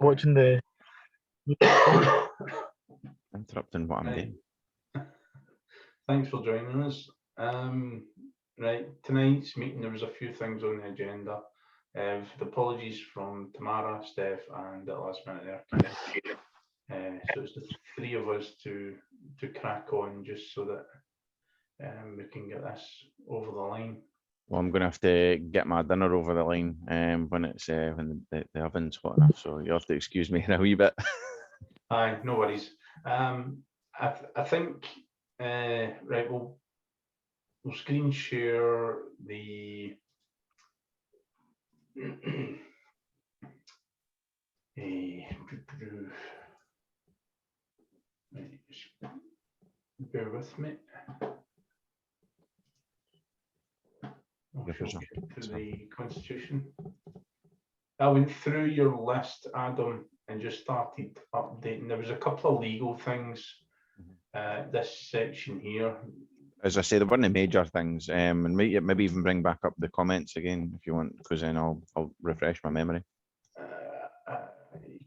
watching the. Interrupting what I'm doing. Thanks for joining us. Right, tonight's meeting, there was a few things on the agenda. The apologies from Tamara, Steph, and at the last minute there. So it's the three of us to crack on just so that we can get this over the line. Well, I'm going to have to get my dinner over the line when it's when the oven's hot enough. So you'll have to excuse me in a wee bit. Aye, no worries. I think right. We'll screen share the. Bear with me. To the Constitution. I went through your list, Adam, and just started updating. There was a couple of legal things. This section here. As I say, there weren't major things, and maybe even bring back up the comments again if you want, because then I'll refresh my memory. I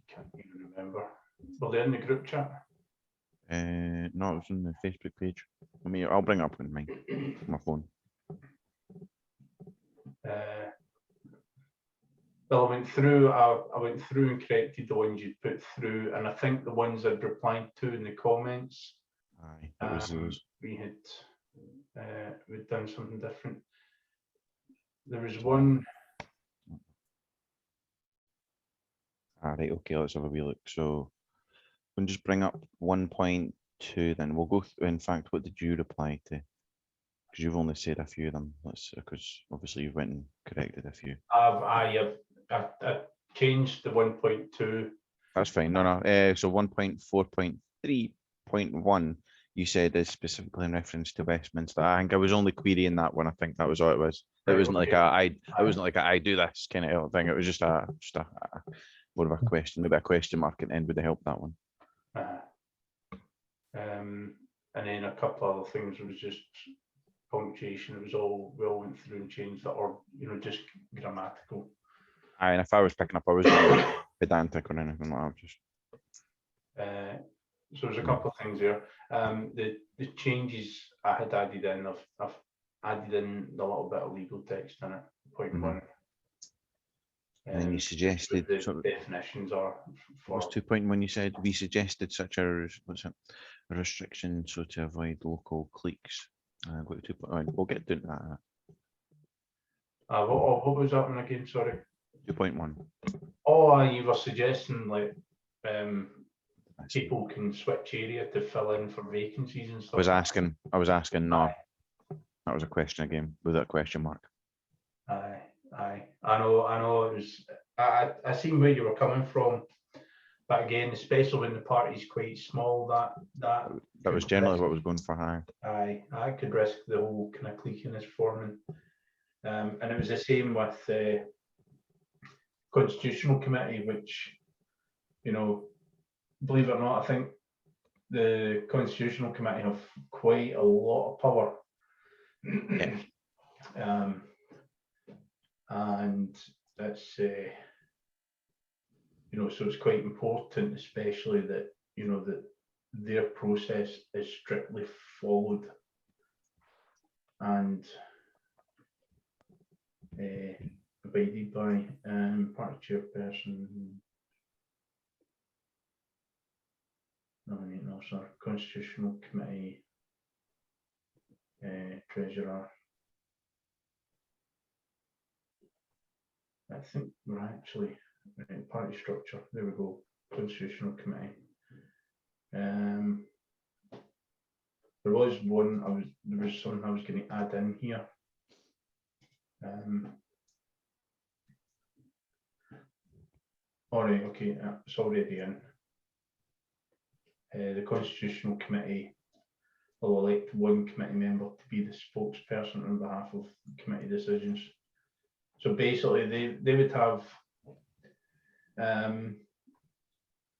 can't even remember. Were they in the group chat? No, it was on the Facebook page. I'll bring it up on my phone. Well, I went through and corrected the ones you'd put through, and I think the ones I'd replied to in the comments. Aye, that was those. We had we'd done something different. There was one. All right, okay, let's have a wee look. So we'll just bring up 1.2 then. We'll go through, in fact, what did you reply to? Because you've only said a few of them. Because obviously you've went and corrected a few. I changed the 1.2. That's fine. No. So 1.4.3.1 you said is specifically in reference to Westminster. I think I was only querying that one. I think that was all it was. It wasn't like it wasn't like I do this kind of thing. It was just a more of a question, maybe a question mark at the end would have helped that one. And then a couple other things. It was just punctuation. It was all we all went through and changed that, or just grammatical. Aye, and if I was picking up, I wasn't pedantic or anything like that. Just. So there's a couple of things there. The changes I had added in, I've added in a little bit of legal text in it. Point one. And then you suggested the definitions are for. Was 2.1 you said we suggested such a restriction so to avoid local cliques. Go to 2.1. We'll get to that. What was that one again? Sorry. 2.1. Oh, you were suggesting like people can switch area to fill in for vacancies and stuff. I was asking. No, that was a question again with that question mark. Aye. I know. It was. I seen where you were coming from, but again, especially when the party's quite small, that was generally what was going for high. Aye, I could risk the whole kind of cliqueiness forming, and it was the same with the Constitutional Committee, which, believe it or not, I think the Constitutional Committee have quite a lot of power. Yeah. And it's so it's quite important, especially that that their process is strictly followed and abided by. Party chairperson, nominating officer, Constitutional Committee, treasurer. I think we're actually party structure. There we go. Constitutional Committee. There was one. There was something I was going to add in here. All right. Okay. It's already in. The Constitutional Committee will elect one committee member to be the spokesperson on behalf of committee decisions. So basically, they would have.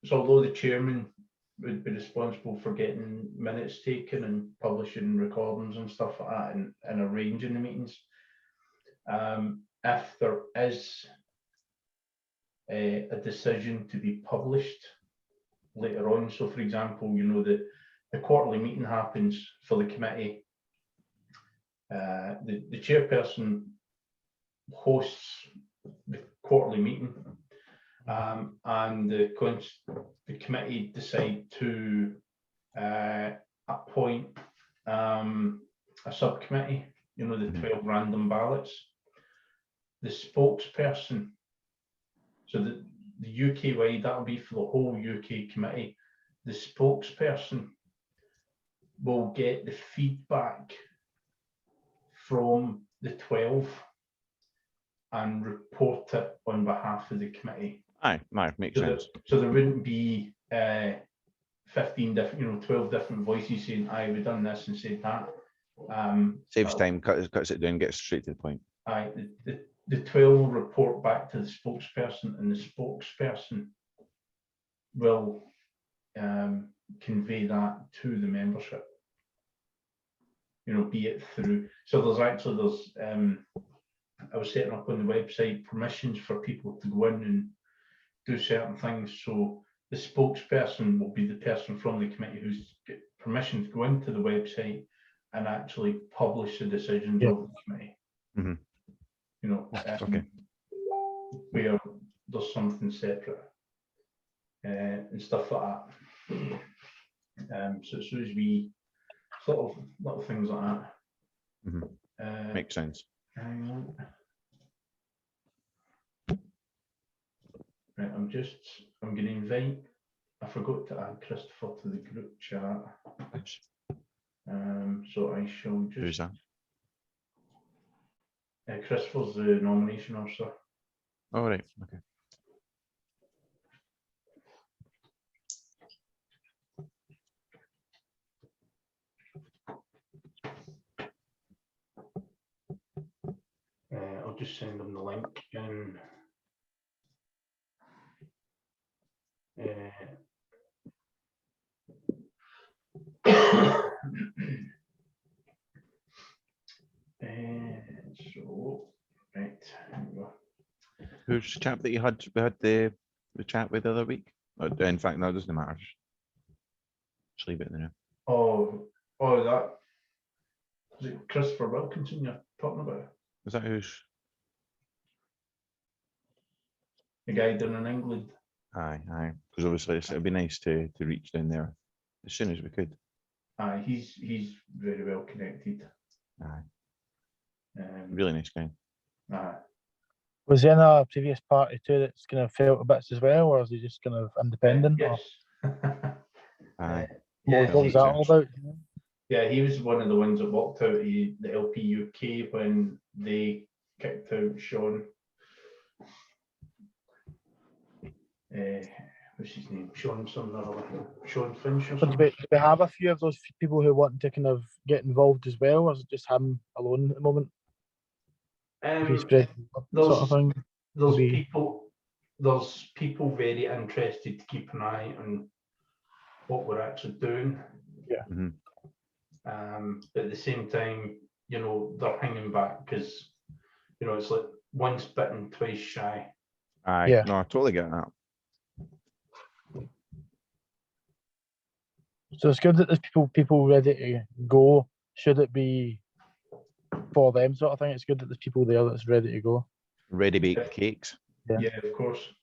So although the chairman would be responsible for getting minutes taken and publishing recordings and stuff like that, and arranging the meetings, if there is a decision to be published later on. So for example, you know, the quarterly meeting happens for the committee. The chairperson hosts the quarterly meeting, and the committee decide to appoint a subcommittee, you know, the 12 random ballots. The spokesperson, so the UK wide, that'll be for the whole UK committee. The spokesperson will get the feedback from the 12 and report it on behalf of the committee. Aye, makes sense. So there wouldn't be 15 different, you know, 12 different voices saying, aye, we've done this and said that. Saves time, cuts it down, gets straight to the point. Aye, the 12 will report back to the spokesperson, and the spokesperson will convey that to the membership. You know, be it through, so there's I was setting up on the website permissions for people to go in and do certain things. So the spokesperson will be the person from the committee who's got permission to go into the website and actually publish the decisions of the committee. Mhm. You know, Okay. where there's something separate and stuff like that. So it's those wee little things like that. Makes sense. Hang on. Right, I'm going to invite, I forgot to add Christopher to the group chat. So I shall Who's just, that? Christopher's the nomination officer. All right. Okay. I'll just send them the link in. So, right, here we go. Who's the chap that you had? We had the chat with the other week. In fact, no, it doesn't matter. Just leave it there. Oh, that is it. Christopher Wilkinson you're talking about? Is that who's? The guy down in England. Aye. Because obviously it'd be nice to reach down there as soon as we could. Aye, he's very well connected. Aye. Really nice guy. Aye. Was there a previous party too that's kind of fell to bits as well, or is he just kind of independent? Yes. Aye. Yeah, What was that all about? Yeah, he was one of the ones that walked out of the LP UK when they kicked out Sean. What's his name? Sean something or other. Sean Finch or So something. do we have a few of those people who want to kind of get involved as well, or is it just him alone at the moment? If he's spread sort of thing. There's people very interested to keep an eye on what we're actually doing. Yeah. But at the same time, you know, they're hanging back because, you know, it's like once bitten, twice shy. Aye. Yeah. No, I totally get that. So it's good that there's people ready to go. Should it be for them sort of thing? It's good that there's people there that's ready to go. Ready baked cakes. Yeah. Yeah, of course.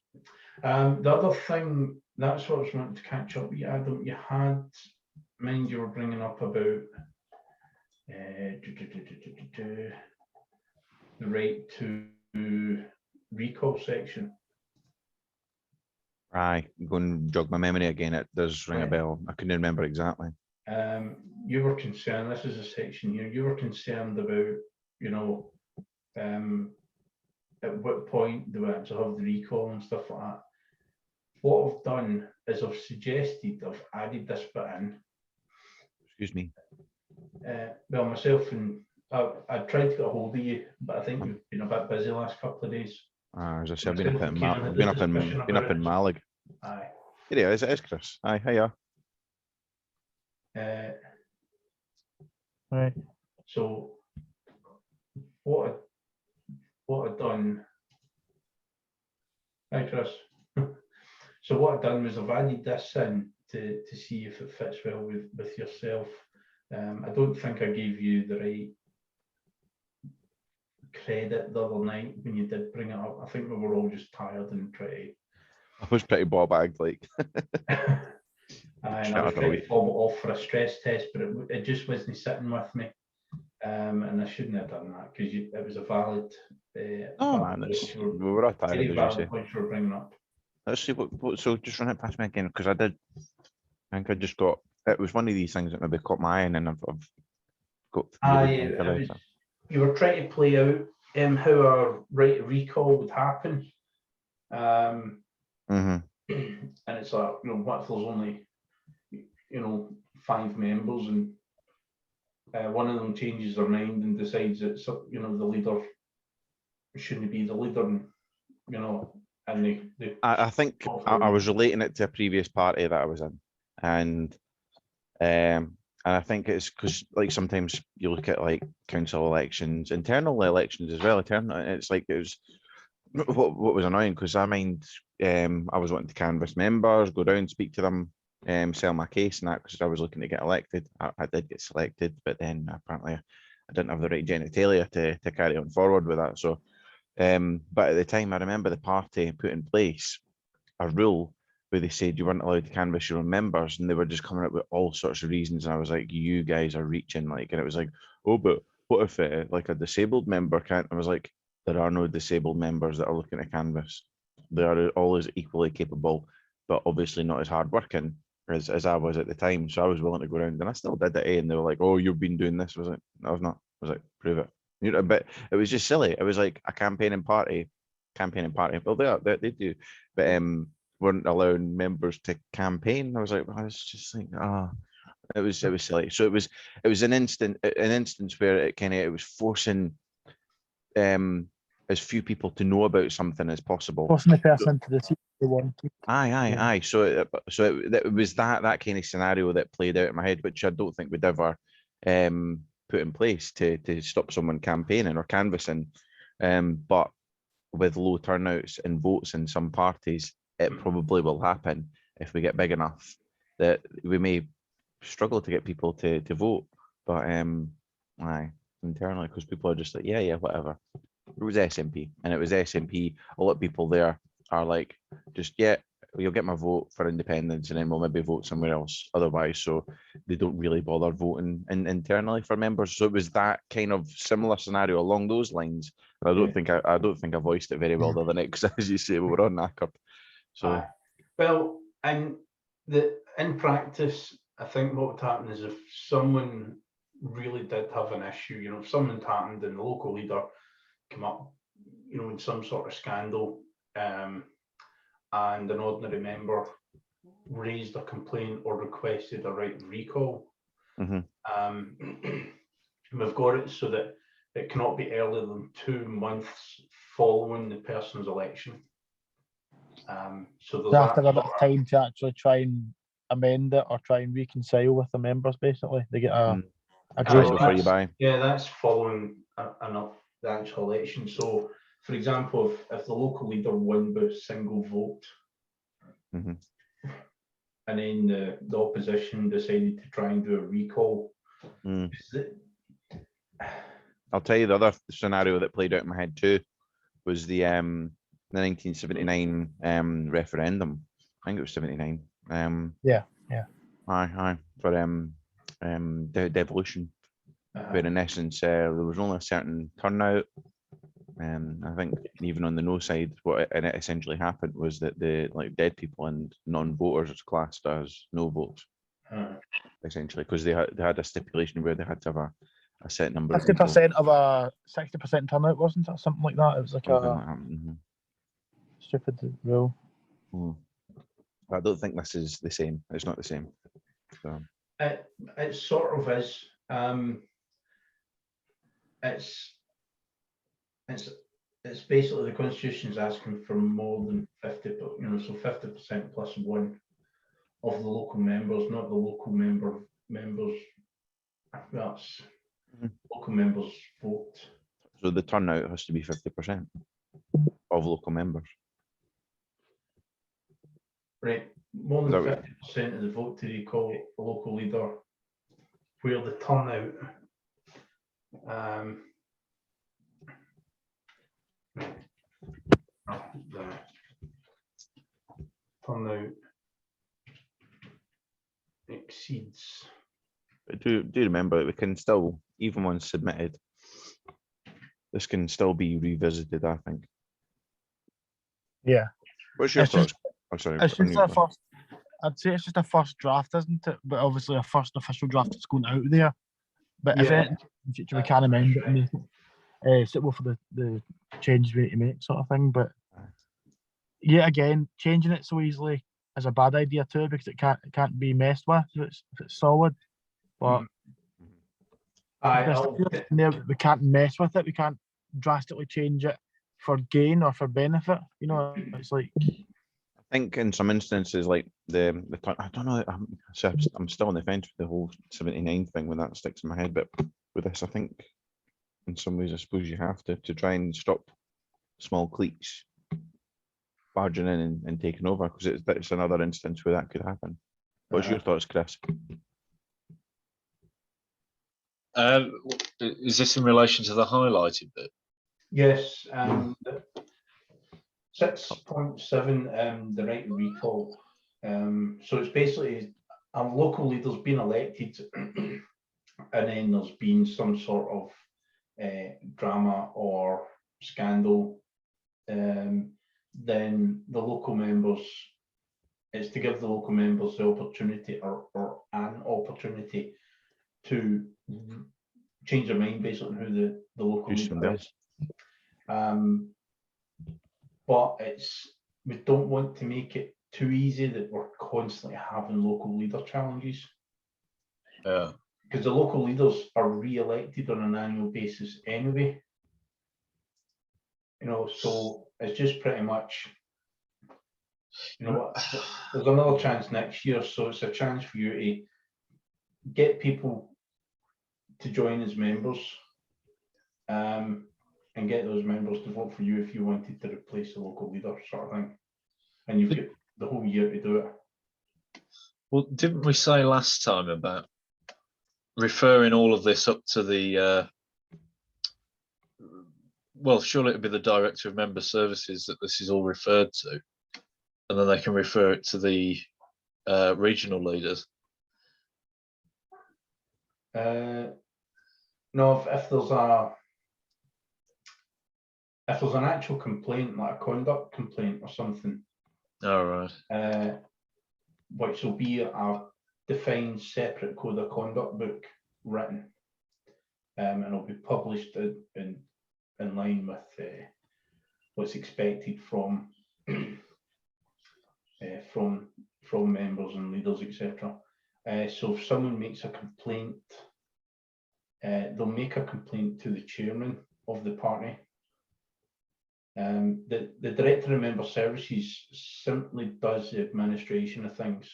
The other thing, that's what I was wanting to catch up with you, Adam. You had, mind you were bringing up about the right to recall section. Aye, go and jog my memory again. It does ring a bell. I couldn't remember exactly. You were concerned, this is a section here, you were concerned about, you know, at what point do we actually have the recall and stuff like that. What I've done is I've suggested, I've added this bit in. Excuse me. Well, myself and I tried to get a hold of you, but I think you've been a bit busy the last couple of days. As I said, I've been up in Discussion been up about in it. Malig. Aye. Here it is, Chris. Aye, hiya. Right. So what I've done Hi, Chris. So what I've done was I've added this in to see if it fits well with yourself. I don't think I gave you the right credit the other night when you did bring it up. I think we were all just tired and pretty. I was pretty ball bagged, like. And I was Shattered trying away. to fob it off for a stress test, but it just wasn't sitting with me. And I shouldn't have done that because it was a valid. Oh valid man, point you we were all tired, very as you valid say. point you were bringing up. Let's see what. So just run it past me again, because I think I just got. It was one of these things that maybe caught my eye, and then I've got. really think about it. You were trying to play out how a right to recall would happen. Mhm. And it's like, what if there's only, 5 members and one of them changes their mind and decides that, the leader shouldn't be the leader, and they I think I was relating it to a previous party that I was in, and I think it's because like sometimes you look at like council elections, internal elections as well. It's like it was what was annoying because I was wanting to canvass members, go down, speak to them, sell my case and that because I was looking to get elected. I did get selected, but then apparently I didn't have the right genitalia to carry on forward with that. So, but at the time I remember the party put in place a rule where they said you weren't allowed to canvass your own members, and they were just coming up with all sorts of reasons. And I was like, you guys are reaching, like, and it was like, oh, but what if like a disabled member can't? I was like, there are no disabled members that are looking to canvass. They are always equally capable, but obviously not as hardworking as I was at the time. So I was willing to go around, and I still did it. And they were like, oh, you've been doing this. I was like, no, I was not. I was like, prove it. But it was just silly. It was like a campaigning party. Well, they do, but weren't allowing members to campaign. I was like, I was just like, it was silly. So it was an instance where it was forcing as few people to know about something as possible. Forcing the person into the seat they want to. Aye. So it was that kind of scenario that played out in my head, which I don't think would ever put in place to stop someone campaigning or canvassing. But with low turnouts and votes in some parties, it probably will happen if we get big enough that we may struggle to get people to vote. But internally, because people are just like, yeah, whatever. It was SNP, and it was SNP. A lot of people there are like, just you'll get my vote for independence, and then we'll maybe vote somewhere else otherwise. So they don't really bother voting internally for members. So it was that kind of similar scenario along those lines. But I don't think I voiced it very well the other night because, as you say, we were on knackered. So well, and in practice, I think what would happen is if someone really did have an issue, if something happened and the local leader came up, in some sort of scandal, and an ordinary member raised a complaint or requested a right to recall, we've got it so that it cannot be earlier than 2 months following the person's election. So They have to have a bit of time to actually try and amend it or try and reconcile with the members. Basically, they get a grace before you buy. Yeah, that's following the actual election. So, for example, if the local leader won by single vote, and then the opposition decided to try and do a recall, I'll tell you the other scenario that played out in my head too was the 1979 referendum. I think it was 79. Yeah. Aye. For devolution, where in essence there was only a certain turnout. I think even on the no side, what it essentially happened was that the dead people and non-voters was classed as no votes, essentially, because they had a stipulation where they had to have a set number. 50% of a 60% turnout, wasn't it? Something like that. It was like stupid rule. I don't think this is the same. It's not the same. So. It sort of is. It's basically the Constitution is asking for more than 50, so 50% plus 1 of the local members, not the local members. That's local members vote. So the turnout has to be 50% of local members. Right, more Is than that 50% of the vote to recall a local leader where the turnout the turnout exceeds. But do remember that we can still, even once submitted, this can still be revisited, I think. Yeah. What's your It's thoughts? just- I'm sorry. It's on just you a first. first. I'd say it's just a first draft, isn't it? But obviously a first official draft that's going out there. But if Yeah, anything in future we can amend it and make it suitable for the changes we need to make, sort of thing. But yeah, again, changing it so easily is a bad idea too, because it can't be messed with if it's solid. But I, there's I'll- stuff in there that we can't mess with it. We can't drastically change it for gain or for benefit. You know, it's like I think in some instances, like the I don't know. I'm still on the fence with the whole 79 thing when that sticks in my head. But with this, I think in some ways, I suppose you have to try and stop small cliques barging in and taking over, because it's another instance where that could happen. What's your thoughts, Chris? Is this in relation to the highlighted bit? yes, 6.7, the right to recall. So it's basically a local leader's been elected, and then there's been some sort of drama or scandal. Then the local members, it's to give the local members the opportunity or an opportunity to change their mind based on who the local Do leader something is. But we don't want to make it too easy that we're constantly having local leader challenges, Yeah. because the local leaders are re-elected on an annual basis anyway. You know, so it's just pretty much, you know, there's another chance next year, so it's a chance for you to get people to join as members, and get those members to vote for you if you wanted to replace the local leader, sort of thing. And you've got the whole year to do it. Well, didn't we say last time about referring all of this up to the well, surely it'd be the Director of Member Services that this is all referred to, and then they can refer it to the regional leaders. No, if there's an actual complaint, like a conduct complaint or something, All right. which will be a defined separate code of conduct book written, and it'll be published in line with what's expected from from members and leaders, etc. So if someone makes a complaint, they'll make a complaint to the chairman of the party. The Director of Member Services simply does the administration of things.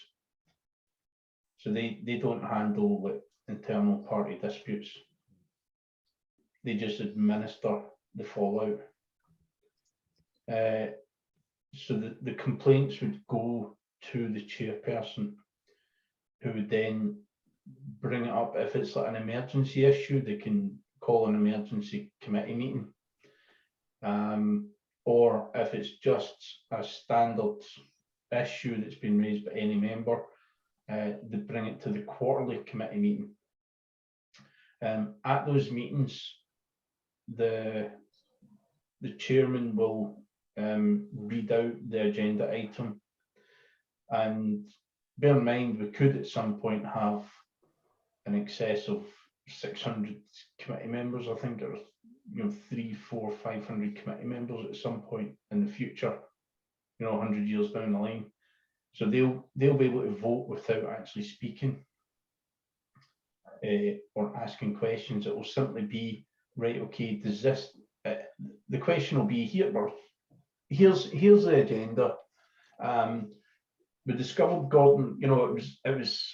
So they don't handle like internal party disputes. They just administer the fallout. So the complaints would go to the chairperson, who would then bring it up. If it's like an emergency issue, they can call an emergency committee meeting. Or if it's just a standard issue that's been raised by any member, they bring it to the quarterly committee meeting. At those meetings, the chairman will read out the agenda item, and bear in mind we could at some point have an excess of 600 committee members. I think there's 300, 400, 500 committee members at some point in the future, 100 years down the line. So they'll be able to vote without actually speaking or asking questions. It will simply be, right, okay, does this, the question will be, here's the agenda. We discovered Gordon, it was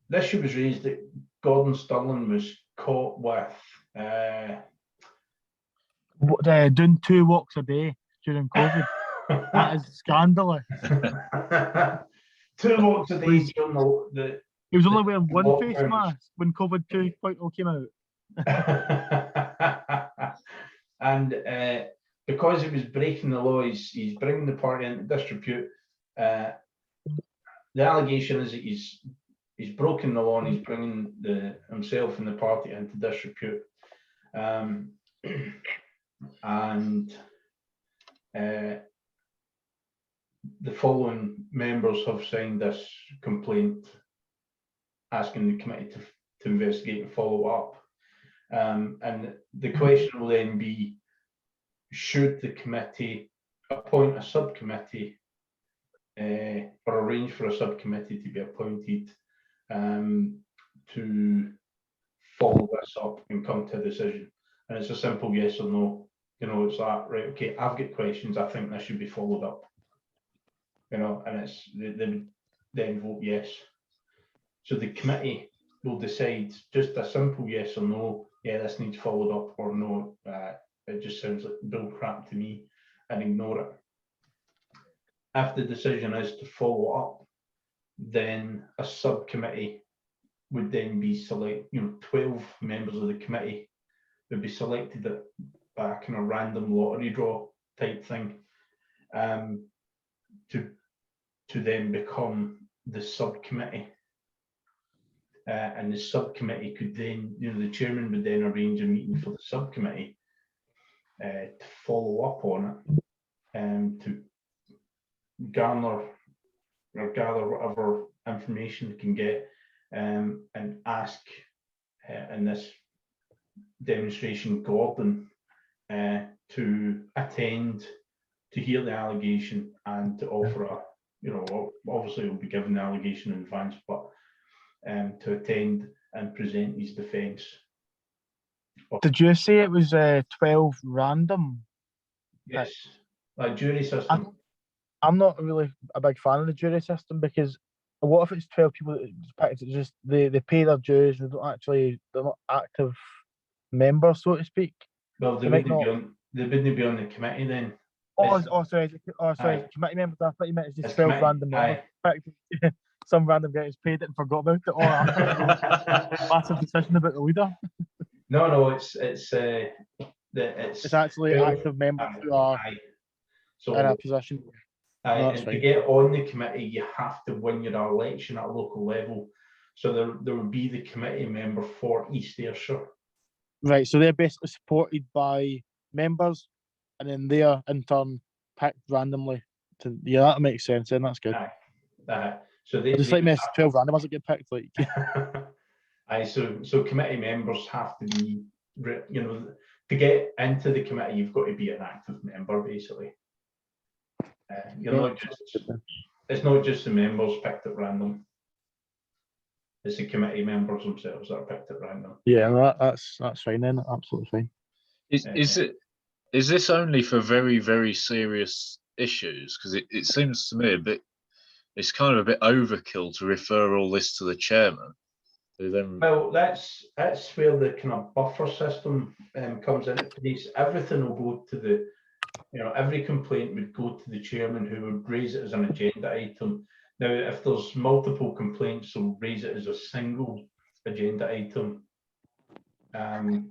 the issue was raised that Gordon Stirling was caught with doing 2 walks a day during COVID. That is scandalous. 2 votes a day Please. during the He was only wearing one face lockdowns. mask when COVID 2.0 came out. and because he was breaking the law, he's bringing the party into disrepute. The allegation is that he's broken the law and he's bringing himself and the party into disrepute. And the following members have signed this complaint, asking the committee to investigate and follow up. And the question will then be, should the committee appoint a subcommittee or arrange for a subcommittee to be appointed to follow this up and come to a decision? And it's a simple yes or no. You know, it's like, right, okay, I've got questions, I think this should be followed up. You know, and it's they would then vote yes. So the committee will decide just a simple yes or no, yeah, this needs followed up, or no, it just sounds like bull crap to me, and ignore it. If the decision is to follow up, then a subcommittee would then be 12 members of the committee would be selected by a kind of random lottery draw type thing, to then become the subcommittee. And the subcommittee could then, the chairman would then arrange a meeting for the subcommittee to follow up on it, to gather whatever information they can get, and ask, in this demonstration, Gordon to attend to hear the allegation and to offer obviously he'll be given the allegation in advance, but to attend and present his defence. Did you say it was 12 random? Yes, like jury system. I'm not really a big fan of the jury system, because what if it's 12 people that picked it, just they pay their dues, they're not active members, so to speak? Well, they wouldn't be on the committee then. Sorry, committee members. I thought you meant it's just 12 random members. Some random guy who's paid it and forgot about it. Massive decision about the leader. No, it's actually 12, active members who are in a position. And to get on the committee, you have to win your election at a local level. So there will be the committee member for East Ayrshire. Right, so they're basically supported by members, and then they are in turn picked randomly. That makes sense. Then that's good. So they just like 12 randomers that get picked. So committee members have to be, to get into the committee, you've got to be an active member, basically. It's not just the members picked at random. It's the committee members themselves that are picked at random. Yeah, that's fine then. Absolutely fine. Is this only for very, very serious issues? Because it seems to me it's kind of a bit overkill to refer all this to the chairman. Well, that's where the kind of buffer system comes into place. Everything will go to every complaint would go to the chairman, who would raise it as an agenda item. Now, if there's multiple complaints, they'll raise it as a single agenda item, and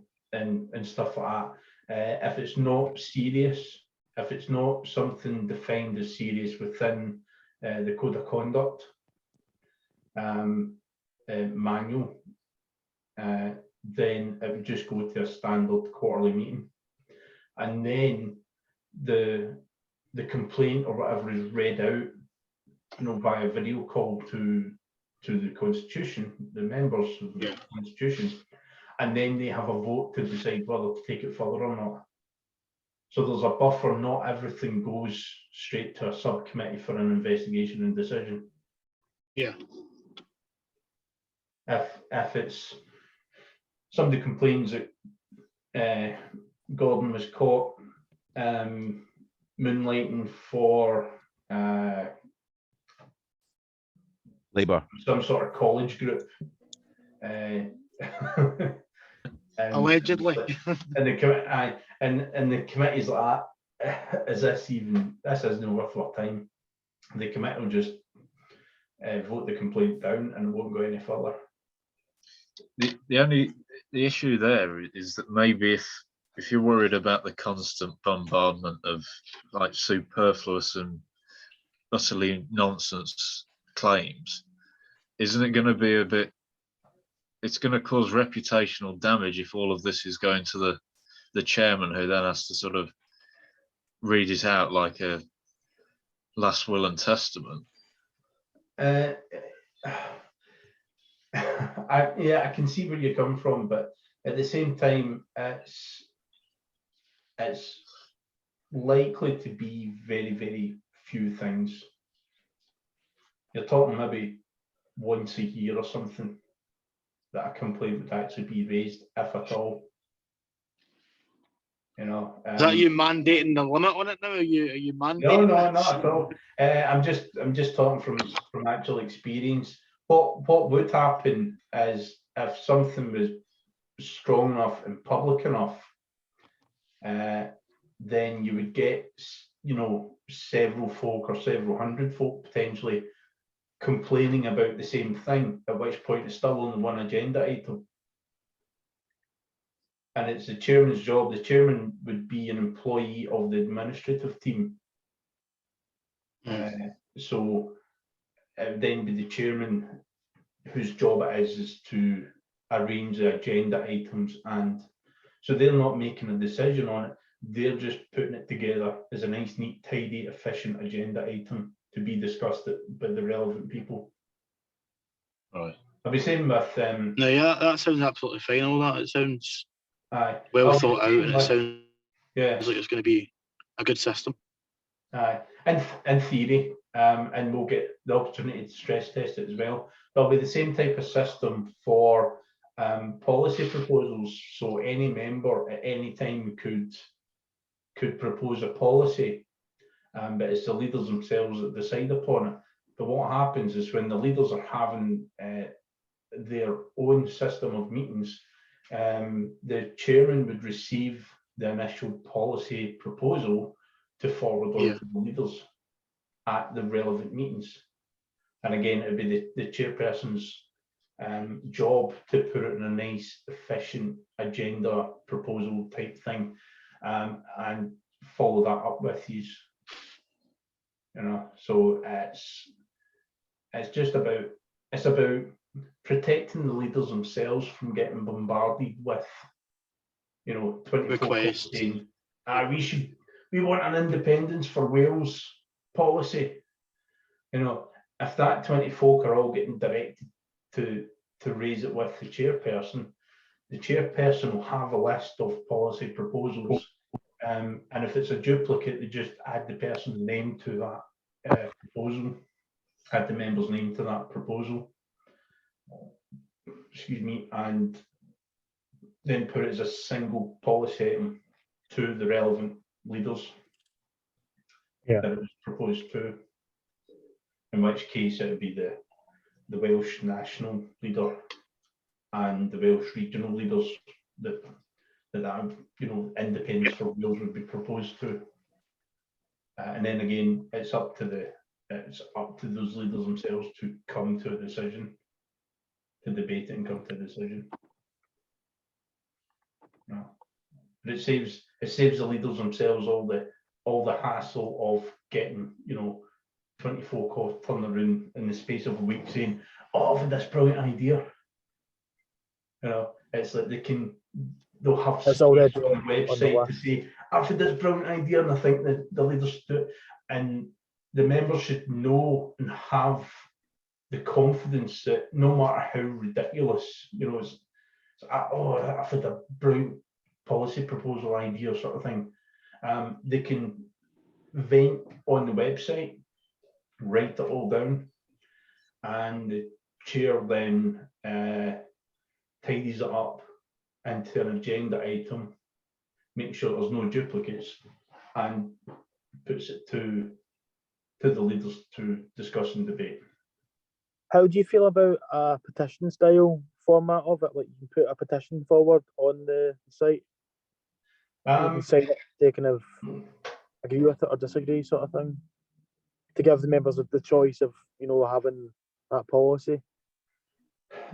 stuff like that. If it's not serious, if it's not something defined as serious within the Code of Conduct manual, then it would just go to a standard quarterly meeting, and then the complaint or whatever is read out, by a video call to the Constitution, the members of the Constitution, and then they have a vote to decide whether to take it further or not. So there's a buffer. Not everything goes straight to a subcommittee for an investigation and decision. Yeah. If it's somebody complains that Gordon was caught moonlighting for Labour, some sort of college group, allegedly, and the committee's like that, is this isn't worth our time? The committee will just vote the complaint down and it won't go any further. The issue there is that maybe if you're worried about the constant bombardment of like superfluous and utterly nonsense claims, isn't it going to be it's going to cause reputational damage if all of this is going to the chairman, who then has to sort of read it out like a last will and testament. I can see where you come from, but at the same time, it's likely to be very, very few things. You're talking maybe once a year or something that a complaint would actually be raised, if at all. You know, Is that you mandating the limit on it now? Are you mandating? No, not at all. I'm just talking from actual experience. What would happen is if something was strong enough and public enough, then you would get, you know, several folk or several hundred folk potentially complaining about the same thing, at which point it's still only one agenda item. And it's the chairman's job. The chairman would be an employee of the administrative team. So it would then be the chairman whose job it is to arrange the agenda items, and so they're not making a decision on it, they're just putting it together as a nice, neat, tidy, efficient agenda item to be discussed by the relevant people. Right. I'll be saying with No, yeah, that sounds absolutely fine. All that, it sounds aye. well I'll be thought out, saying and it with- sounds yeah, like it's going to be a good system. in theory, and we'll get the opportunity to stress test it as well. There'll be the same type of system for policy proposals. So any member at any time could propose a policy, but it's the leaders themselves that decide upon it. But what happens is when the leaders are having their own system of meetings, the chairman would receive the initial policy proposal to forward on to the leaders at the relevant meetings. And again, it'd be the chairperson's job to put it in a nice, efficient agenda proposal type thing, and follow that up with you. You know, so it's just about protecting the leaders themselves from getting bombarded with, you know, 24 Requests. saying, we want an independence for Wales policy. You know, if that 20 folk are all getting directed to raise it with the chairperson will have a list of policy proposals, and if it's a duplicate, they just add the person's name to that proposal, add the member's name to that proposal, excuse me, and then put it as a single policy item to the relevant leaders that it was proposed to, in which case it would be the Welsh national leader and the Welsh regional leaders that you know, independence for Wales would be proposed to, and then again it's up to those leaders themselves to come to a decision, to debate it and come to a decision. No. But it saves the leaders themselves all the hassle of getting, you know, 24 folk turn around in the space of a week saying, "Oh, I've had this brilliant idea." You know, it's like they'll have It's already on the on the website to list. say, "I've had this brilliant idea," and I think that the leaders do it, and the members should know and have the confidence that no matter how ridiculous, you know, it's I've had a brilliant policy proposal idea sort of thing, they can vent on the website, write it all down, and the chair then tidies it up into an agenda item, make sure there's no duplicates, and puts it to the leaders to discuss and debate. How do you feel about a petition style format of it? Like you can put a petition forward on the site, you can sign it to kind of agree with it or disagree, sort of thing, to give the members the choice of, you know, having that policy.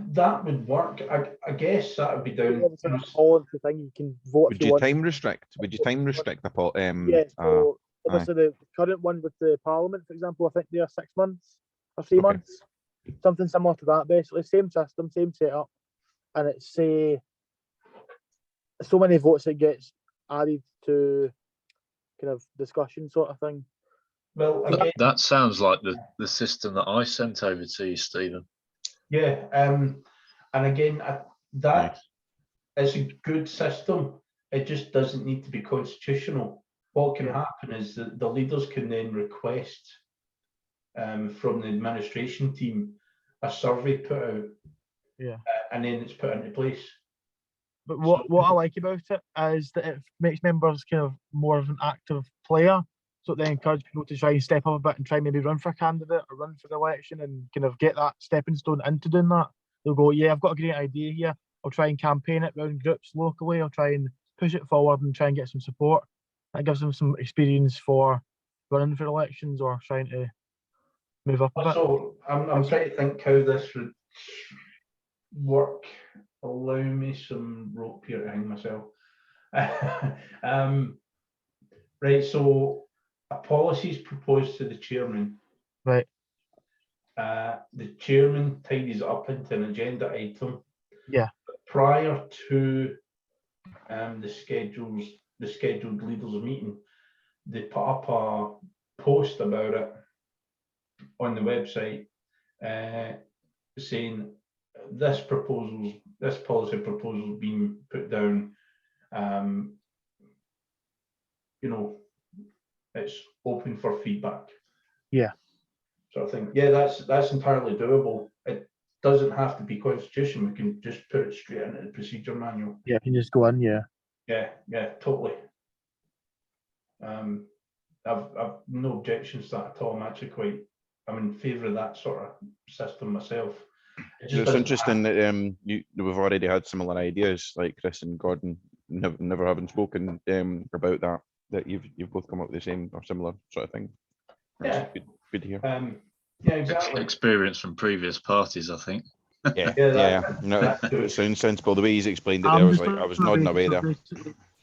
That would work. I guess that would be down. Obviously, that's a voluntary thing. You can vote Would if you you want. time restrict? Would you time restrict the poll? Yeah, so obviously the current one with the Parliament, for example, I think they are 6 months or 3 Okay. months, something similar to that. Basically, same system, same setup, and it's say so many votes that gets added to kind of discussion sort of thing. Well, again, That sounds like the system that I sent over to you, Stephen. yeah, and again, that Nice. is a good system. It just doesn't need to be constitutional. What can happen is that the leaders can then request from the administration team a survey put out, and then it's put into place. But what I like about it is that it makes members kind of more of an active player. So they encourage people to try and step up a bit and try maybe run for a candidate or run for the election and kind of get that stepping stone into doing that. They'll go, yeah, I've got a great idea here. I'll try and campaign it around groups locally. I'll try and push it forward and try and get some support. That gives them some experience for running for elections or trying to move up a bit. So I'm trying to think how this would work. Allow me some rope here to hang myself. Right, so a policy is proposed to the chairman. Right. The chairman tidies it up into an agenda item. Yeah. Prior to the scheduled leaders meeting, they put up a post about it on the website, saying this policy proposal being put down. You know, it's open for feedback. Yeah. So I think, yeah, that's entirely doable. It doesn't have to be constitution. We can just put it straight into the procedure manual. Yeah, you can just go in, yeah. Yeah, totally. I've no objections to that at all. I'm in favour of that sort of system myself. It just It's doesn't interesting that we've already had similar ideas, like Chris and Gordon, never having spoken about that you've both come up with the same or similar sort of thing. That's good to hear. Yeah, exactly. Experience from previous parties, I think. Yeah, No, it sounds sensible. The way he's explained it, I'm there, I was just like, I was looking nodding at away it, there.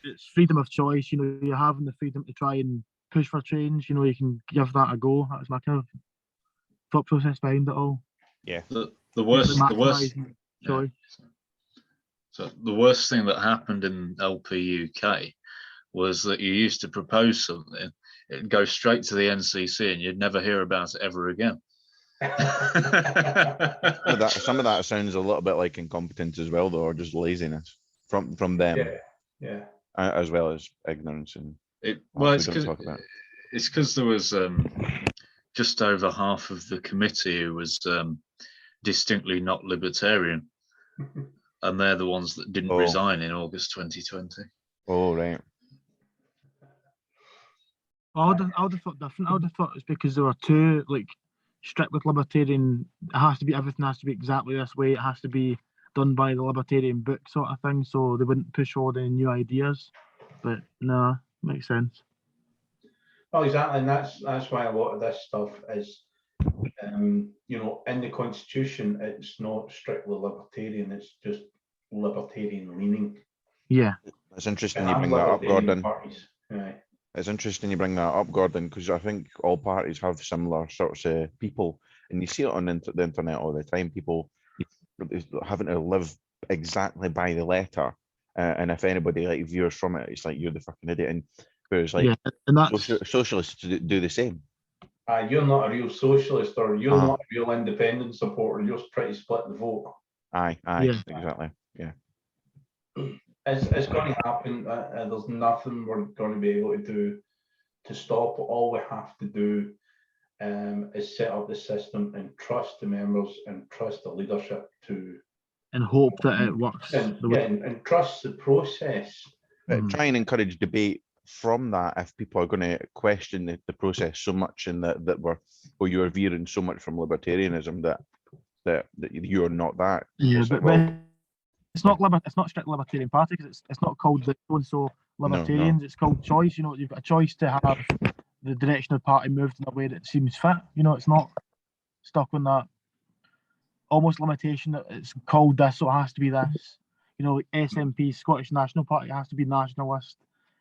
It's freedom of choice, you know, you're having the freedom to try and push for change, you know, you can give that a go. That's my kind of thought process behind it all. Yeah. The worst Maximising choice. So the worst thing that happened in LP UK was that you used to propose something, it'd go straight to the NCC and you'd never hear about it ever again. Some of that sounds a little bit like incompetence as well, though, or just laziness from them. Yeah. As well as ignorance and it's because there was just over half of the committee who was distinctly not libertarian, and they're the ones that didn't resign in August 2020. Oh, right. I would have thought different. I would have thought it's because there were too strict with libertarian. Everything has to be exactly this way. It has to be done by the libertarian book sort of thing. So they wouldn't push forward any new ideas. But no, makes sense. Well, exactly, and that's why a lot of this stuff is, in the Constitution, it's not strictly libertarian. It's just libertarian leaning. Yeah, it's interesting you bring that up, Gordon. Yeah. It's interesting you bring that up, Gordon, because I think all parties have similar sorts of people, and you see it on the internet all the time. People having to live exactly by the letter, and if anybody veers from it, it's like you're the fucking idiot. And whereas and that's socialists do the same. You're not a real socialist, or you're not a real independent supporter. You're trying to split the vote. Aye, exactly. Yeah. It's going to happen. There's nothing we're going to be able to do to stop. All we have to do is set up the system and trust the members and trust the leadership to. And hope that it works. And trust the process. Try and encourage debate from that if people are going to question the process so much, and that you're veering so much from libertarianism that you're not that. Yeah, but it's not strict Libertarian Party because it's not called the so and so no. Libertarians. It's called choice. You know, you've got a choice to have the direction of the party moved in a way that seems fit. You know, it's not stuck on that almost limitation that it's called this, so it has to be this. You know, like SNP, Scottish National Party, has to be nationalist.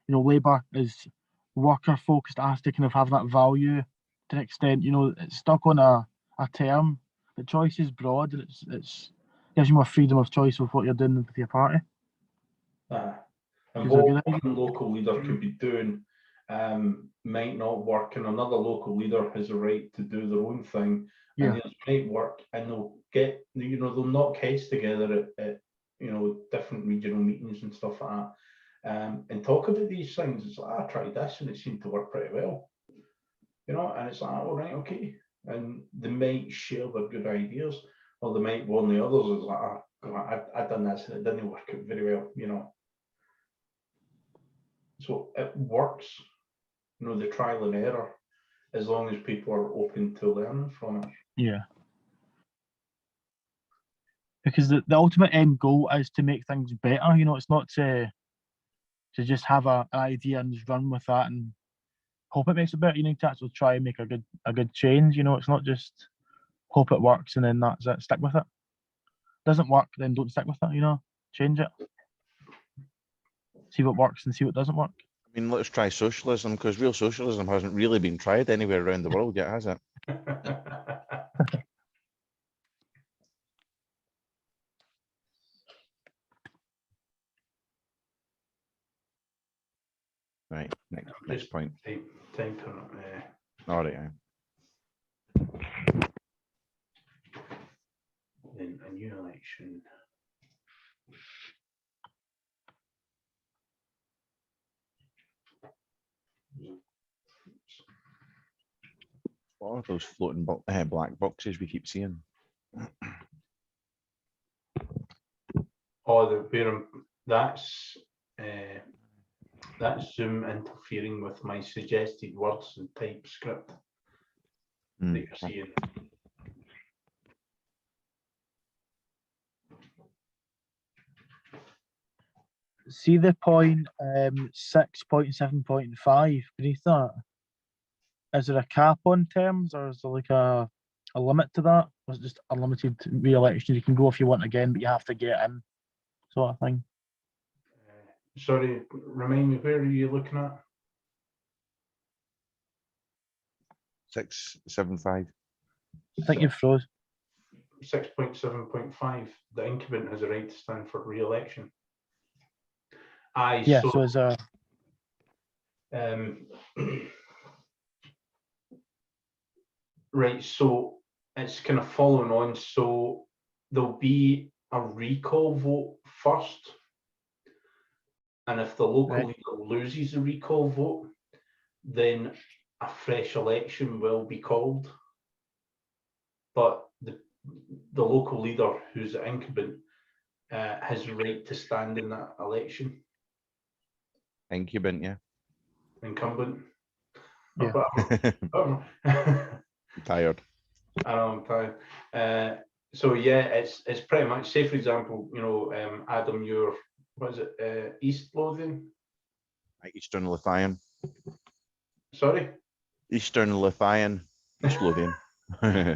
You know, Labour is worker focused, it has to kind of have that value to an extent. You know, it's stuck on a term. The choice is broad and it's gives you more freedom of choice of what you're doing with your party. And Is there a what good idea? one local leader could be doing might not work, and another local leader has a right to do their own thing, Yeah. and theirs might work, and they'll get, you know, they'll knock heads together at you know, different regional meetings and stuff like that, and talk about these things. It's like, I tried this and it seemed to work pretty well, you know, and it's like, all right, okay, and they might share their good ideas, or they might warn the others. It's like, I done this and it didn't work out very well, you know. So it works, you know, the trial and error, as long as people are open to learning from it. Yeah. Because the ultimate end goal is to make things better. You know, it's not to just have an idea and just run with that and hope it makes it better. You need to actually try and make a good change. You know, it's not just hope it works and then that's it. Stick with it. Doesn't work, then don't stick with it. You know, change it. See what works and see what doesn't work. I mean, let's try socialism, because real socialism hasn't really been tried anywhere around the world yet, has it? Right, next point. Time to, All right. in a new election. What are those floating black boxes we keep seeing? Oh, that's Zoom interfering with my suggested words and type script that you're seeing. See the point 6.7.5 beneath that? Is there a cap on terms, or is there like a limit to that? Or is it just unlimited re-election? You can go if you want again, but you have to get in, sort of thing. Sorry, remind me, where are you looking at? 675. I think you've froze. 6.7.5. The incumbent has a right to stand for re-election. Yeah, so is a right, so it's kind of following on. So there'll be a recall vote first, and if the local leader loses the recall vote, then a fresh election will be called. But the local leader, who's the incumbent, has the right to stand in that election. Incumbent, yeah. Incumbent. Yeah. I'm tired. I know, I'm tired. So yeah, it's pretty much, say for example, you know, Adam, you're, what is it, East Lothian? Eastern Lothian. Sorry? Eastern Lothian. East Lothian.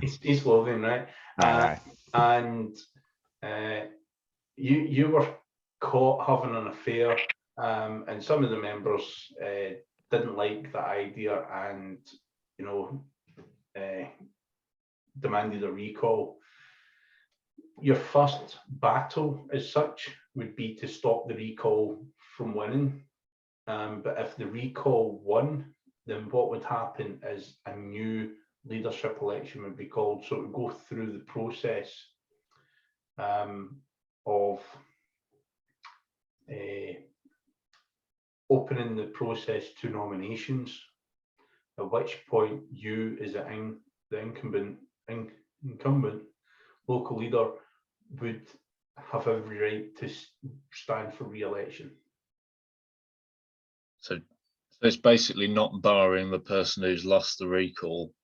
East Lothian, right? Aye. And you were caught having an affair, and some of the members didn't like the idea and, you know, demanded a recall. Your first battle as such would be to stop the recall from winning. But if the recall won, then what would happen is a new leadership election would be called. So it would go through the process of opening the process to nominations, at which point you, as the incumbent local leader, would have every right to stand for re-election. So it's basically not barring the person who's lost the recall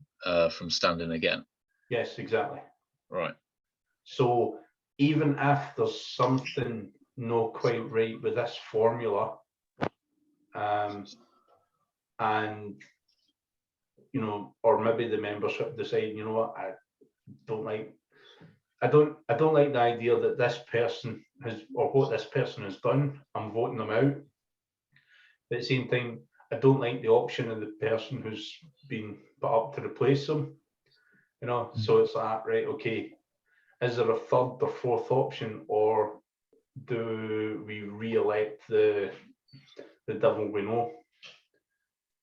from standing again. Yes, exactly. Right. So even if there's something not quite right with this formula, and you know, or maybe the membership decide, you know what, I don't like the idea that this person has, or what this person has done, I'm voting them out. But at the same time, I don't like the option of the person who's been put up to replace them. You know, so it's like, right, okay, is there a third or fourth option, or do we re-elect the devil we know,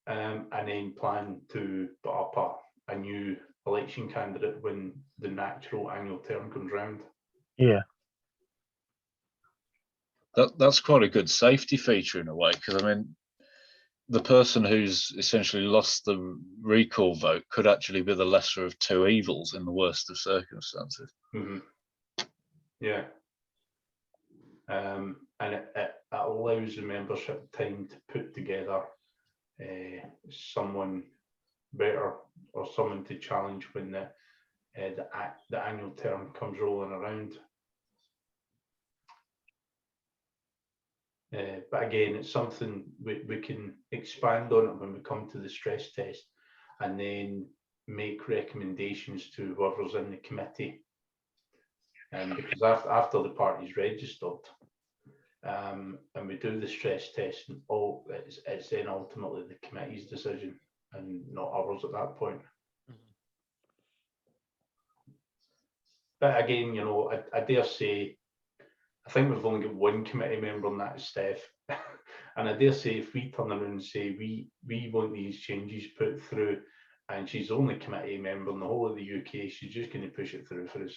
and then plan to put up a new election candidate when the natural annual term comes round? Yeah. That's quite a good safety feature in a way, because I mean, the person who's essentially lost the recall vote could actually be the lesser of two evils in the worst of circumstances. Mm-hmm. Yeah. And it allows the membership time to put together someone better, or someone to challenge when the annual term comes rolling around. But again, it's something we can expand on it when we come to the stress test, and then make recommendations to whoever's in the committee. Because after the party's registered, and we do the stress test, and it's then ultimately the committee's decision and not ours at that point. But again, you know, I dare say, I think we've only got one committee member, and that is Steph. And I dare say, if we turn around and say we want these changes put through, and she's the only committee member in the whole of the UK, she's just going to push it through for us.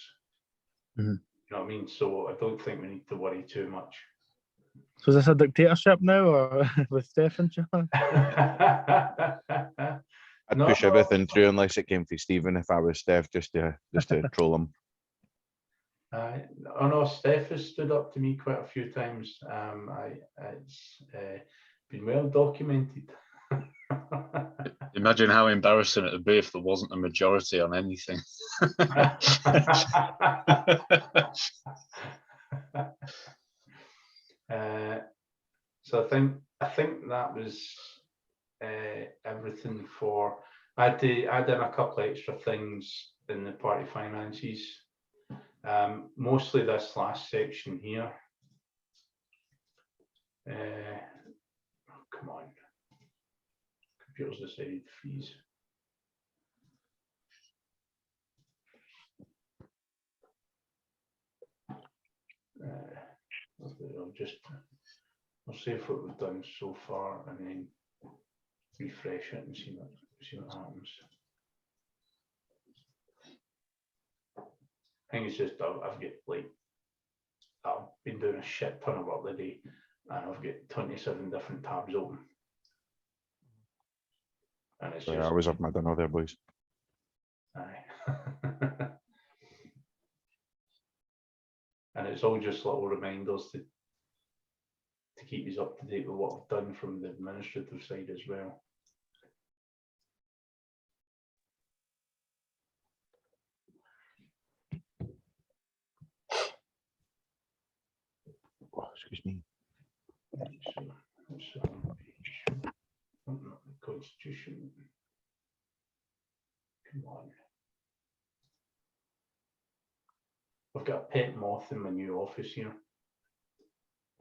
Mhm. You know what I mean? So I don't think we need to worry too much. So is this a dictatorship now, or with Steph in charge? I'd No, push no. everything through unless it came from Stephen if I was Steph, just to troll him. Oh no, Steph has stood up to me quite a few times. It's been well documented. Imagine how embarrassing it would be if there wasn't a majority on anything. So I think that was everything for. I had to add in a couple of extra things in the party finances. Mostly this last section here. Come on, computers decided to freeze. I'll save what we've done so far and then refresh it and see what happens. I think it's just I've been doing a shit ton of work today, and I've got 27 different tabs open. And it's Sorry, just, I was up my dinner there, boys. aye. And it's all just little reminders to keep us up to date with what I've done from the administrative side as well. Oh, excuse me. So open up the Constitution. Come on. I've got a pet moth in my new office here.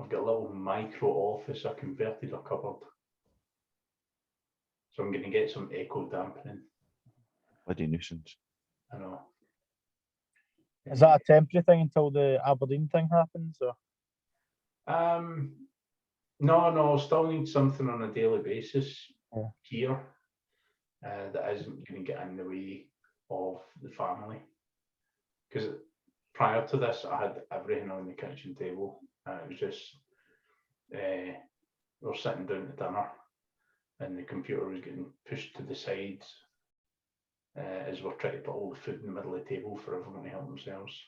I've got a little micro office. I converted a cupboard. So I'm going to get some echo dampening. Bloody nuisance. I know. Is that a temporary thing until the Aberdeen thing happens, or? No, still need something on a daily basis here that isn't going to get in the way of the family. Because prior to this, I had everything on the kitchen table, and it was just we're sitting down to dinner, and the computer was getting pushed to the sides as we're trying to put all the food in the middle of the table for everyone to help themselves.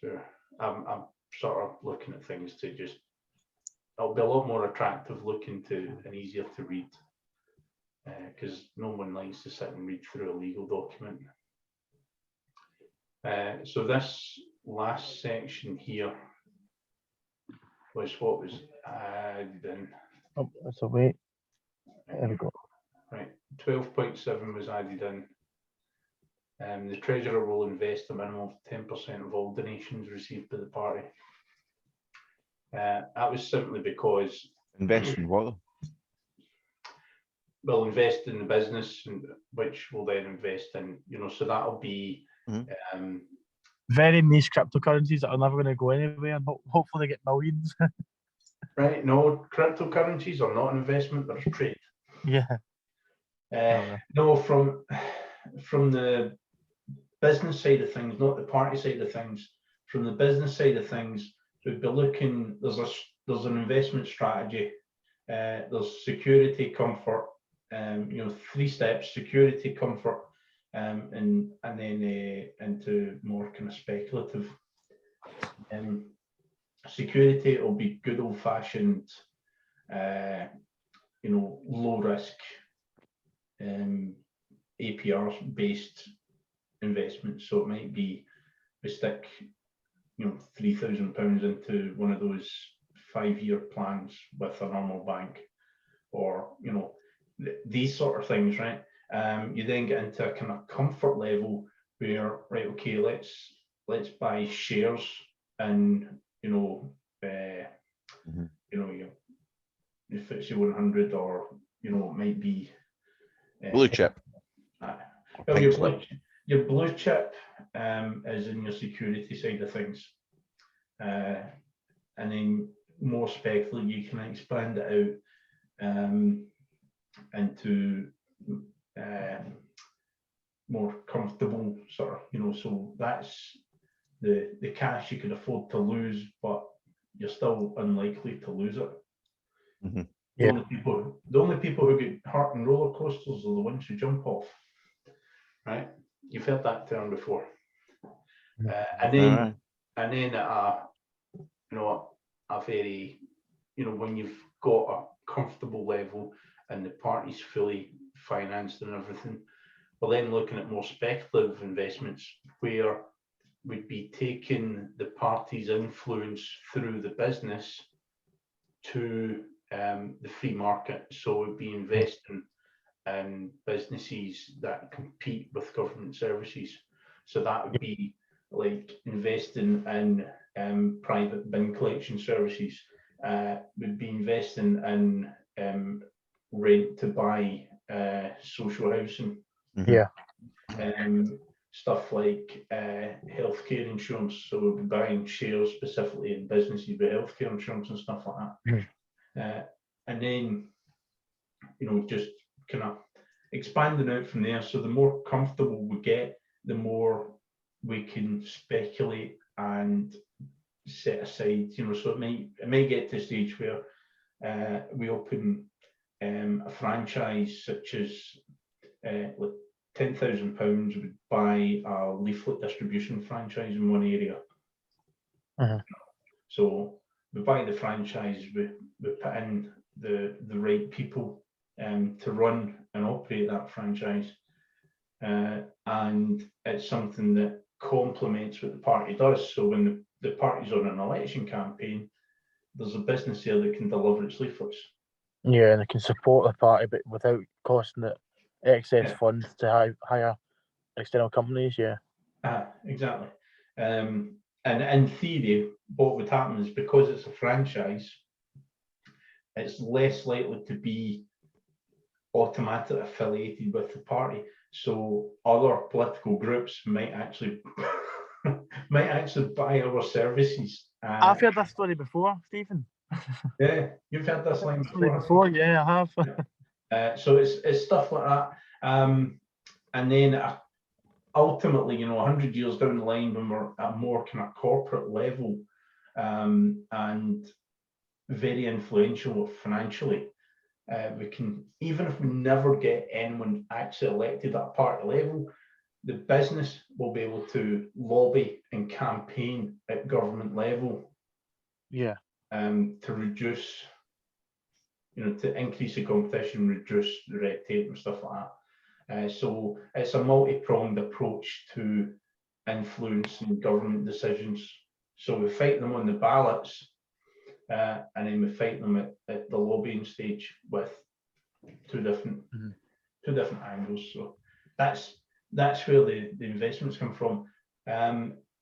So I'm sort of looking at things to just, it'll be a lot more attractive looking to and easier to read, because no one likes to sit and read through a legal document. So this last section here was what was added in. Oh, so wait. There we go. Right, 12.7 was added in. The treasurer will invest a minimum of 10% of all donations received by the party. That was simply because Invest in what? we'll invest in the business, which will then invest in, so that'll be Very niche cryptocurrencies that are never going to go anywhere, and hopefully they get millions. right. No, cryptocurrencies are not an investment; they're a trade. Yeah. No, from the business side of things, not the party side of things. From the business side of things, we'd be looking. There's an investment strategy. There's security, comfort. 3 steps: security, comfort, and then into more kind of speculative. Security will be good old fashioned, low risk, APR based investments. So it might be we stick, £3,000 into one of those 5-year plans with a normal bank, or these sort of things, right? You then get into a kind of comfort level where, right, okay, let's buy shares in, your FTSE 100, or it might be Blue chip. Well, your blue chip is in your security side of things, and then more speculatively you can expand it out into more comfortable sort of, so that's the cash you could afford to lose, but you're still unlikely to lose it. Mhm. Yeah. The only people who get hurt in roller coasters are the ones who jump off. Right? You've heard that term before. And then at a very, when you've got a comfortable level and the party's fully financed and everything, we're then looking at more speculative investments where we'd be taking the party's influence through the business to the free market. So we'd be investing in businesses that compete with government services. So that would be like investing in private bin collection services. We'd be investing in rent to buy social housing. Yeah. Stuff like healthcare insurance. So we'll be buying shares specifically in businesses with healthcare insurance and stuff like that. And then, just kind of expanding out from there. So the more comfortable we get, the more we can speculate and set aside, so it might get to a stage where we open a franchise such as like £10,000 would buy a leaflet distribution franchise in one area. So we buy the franchise, we put in the right people to run and operate that franchise, and it's something that complements what the party does. So when the party's on an election campaign, there's a business there that can deliver its leaflets. Yeah, and they can support the party, but without costing it excess funds to hire external companies. Yeah. Exactly. And in theory, what would happen is, because it's a franchise, it's less likely to be automatically affiliated with the party. So other political groups might actually buy our services. I've heard that story before, Stephen. Yeah, you've heard this line before. Yeah, I have. So it's stuff like that. And then ultimately, 100 years down the line, when we're at a more kind of corporate level and very influential financially, we can, even if we never get anyone actually elected at a party level, the business will be able to lobby and campaign at government level. Yeah. To reduce, to increase the competition, reduce the red tape and stuff like that. So it's a multi-pronged approach to influencing government decisions. So we fight them on the ballots, and then we fight them at the lobbying stage with two different angles. So that's where the investments come from.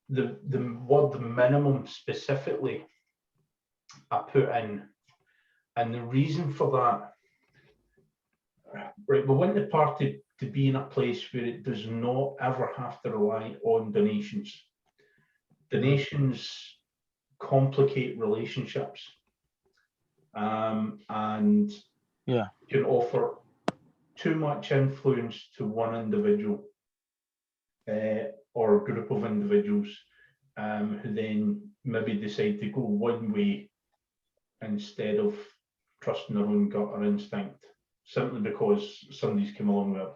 The word minimum specifically I put in, and the reason for that, right, we want the party to be in a place where it does not ever have to rely on donations. Donations complicate relationships, and can offer too much influence to one individual or a group of individuals, who then maybe decide to go one way instead of trusting their own gut or instinct, simply because somebody's come along with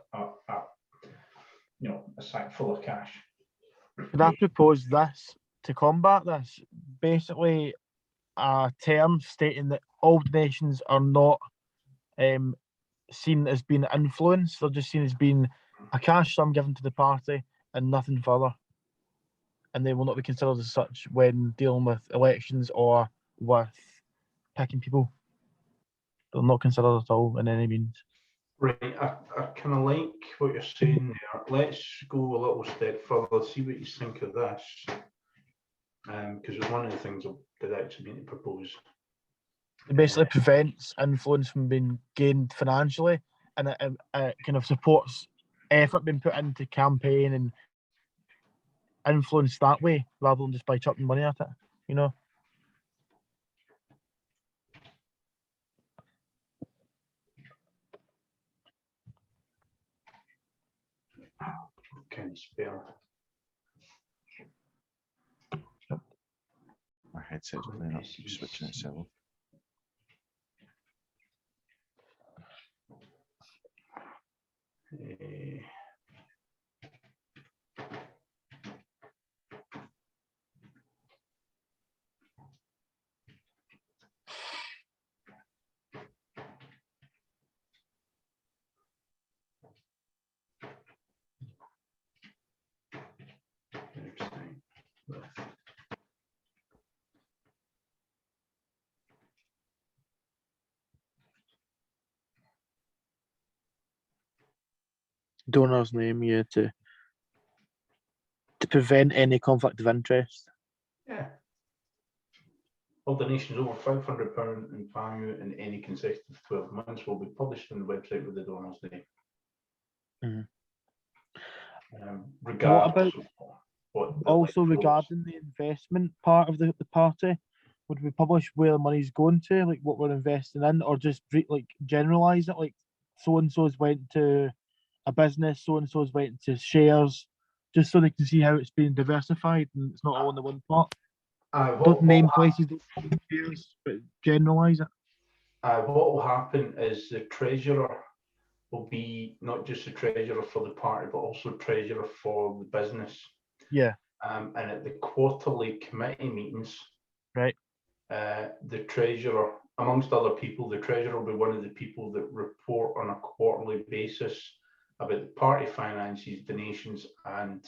a sack full of cash. Could I propose this to combat this? Basically, a term stating that all donations are not seen as being influence; they're just seen as being a cash sum given to the party and nothing further, and they will not be considered as such when dealing with elections or with picking people. They're not considered at all in any means. Right, I kind of like what you're saying there. Let's go a little step further, see what you think of this, because it's one of the things I did actually mean to propose. It basically prevents influence from being gained financially, and it kind of supports effort being put into campaign and influence that way, rather than just by chucking money at it, you know. Can you spell? My headset's playing up, keeps switching itself. Donor's name, yeah, to prevent any conflict of interest. Yeah. All donations over £500 in value in any consecutive 12 months will be published on the website with the donor's name. Regardless of what Also, regarding the investment part of the party, would we publish where the money's going to, like what we're investing in, or just like generalize it, like so and so's went to a business, so and so's went to shares, just so they can see how it's being diversified and it's not all in the one pot. Don't name places, don't name shares, but generalize it. What will happen is the treasurer will be not just the treasurer for the party, but also treasurer for the business. Yeah. And at the quarterly committee meetings, right, the treasurer, amongst other people, the treasurer will be one of the people that report on a quarterly basis about the party finances, donations, and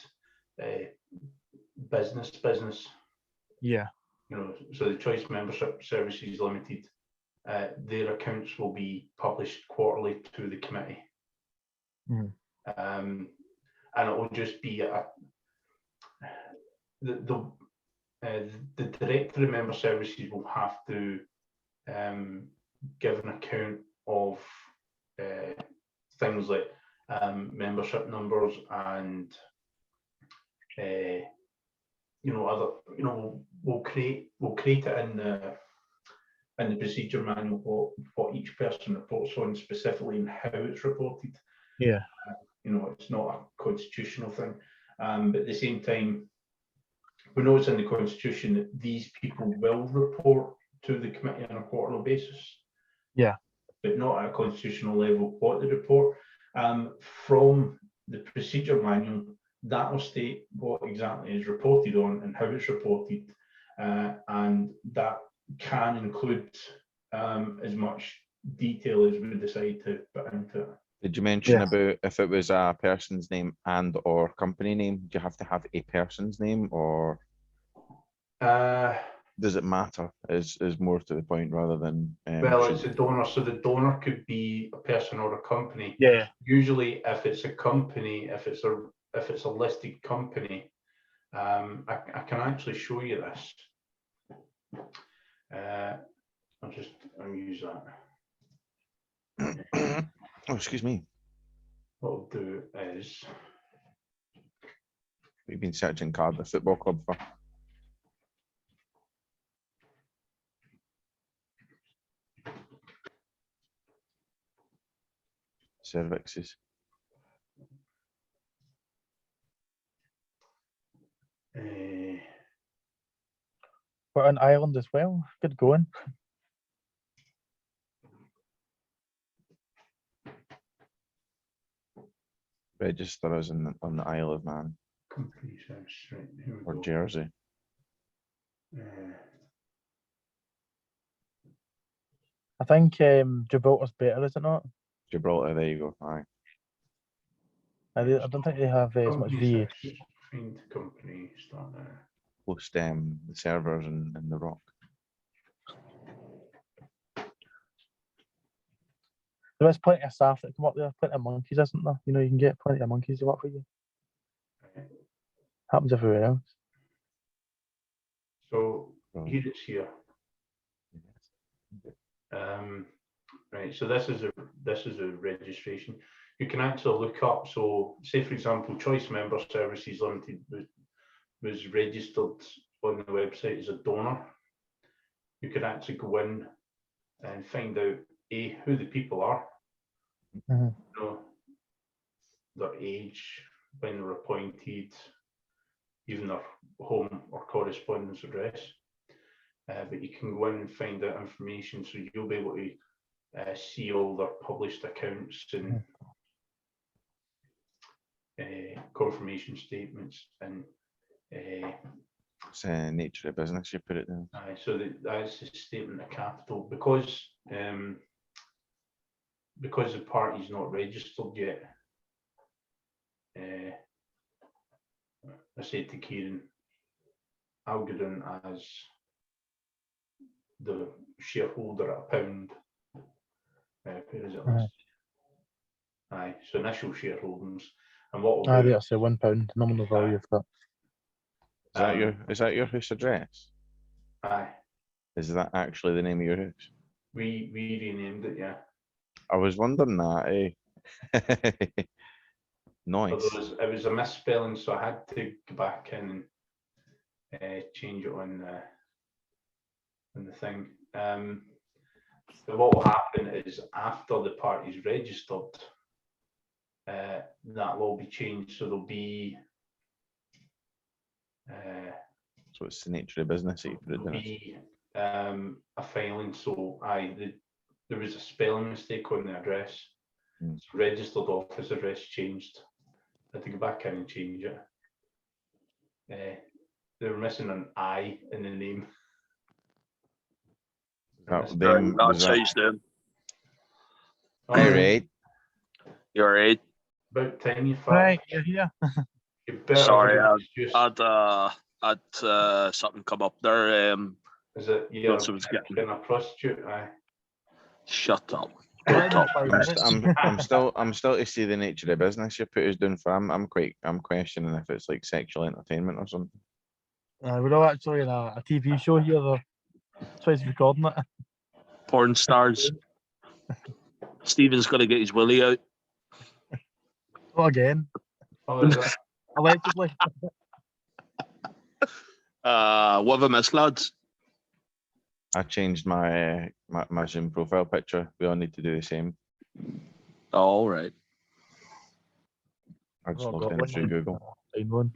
business. Yeah. You know, so the Choice Membership Services Limited, their accounts will be published quarterly to the committee. And it will just be the director of member services will have to give an account of things like membership numbers and we'll create it in the procedure manual what each person reports on specifically and how it's reported. Yeah. It's not a constitutional thing, but at the same time, we know it's in the constitution that these people will report to the committee on a quarterly basis. Yeah. But not at a constitutional level what they report. From the procedure manual, that will state what exactly is reported on and how it's reported, and that can include as much detail as we decide to put into it, Did you mention Yes. about if it was a person's name and or company name? Do you have to have a person's name, or does it matter? Is more to the point rather than Well, should- it's a donor, so the donor could be a person or a company. Yeah. Usually, if it's a company, if it's a listed company, I can actually show you this. I'll use that. oh, excuse me. What I'll do is, We've been searching Cardiff Football Club for. Cervixes. But in Ireland as well. Good going. Register us on the Isle of Man company search, right, here we or go. Jersey. I think Gibraltar's better, is it not? Gibraltar, there you go. Aye. I don't think they have as much Company VA. search, find company, start there. Host the servers in the rock. There is plenty of staff that come up there, plenty of monkeys, isn't there? You know, you can get plenty of monkeys to work for you. Right. Happens everywhere else. So Right. here it's here. Right, so this is a registration. You can actually look up. So, say for example, Choice Member Services Limited was registered on the website as a donor. You could actually go in and find out who the people are, Mhm. you know, their age, when they were appointed, even their home or correspondence address. But you can go in and find that information, so you'll be able to see all their published accounts and confirmation statements, and It's nature of business, you put it down. so that's the statement of capital. Because the party's not registered yet, I said to Kieran, I'll go down as the shareholder at £1. Where is it listed? Aye, so initial shareholdings, and what we'll do, That's £1 nominal value of that. Is that your house address? aye, Is that actually the name of your house? we renamed it, yeah. I was wondering that, eh? Nice. Although it was a misspelling, so I had to go back in and change it on the thing. So what will happen is, after the party's registered, that will all be changed. So there'll be So it's the nature of business that you put it there'll down. be a filing. So there was a spelling mistake on the address. Mm. So registered office address changed. I had to go back in and change it. They were missing an I in the name. That, them, was That's how you do. Alright. You're right. About time you Right, you're here. You better Sorry, just, I'd something come up there. is it you're so it's getting- getting a prostitute? Aye. Shut up. Well, Shut up. I'm still to see the nature of business you put us down for. I'm questioning if it's like sexual entertainment or something. We're all actually in a TV show here, though. That's why he's recording it. Porn stars. Stephen's got to get his willy out. Not again. Oh, is it? Allegedly. What have I missed, lads? I changed my my Zoom profile picture. We all need to do the same. All right. I just Oh, logged got in one. through Google. Find one.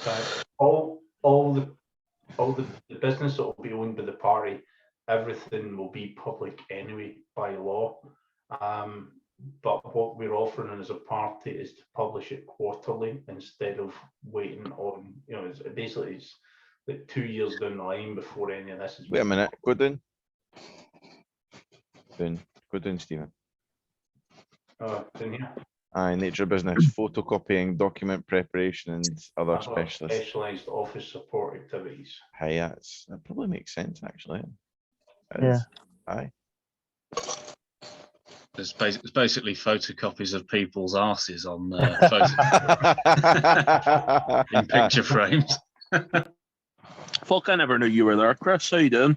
Right. All the business that will be owned by the party, everything will be public anyway by law. But what we're offering as a party is to publish it quarterly instead of waiting on, it's like 2 years down the line before any of this is. Wait a minute. Go down. Go down, Stephen. Oh, it's in here. Aye, nature of business, photocopying, document preparation, and other Other specialists. specialised office support activities. Hey, that probably makes sense actually. It Yeah. is. Aye. It's basically photocopies of people's asses on in picture frames. Fuck, I never knew you were there, Chris. How you doing?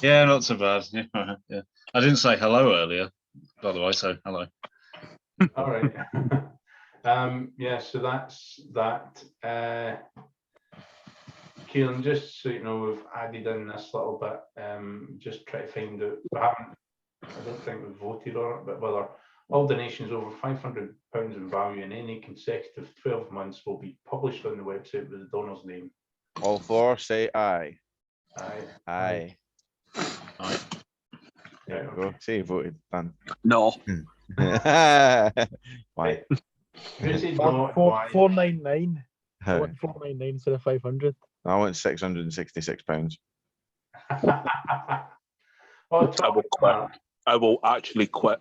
Yeah, not so bad. Yeah, yeah. I didn't say hello earlier, by the way, so hello. All right. Yeah, so that's that. Kieran, just so you know, we've added in this little bit. Just try to find out. I don't think we've voted on it, but whether all donations over £500 in value in any consecutive 12 months will be published on the website with the donor's name. All for say aye. Aye. Aye. Aye. There you Right, go. okay. Say you voted. Done. No. Why? Who said no? Four Why? 499. I How? want 499 instead of 500. I want £666. Oh, I will quit. I will actually quit.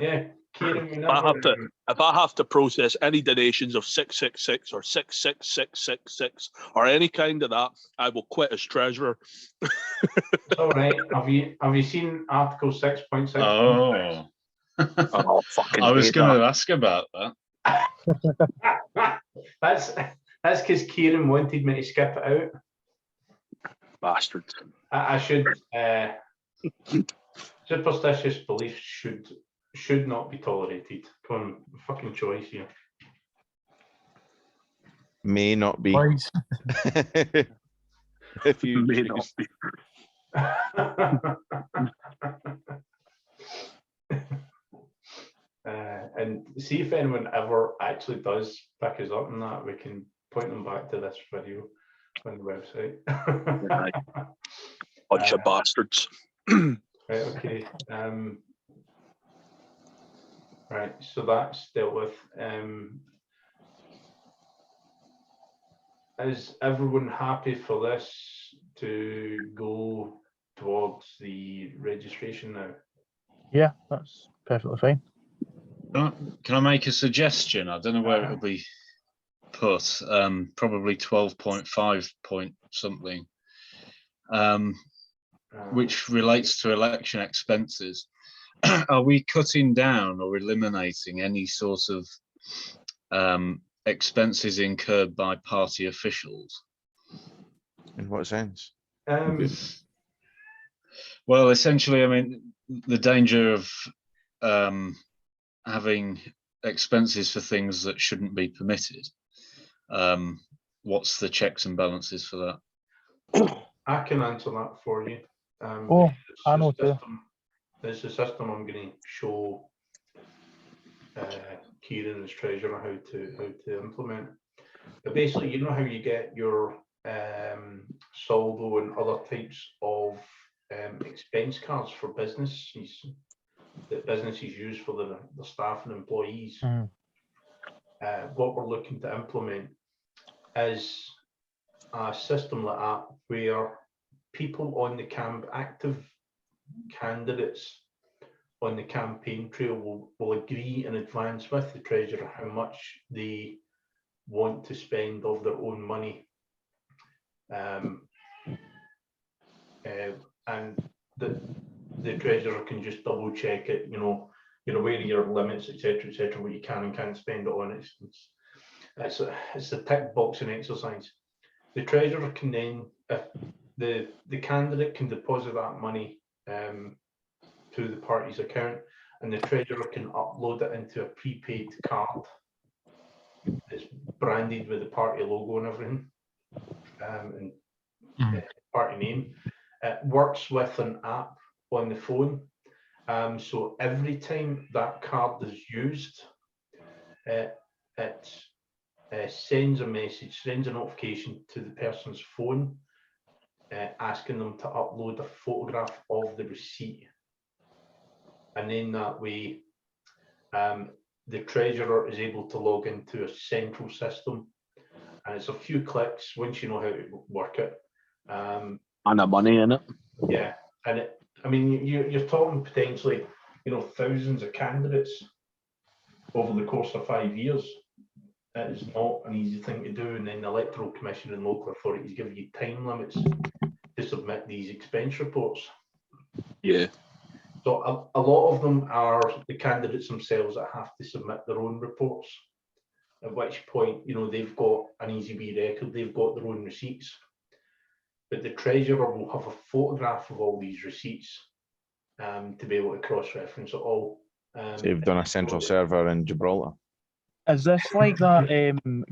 Yeah, Kieran, we I have never. to- If I have to process any donations of 666 or 66666 or any kind of that, I will quit as treasurer. It's all right. Have you seen Article 6.6? Oh, Oh, fucking I was hate going to ask about that. That's because Kieran wanted me to skip it out. bastards. I should. Superstitious beliefs should not be tolerated. Come on, fucking choice here. May not be. Boys, If you May choose. not be. And see if anyone ever actually does pick us up on that, we can point them back to this video on the website. Bunch of bastards. Right, okay. Right, so that's dealt with. Is everyone happy for this to go towards the registration now? yeah, that's perfectly fine. Can I make a suggestion? I don't know where it'll be put. Probably 12.5 point something, which relates to election expenses. Are we cutting down or eliminating any sort of expenses incurred by party officials? In what sense? Well, essentially, I mean, the danger of having expenses for things that shouldn't be permitted. What's the checks and balances for that? I can answer that for you. Oh, it's I the know too. system- It's the system I'm going to show Kieran as treasurer how to implement. But basically, you know how you get your saldo and other types of expense cards for businesses that businesses use for the staff and employees. Mhm. What we're looking to implement is a system like that where people on the active candidates on the campaign trail will agree in advance with the treasurer how much they want to spend of their own money, and the treasurer can just double check it. You're aware of your limits, etc., what you can and can't spend it on. It's a tick boxing exercise. The treasurer can then, if the candidate can deposit that money to the party's account, and the treasurer can upload it into a prepaid card that's branded with the party logo and everything, and party name. It works with an app on the phone, so every time that card is used, it sends a message, sends a notification to the person's phone, asking them to upload a photograph of the receipt. And then that way, the treasurer is able to log into a central system, and it's a few clicks once you know how to work it. And the money in it. Yeah, and I mean, you're talking potentially, thousands of candidates over the course of 5 years. It is not an easy thing to do, and then the Electoral Commission and local authorities give you time limits to submit these expense reports. Yeah. So a lot of them are the candidates themselves that have to submit their own reports, at which point, they've got an easy wee record, they've got their own receipts. But the treasurer will have a photograph of all these receipts to be able to cross-reference it all. So you've done a central server in Gibraltar. Is this like that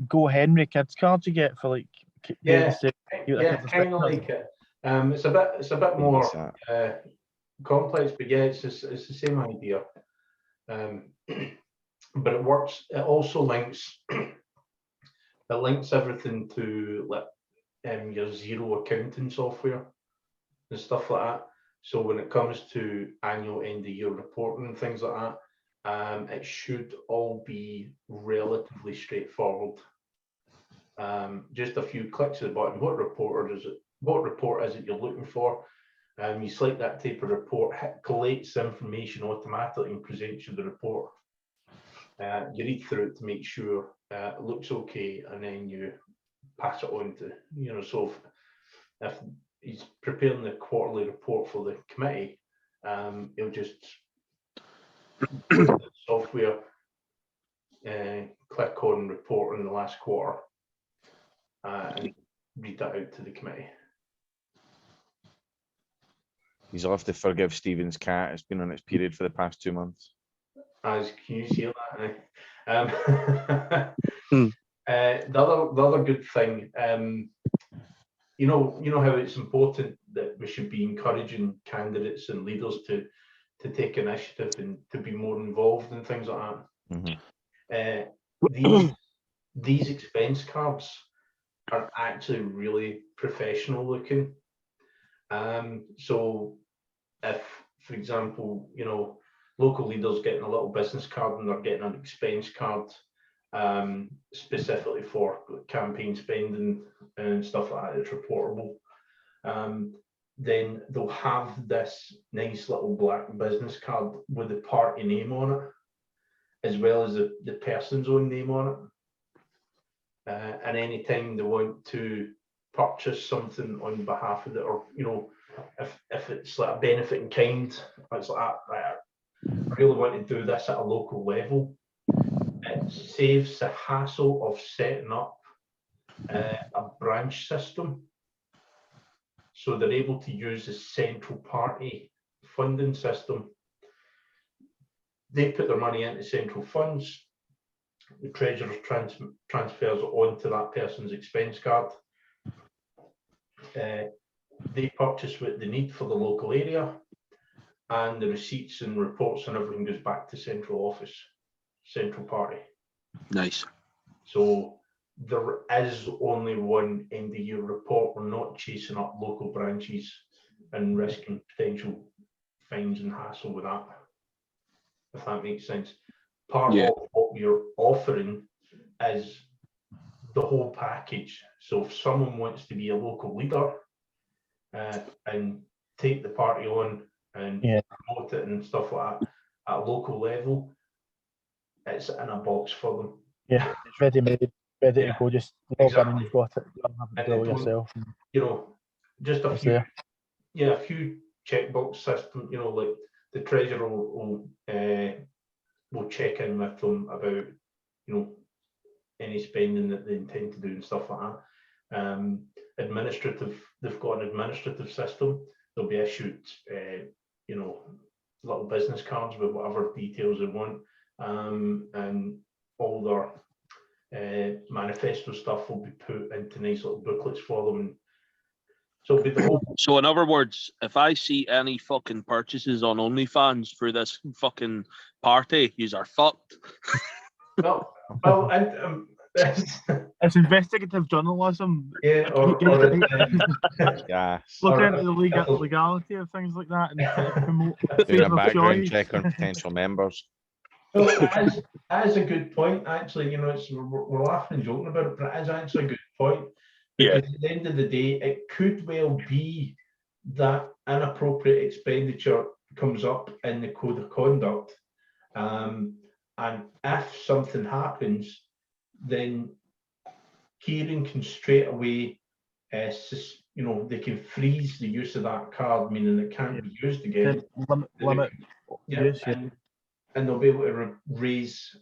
Go Henry kids card you get for like Yeah, parents to- yeah, kind of like it. It's a bit more What's that? complex, but yeah, it's the same idea. But it works. It also links. It links everything to your Xero accounting software and stuff like that. So when it comes to annual end of year reporting and things like that, it should all be relatively straightforward. Just a few clicks at the bottom. What report is it? What report is it you're looking for? You select that type of report, collates information automatically and presents you the report. You read through it to make sure it looks okay, and then you pass it on to, so if he's preparing the quarterly report for the committee, he'll just put it in the software, click on report in the last quarter, and read that out to the committee. You'll have to forgive Stephen's cat. It's been on its period for the past 2 months. Can you hear that? The other good thing, you know how it's important that we should be encouraging candidates and leaders to take initiative and to be more involved in things like that. Mhm. These expense cards are actually really professional looking. So if, for example, local leaders getting a little business card and they're getting an expense card specifically for campaign spending and stuff like that, it's reportable. Then they'll have this nice little black business card with the party name on it, as well as the person's own name on it. And anytime they want to purchase something on behalf of it, or if it's like a benefit in kind, it's like, I really want to do this at a local level. It saves the hassle of setting up a branch system, so they're able to use the central party funding system. They put their money into central funds. The treasurer transfers it onto that person's expense card. They purchase what they need for the local area, and the receipts and reports and everything goes back to central office, central party. Nice. So there is only one end of year report. We're not chasing up local branches and risking potential fines and hassle with that, if that makes sense. Part Yeah. of what we're offering is the whole package. So if someone wants to be a local leader and take the party on and promote it and stuff like that at a local level, it's in a box for them. Yeah, it's ready made, ready to go. Just log in and you've got it. You don't have to And do it they don't- yourself. Just a It's few, there. a few checkbox system. Like the treasurer will check in with them about any spending that they intend to do and stuff like that. They've got an administrative system. They'll be issued little business cards with whatever details they want, and all their manifesto stuff will be put into nice little booklets for them. And so it'll be the whole. So in other words, if I see any fucking purchases on OnlyFans for this fucking party, yous are fucked. Well, and It's investigative journalism. yeah, or Looking Yes. into the legality of things like that and try to promote Doing a freedom of background choice. check on potential members. well, that is a good point. Actually, we're laughing and joking about it, but it is actually a good point. Yeah. Because at the end of the day, it could well be that inappropriate expenditure comes up in the code of conduct. And if something happens, then Kieran can straight away, they can freeze the use of that card, meaning it can't be used again. Limit Yeah, use, yeah. and they'll be able to raise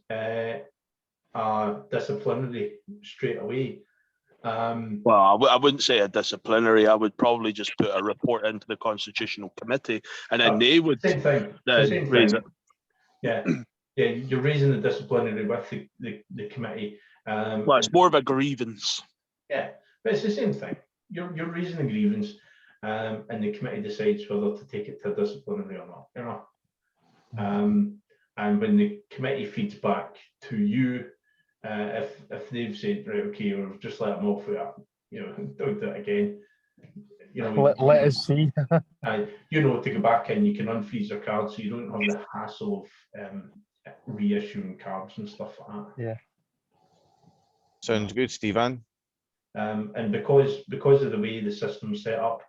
disciplinary straight away. Well, I wouldn't say a disciplinary. I would probably just put a report into the Constitutional Committee, and then they would Same thing. then Same raise thing. it. Yeah, yeah. You're raising the disciplinary with the committee. Well, it's more of a grievance. Yeah, but it's the same thing. You're raising a grievance, and the committee decides whether to take it to disciplinary or not. And when the committee feeds back to you, if they've said, right, okay, we'll just let them off with that, don't do it again. Let us see. To go back in, you can unfreeze their cards, so you don't have the hassle of reissuing cards and stuff like that. Yeah. Sounds good, Stephen. And because of the way the system's set up,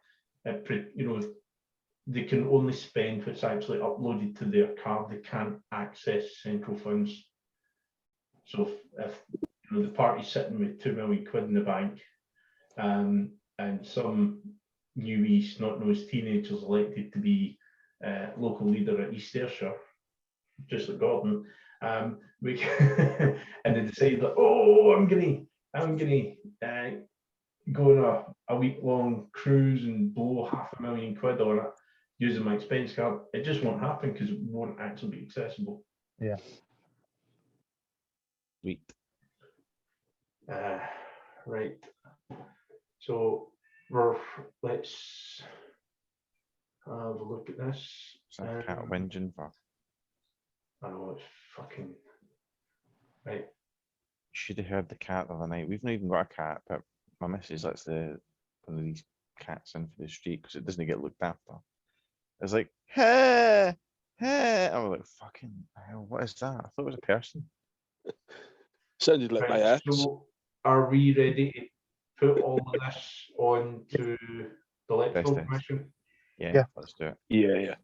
they can only spend what's actually uploaded to their card. They can't access central funds. So if the party's sitting with £2 million in the bank, and some new snot-nosed teenagers elected to be local leader at East Ayrshire, just like Gordon, and they decide that, I'm gonna go on a week-long cruise and blow £500,000 on it using my expense card. It just won't happen because it won't actually be accessible. Yeah. Sweet. Right. So let's have a look at this. Is that a cat whinging for? I know it's fucking right. Should have heard the cat the other night. We've not even got a cat, but my missus lets one of these cats in for the street because it doesn't get looked after. It's like, hey, hey. I was like, fucking hell, what is that? I thought it was a person. Sounded like my ex. So are we ready to put all of this on to the Electoral Best Commission? Yeah. Let's do it. Yeah.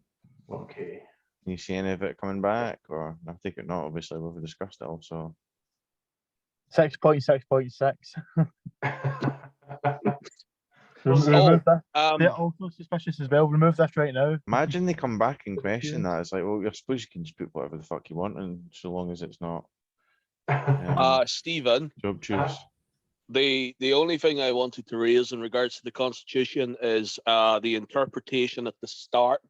Okay. Can you see any of it coming back? Or I take it not, obviously, we've discussed it also. 6.6.6. Well, Remove that. Um, They're also suspicious as well. Remove this right now. Imagine they come back and question that. It's like, well, I suppose you can just put whatever the fuck you want, and so long as it's not Stephen, job choose. the only thing I wanted to raise in regards to the Constitution is the interpretation at the start.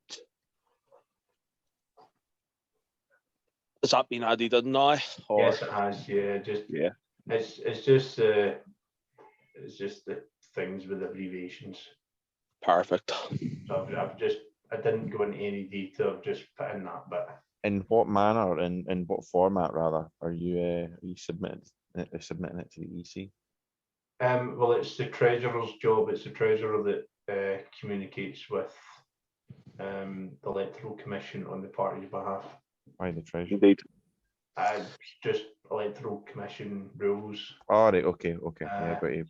Has that been added in now? Or? Yes, it has. Yeah, It's just the things with abbreviations. Perfect. So I didn't go into any detail. I've just put in that bit. In what manner, in what format rather, are you submitting it to the EC? Well, it's the treasurer's job. It's the treasurer that communicates with the Electoral Commission on the party's behalf. Why the treasurer? Indeed. Just Electoral Commission rules. Oh, right, okay. Yeah, got you.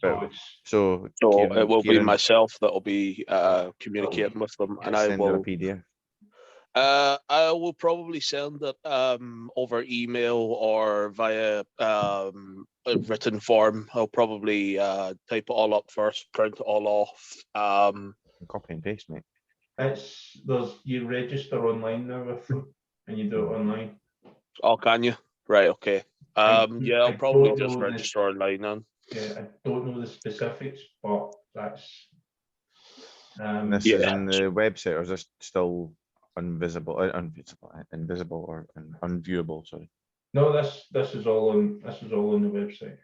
So it will be Kieran, myself that will be communicating with them, and I send her a will. PDF. I will probably send it over email or via a written form. I'll probably type it all up first, print it all off. Copy and paste, mate. You register online now with them, and you do it online. Oh, can you? Right, okay. Yeah, I'll I probably don't just know register online then. Yeah, I don't know the specifics, but that's. This is Yeah. in the website, or is this still invisible or unviewable? Sorry. No, this is all on the website.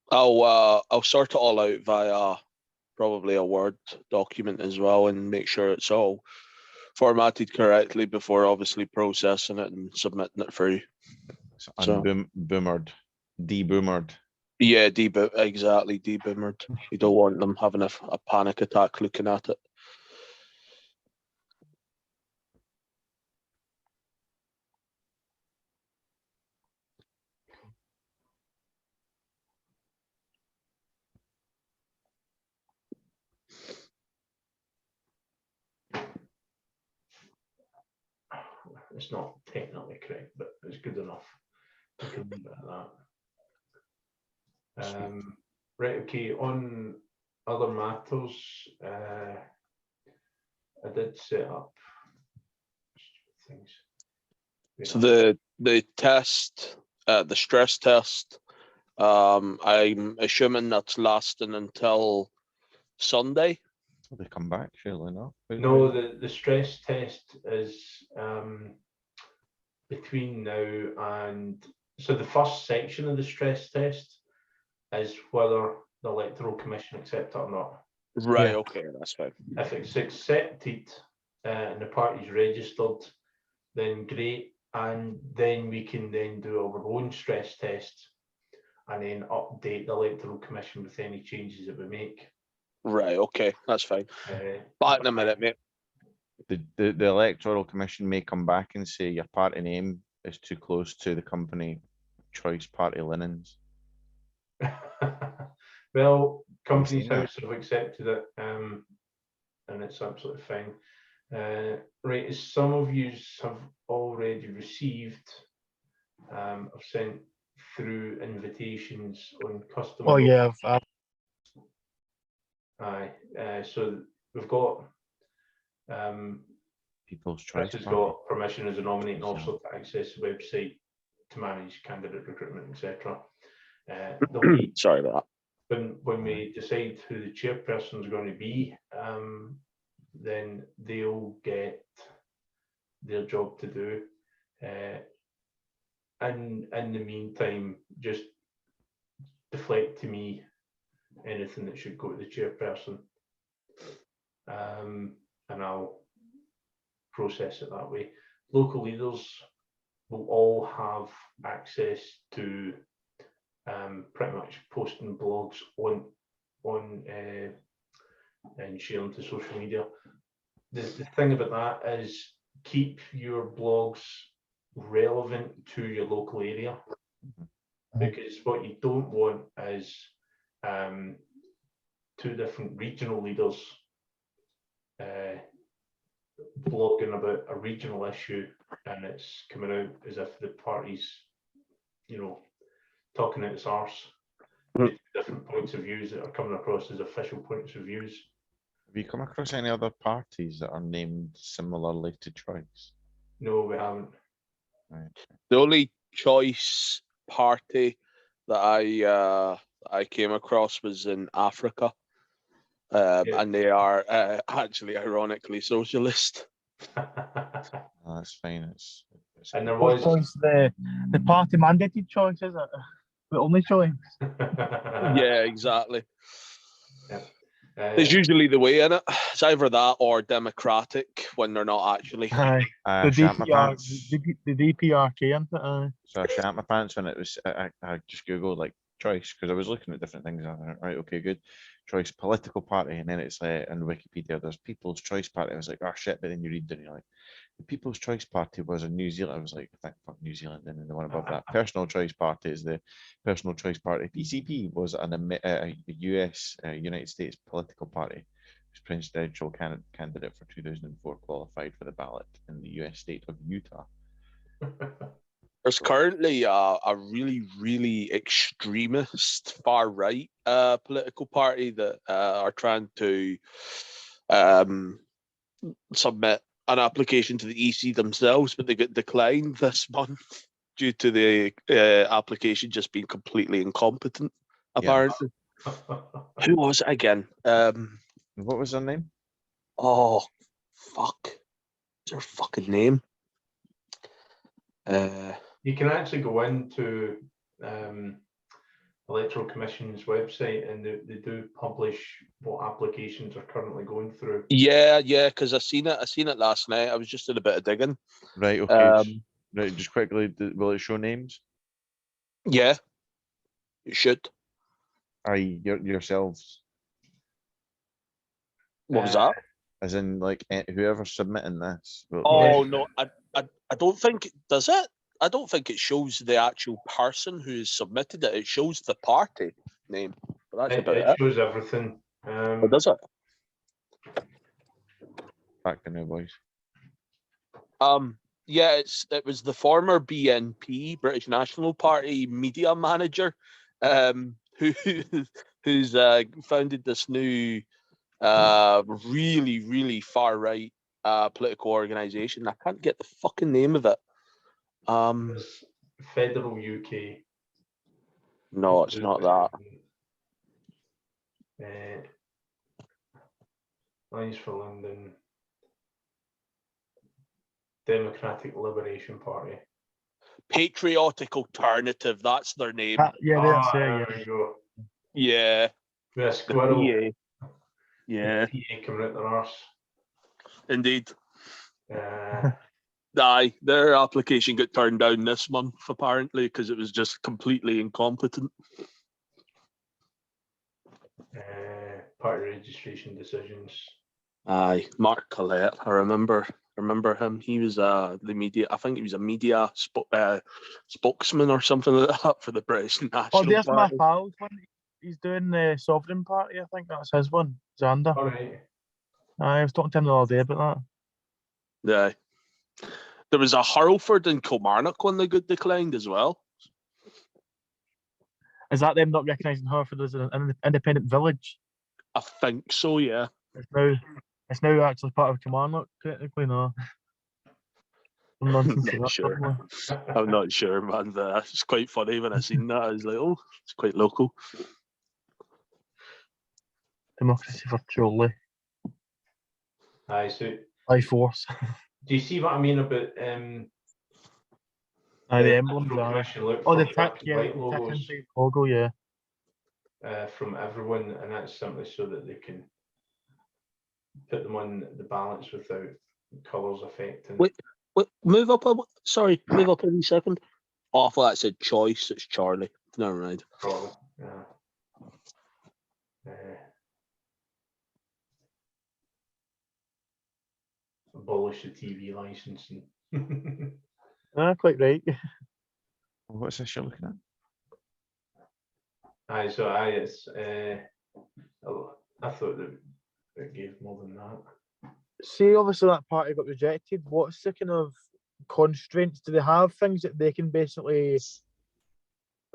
I'll sort it all out via probably a Word document as well, and make sure it's all formatted correctly before obviously processing it and submitting it through. So deboomered. Yeah, exactly, deboomered. You don't want them having a panic attack looking at it. It's not technically correct, but it's good enough. We can leave it at that. Right, okay, on other matters, I did set up things. So the test, the stress test, I'm assuming that's lasting until Sunday. Will they come back? Surely not. Wait, No, wait. the stress test is between now and, so the first section of the stress test is whether the Electoral Commission accept it or not. Right. Yeah. Okay, that's fine. If it's accepted and the party's registered, then great, and then we can then do our own stress test and then update the Electoral Commission with any changes that we make. Right. Okay, that's fine. Uh, Back in a minute, mate. The Electoral Commission may come back and say your party name is too close to the company choice party linens. Well, Companies seen that? House have accepted it, and it's absolutely fine. Right, as some of you have already received, I've sent through invitations on custom. Oh yeah, I've Aye, so we've got, People's Choice Chris has Party. got permission as a nominating officer to access the website to manage candidate recruitment, etc. Sorry about When we decide who the chairperson is going to be, then they'll get their job to do. And in the meantime, just deflect to me anything that should go to the chairperson, and I'll process it that way. Local leaders will all have access to pretty much posting blogs on and sharing to social media. The thing about that is keep your blogs relevant to your local area, because what you don't want is two different regional leaders blogging about a regional issue, and it's coming out as if the party's, talking out its arse. Mhm. Different points of views that are coming across as official points of views. Have you come across any other parties that are named similarly to Choice? No, we haven't. Right. The only choice party that I came across was in Africa, Yeah. and they are actually, ironically, socialist. No, that's fine. It's And there what was choice the party mandated choice, is it? The only choice. Yeah, exactly. Uh, It's usually the way in it. It's either that or democratic when they're not actually. Aye. I The shat my DPR, pants. the DPRK, isn't it? Aye. So I shat my pants when it was. I just googled like Choice because I was looking at different things. And I went, right, okay, good. Choice political party, and then it's like in Wikipedia there's People's Choice Party. I was like, oh shit, but then you read it and you're like, the People's Choice Party was in New Zealand. I was like, thank fuck New Zealand. And then the one above that, Personal Choice Party, is the Personal Choice Party. PCP was a US United States political party. Whose presidential candidate for 2004 qualified for the ballot in the US state of Utah. There's currently a really, really extremist far right political party that are trying to submit an application to the EC themselves, but they get declined this month due to the application just being completely incompetent. Apparently, who was it again? What was their name? Oh, fuck! What's their fucking name? you can actually go into Electoral Commission's website, and they do publish what applications are currently going through. Yeah, because I seen it last night. I was just doing a bit of digging. Right, okay. Right, just quickly, will it show names? Yeah, it should. Aye, yourselves. What was that? As in, like, whoever's submitting this. Oh no, I don't think does it. I don't think it shows the actual person who's submitted it. It shows the party name. But that's about It it. shows everything. Or does it? Back to new boys. it was the former BNP, British National Party media manager, who who's founded this new really far right political organization. I can't get the fucking name of it. It's Federal UK. No, it's not that. Lines for London. Democratic Liberation Party. Patriotic Alternative, that's their name. Yeah, that's it. There Yeah. we go. Yeah, With a the squirrel. PA. Yeah, PA coming out their arse. indeed. Uh, Aye, their application got turned down this month apparently because it was just completely incompetent. party registration decisions. Aye, Mark Collette. I remember him. He was the media. I think he was a media spokesman or something like that for the British National Oh, there's my Party. pal's one. He's doing the Sovereign Party. I think that's his one. Xander. All right. I was talking to him the other day about that. Yeah. There was a Hurlford and Kilmarnock one that got declined as well. Is that them not recognising Hereford as an independent village? I think so, yeah. It's now actually part of Kilmarnock, technically, no. Some nonsense Not like that, sure. probably. I'm not sure, man. It's quite funny when I seen that. I was like, oh, it's quite local. Democracy for Chorley. Aye, so By force. do you see what I mean about Aye, the emblems Electoral are. Commission look Oh, for the tick, black and yeah. white The logos tick inside logo, yeah. from everyone, and that's simply so that they can put them on the ballots without colours affecting. Wait, move up a wee second. Oh, I thought that said choice. It's Charlie. Never mind. Probably, yeah. Abolish the TV licensing. Quite right. What's this you're looking at? Aye, so it's I thought that it gave more than that. See, obviously that party got rejected. What's the kind of constraints? Do they have things that they can basically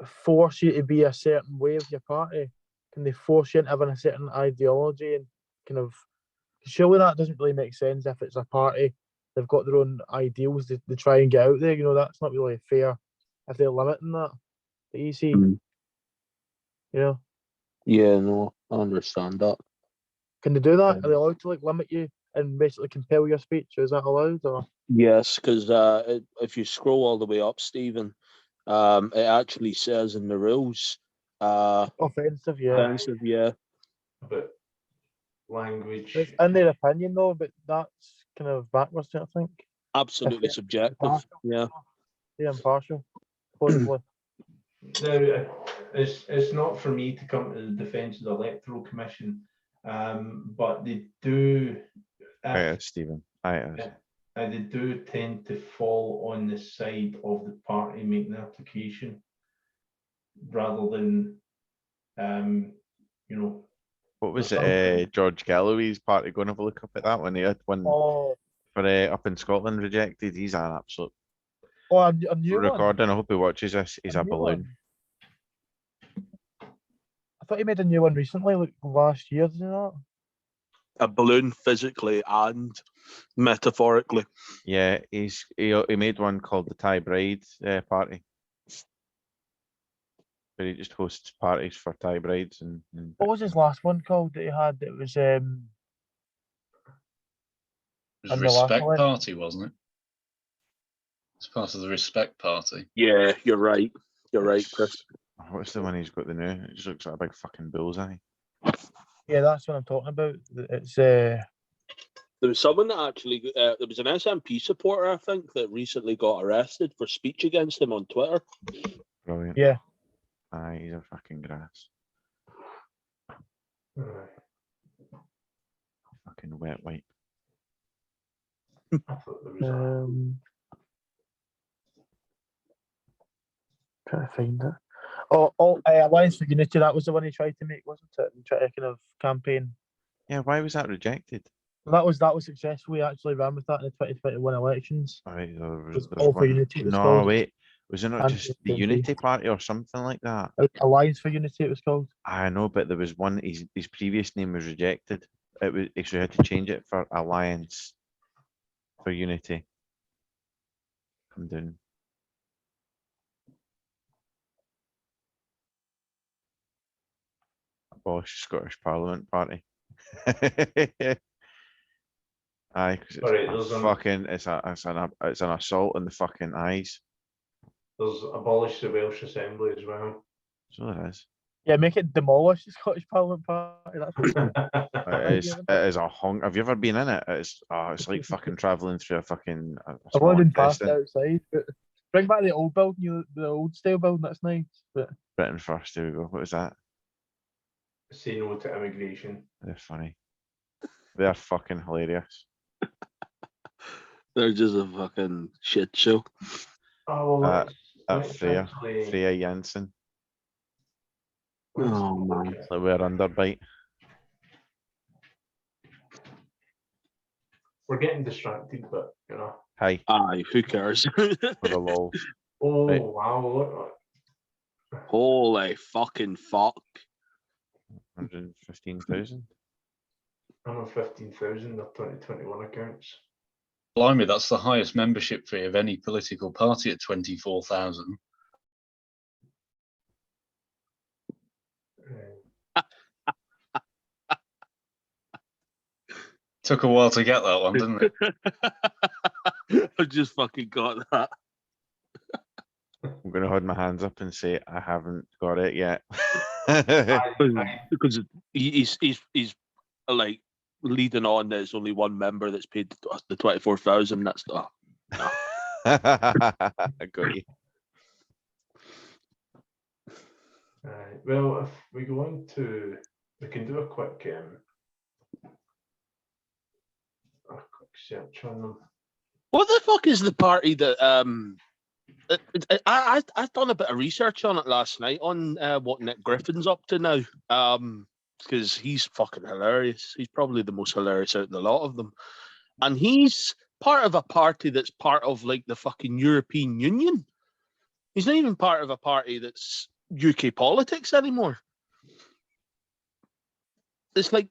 force you to be a certain way with your party? Can they force you into having a certain ideology and kind of? Surely that doesn't really make sense if it's a party. They've got their own ideals they try and get out there. You know, that's not really fair if they're limiting that. The EC. Mm. Yeah. Yeah, no, I understand that. Can they do that? Are they allowed to like limit you and basically compel your speech? Is that allowed? Or Yes, because if you scroll all the way up, Stephen, it actually says in the rules, offensive? Yeah. offensive, yeah. But language. It's in their opinion though, but that's kind of backwards, I think. Absolutely If subjective. impartial. Yeah. They're impartial, supposedly. Now, it's not for me to come to the defence of the Electoral Commission, but they do. Stephen. Aye, they do tend to fall on the side of the party making the application, rather than, What was There's it? George Galloway's party. Go and have a look up at that one. He had one Oh, for up in Scotland rejected. He's an absolute a new one. recording. I hope he watches this. He's a new balloon. one. I thought he made a new one recently, like last year, did he not? A balloon physically and metaphorically. Yeah, he made one called the Thai Bride Party, where he just hosts parties for Thai brides and What was his last one called that he had? It was It was And the last Respect one? Party, wasn't it? It's part of the Respect Party. Yeah, you're right. You're right, Chris. what's the one he's got the new? It just looks like a big fucking bullseye. yeah, that's what I'm talking about. It's There was someone that actually, there was an SNP supporter, I think, that recently got arrested for speech against him on Twitter. Brilliant. Yeah. Aye, he's a fucking grass. Fucking wet wipe. I thought there was trying to find it. Alliance for Unity, that was the one he tried to make, wasn't it? And try to kind of campaign. Yeah, why was that rejected? That was successful. We actually ran with that in the 2021 elections. Right, was there's All for one. Unity, it was No, called. wait. Was it not And just the SNP. Unity Party or something like that? Alliance for Unity, it was called. I know, but there was one. His previous name was rejected. It was so he had to change it for Alliance for Unity. Come down. Abolish Scottish Parliament Party. Aye, because it's Sorry, a there's fucking it's an assault on the fucking eyes. There's abolish the Welsh Assembly as well. So there is. Yeah, make it demolish the Scottish Parliament Party. That's what It is a hong. Have you ever been in it? It's like fucking traveling through a fucking. A I've small only been past intestine. outside, but bring back the old building, the old style building. That's nice. But Britain first. Here we go. What was that? Say no to immigration. They're funny. They're fucking hilarious. They're just a fucking shit show. Oh, well, Uh, let's Freya actually- Freya Jensen. let's Oh, look man. at- Like we're underbite. We're getting distracted, but you know. Hi Aye, who cares? for the lols. Oh Right. wow! Look, Holy fucking fuck. 115,000. I'm on 15,000 of 2021 accounts. Blimey, that's the highest membership fee of any political party at 24,000. Took a while to get that one, didn't it? I just fucking got that. I'm gonna hold my hands up and say I haven't got it yet. Because he's like leading on. There's only one member that's paid the 24,000. That's I got you. Well, if we go on to, we can do a quick search on them. what the fuck is the party that I've done a bit of research on it last night on what Nick Griffin's up to now. Because he's fucking hilarious. He's probably the most hilarious out of the lot of them. And he's part of a party that's part of like the fucking European Union. He's not even part of a party that's UK politics anymore. It's like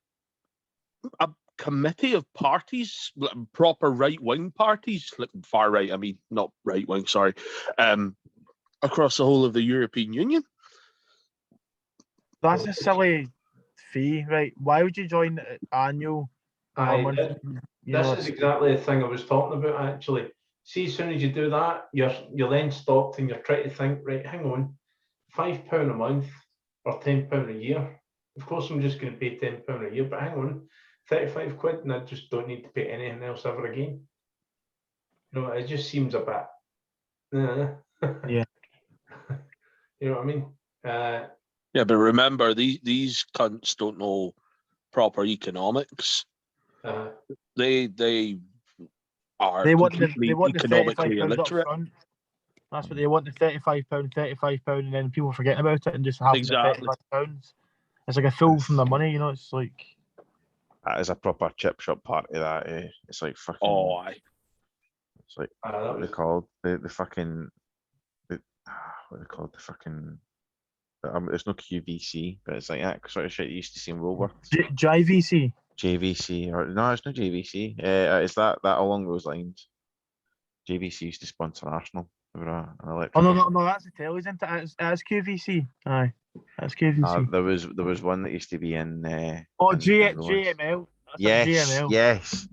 a committee of parties, like proper right-wing parties, like far right, I mean, not right-wing, sorry, across the whole of the European Union. that's a silly fee, right? Why would you join the annual? Aye, You know, this is exactly the thing I was talking about actually. See, as soon as you do that, you're then stopped and you're trying to think, right, hang on, £5 a month or £10 a year. Of course, I'm just going to pay £10 a year, but hang on, 35 quid, and I just don't need to pay anything else ever again. You know, it just seems a bit. Yeah. You know what I mean? Yeah, but remember, these cunts don't know proper economics. They are they want completely the economically £35 up illiterate. front. That's what they want, the £35, and then people forgetting about it and just having Exactly. the £35. It's like a fool from the money, you know. It's like That is a proper chip shop party. That it's like fucking. Oh, aye. It's like that what are was they called? The fucking. What are they called? The fucking. There's no QVC, but it's like that sort of shit you used to see in Woolworths. JVC. JVC or no, it's not JVC. It's that along those lines. JVC used to sponsor Arsenal. They were an Oh electrical. no, that's the telly, isn't it? It's QVC. Aye, that's QVC. There was one that used to be in. in Rolex. JML. That's Yes, JML. yes.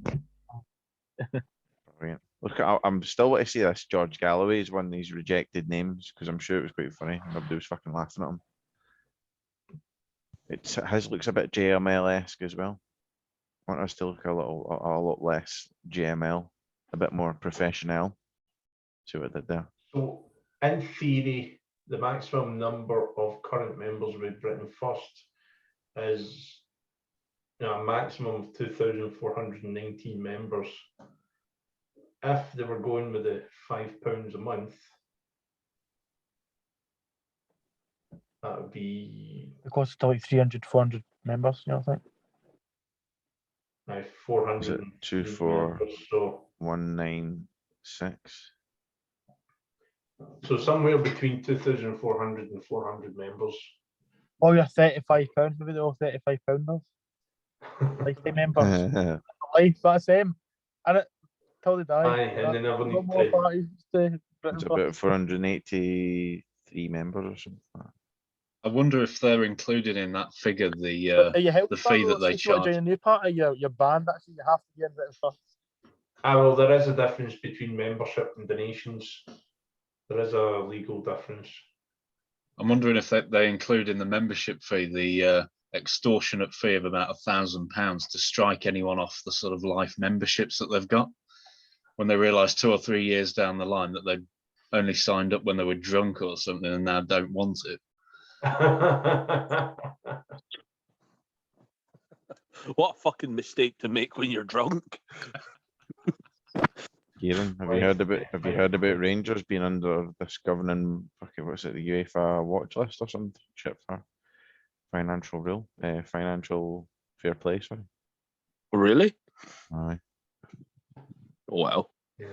Brilliant. Look, I'm still want to see this George Galloway's one of these rejected names because I'm sure it was quite funny. Nobody was fucking laughing at him. His looks a bit JML-esque as well. I want us to look a lot less JML, a bit more professional. See what I did there. So, in theory, the maximum number of current members with Britain First is a maximum of 2,419 members. If they were going with the £5 a month, that would be It goes to like 300, 400 members, you know, I think. Aye, Is 400 it 24? members, so 196? somewhere between 2,400 and 400 members. Oh, you're £35, maybe they're all £35. Lifetime members. Life, that's them. And it till they die. Aye, and they never No need more to. parties to It's about 483 members or something. Like that. I wonder if they're included in that figure the Are you helping the fee that they if you want to charge. join a new party, you're banned. Actually, you have to be in Britain first. Well, there is a difference between membership and donations. There is a legal difference. I'm wondering if they include in the membership fee the extortionate fee of about £1,000 to strike anyone off the sort of life memberships that they've got when they realise 2 or 3 years down the line that they only signed up when they were drunk or something and now don't want it. What a fucking mistake to make when you're drunk. Kieran, have you Life- heard about life- Rangers being under this governing what's it, the UEFA watch list or some shit for financial financial fair play, sorry. Really? Aye. Oh, well. Yeah.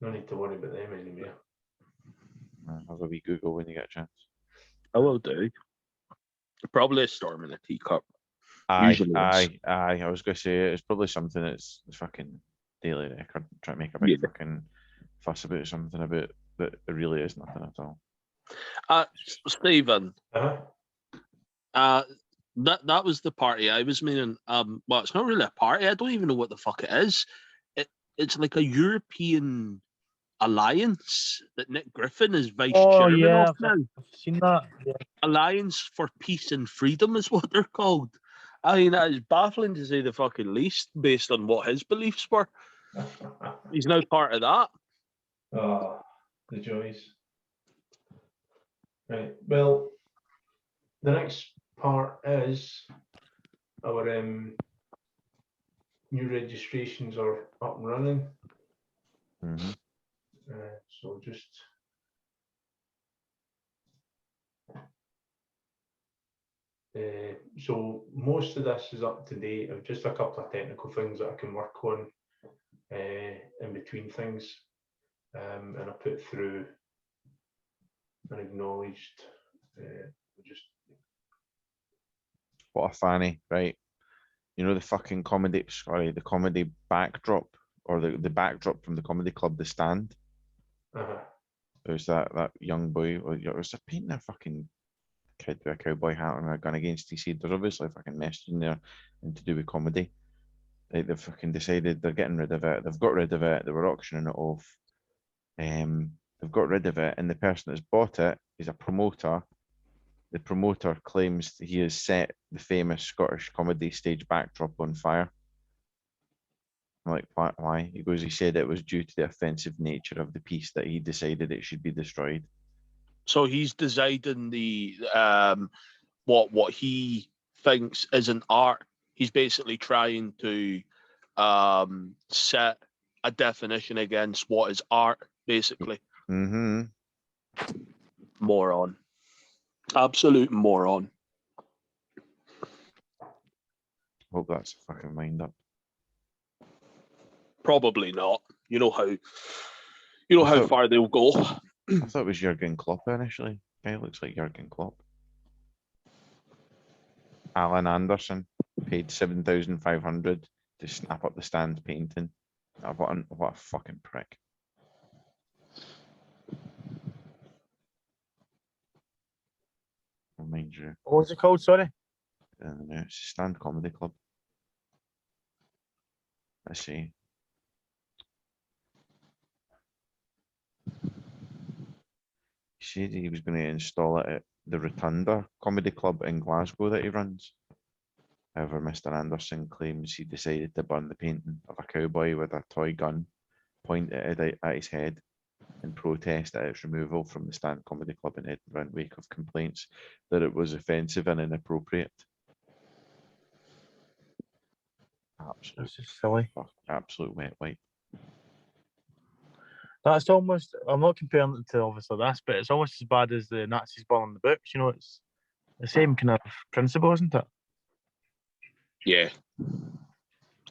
No need to worry about them anymore. Have a wee Google when you get a chance. I will do. Probably a storm in a teacup. Aye, Usually it's- aye. I was gonna say it's probably something that's fucking Daily Record trying to make a big Yeah. fucking fuss about something about that it really is nothing at all. Stephen, Uh-huh. that was the party I was meaning. Well, it's not really a party. I don't even know what the fuck it is. It's like a European alliance that Nick Griffin is vice chairman of now. I've seen that. Yeah. Alliance for Peace and Freedom is what they're called. I mean, that is baffling to say the fucking least, based on what his beliefs were. He's now part of that. Oh, the joys. Right. Well, the next part is our new registrations are up and running. Mhm. So just so most of this is up to date. I've just a couple of technical things that I can work on in between things, and I put through and acknowledged. Just What a fanny, right? You know the fucking the comedy backdrop or the backdrop from the comedy club, The Stand. It was that young boy, or it was a painting a fucking kid with a cowboy hat and a gun against his head. There's obviously a fucking message in there and to do with comedy. They've fucking decided they're getting rid of it. They've got rid of it. They were auctioning it off. They've got rid of it, and the person that's bought it is a promoter. The promoter claims that he has set the famous Scottish comedy stage backdrop on fire. I'm like, why? He goes, he said it was due to the offensive nature of the piece that he decided it should be destroyed. So he's deciding the what he thinks isn't art. He's basically trying to set a definition against what is art, basically. Mm-hmm. Moron. Absolute moron. Hope that's a fucking wind up. Probably not. You know how I thought- far they'll go. I thought it was Jurgen Klopp initially. Guy looks like Jurgen Klopp. Alan Anderson paid 7,500 to snap up the Stand painting. What a fucking prick. Remind you, What was it called? Sorry. it's Stand Comedy Club. Let's see. He said he was going to install it at the Rotunda Comedy Club in Glasgow that he runs. However, Mr. Anderson claims he decided to burn the painting of a cowboy with a toy gun pointed at his head in protest at its removal from the Stand Comedy Club in Edinburgh in wake of complaints that it was offensive and inappropriate. Absolute, This is silly. absolute wet wipe. That's almost. I'm not comparing it to obviously this, but it's almost as bad as the Nazis burning the books. You know, it's the same kind of principle, isn't it? Yeah,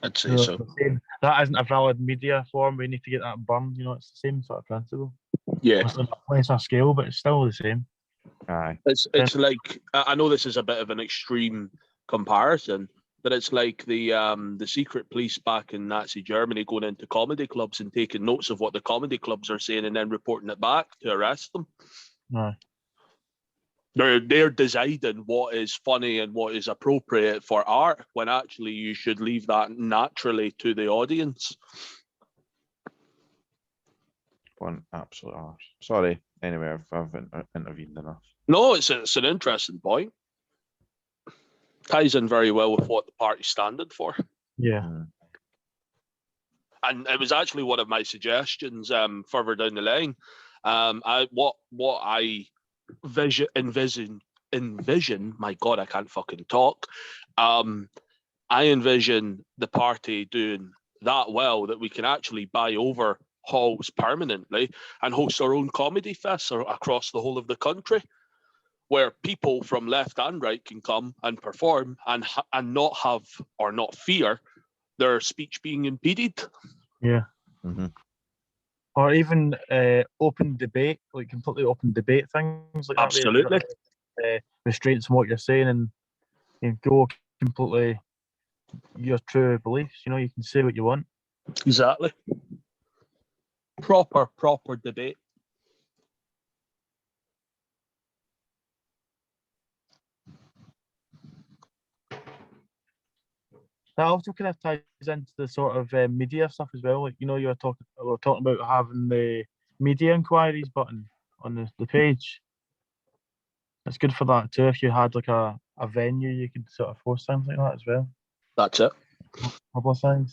I'd say You know, so. the same- that isn't a valid media form. We need to get that burned. You know, it's the same sort of principle. Yeah, Obviously, on a lesser scale, but it's still the same. Aye. it's like I know this is a bit of an extreme comparison, but it's like the secret police back in Nazi Germany going into comedy clubs and taking notes of what the comedy clubs are saying and then reporting it back to arrest them. No. They're deciding what is funny and what is appropriate for art when actually you should leave that naturally to the audience. One absolute arse. Sorry. Anyway, I've intervened enough. No, it's an interesting point. Ties in very well with what the party's standing for. Yeah. Mm. And it was actually one of my suggestions further down the line. What I envision. My God, I can't fucking talk. I envision the party doing that well that we can actually buy over halls permanently and host our own comedy fests across the whole of the country, where people from left and right can come and perform and not have or not fear their speech being impeded. Yeah. Mm-hmm. Or even open debate, like completely open debate things like that. where you've got, Absolutely. restraints on what you're saying, and you go completely your true beliefs. You know, you can say what you want. Exactly. Proper debate. That also kind of ties into the sort of media stuff as well. Like, you know, we were talking about having the media inquiries button on the page. It's good for that too. If you had like a venue, you could sort of host things like that as well. That's it. Publicise.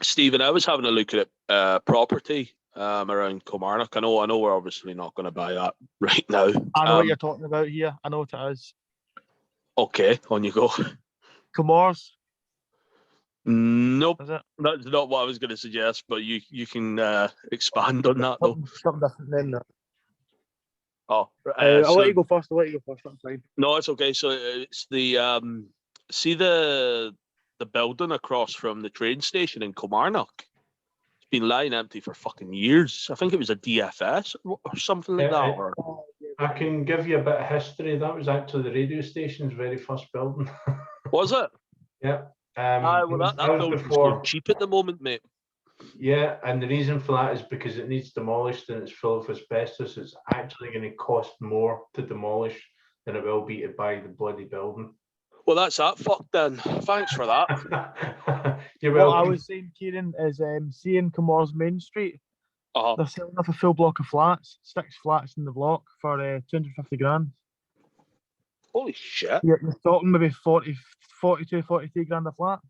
Stephen, I was having a look at property around Kilmarnock. I know we're obviously not going to buy that right now. I know what you're talking about here. I know what it is. Okay, on you go. Comores, Nope, is it? that's not what I was going to suggest, but you can expand on that though. Something different then. Oh, I'll let you go first. That's fine. no, it's okay. So it's the see the building across from the train station in Kilmarnock. It's been lying empty for fucking years. I think it was a DFS or something like that. Or I can give you a bit of history. That was actually the radio station's very first building. was it? Yeah. Well, that building's going cheap at the moment, mate. Yeah, and the reason for that is because it needs demolished and it's full of asbestos. It's actually going to cost more to demolish than it will be to buy the bloody building. Well, that's that fuck then. Thanks for that. You're What I welcome. was saying, Kieran, is seeing Comores Main Street. Uh-huh. They're selling off a full block of flats, 6 flats in the block for 250 grand. Holy shit. You're talking maybe 42, 43 grand a flat.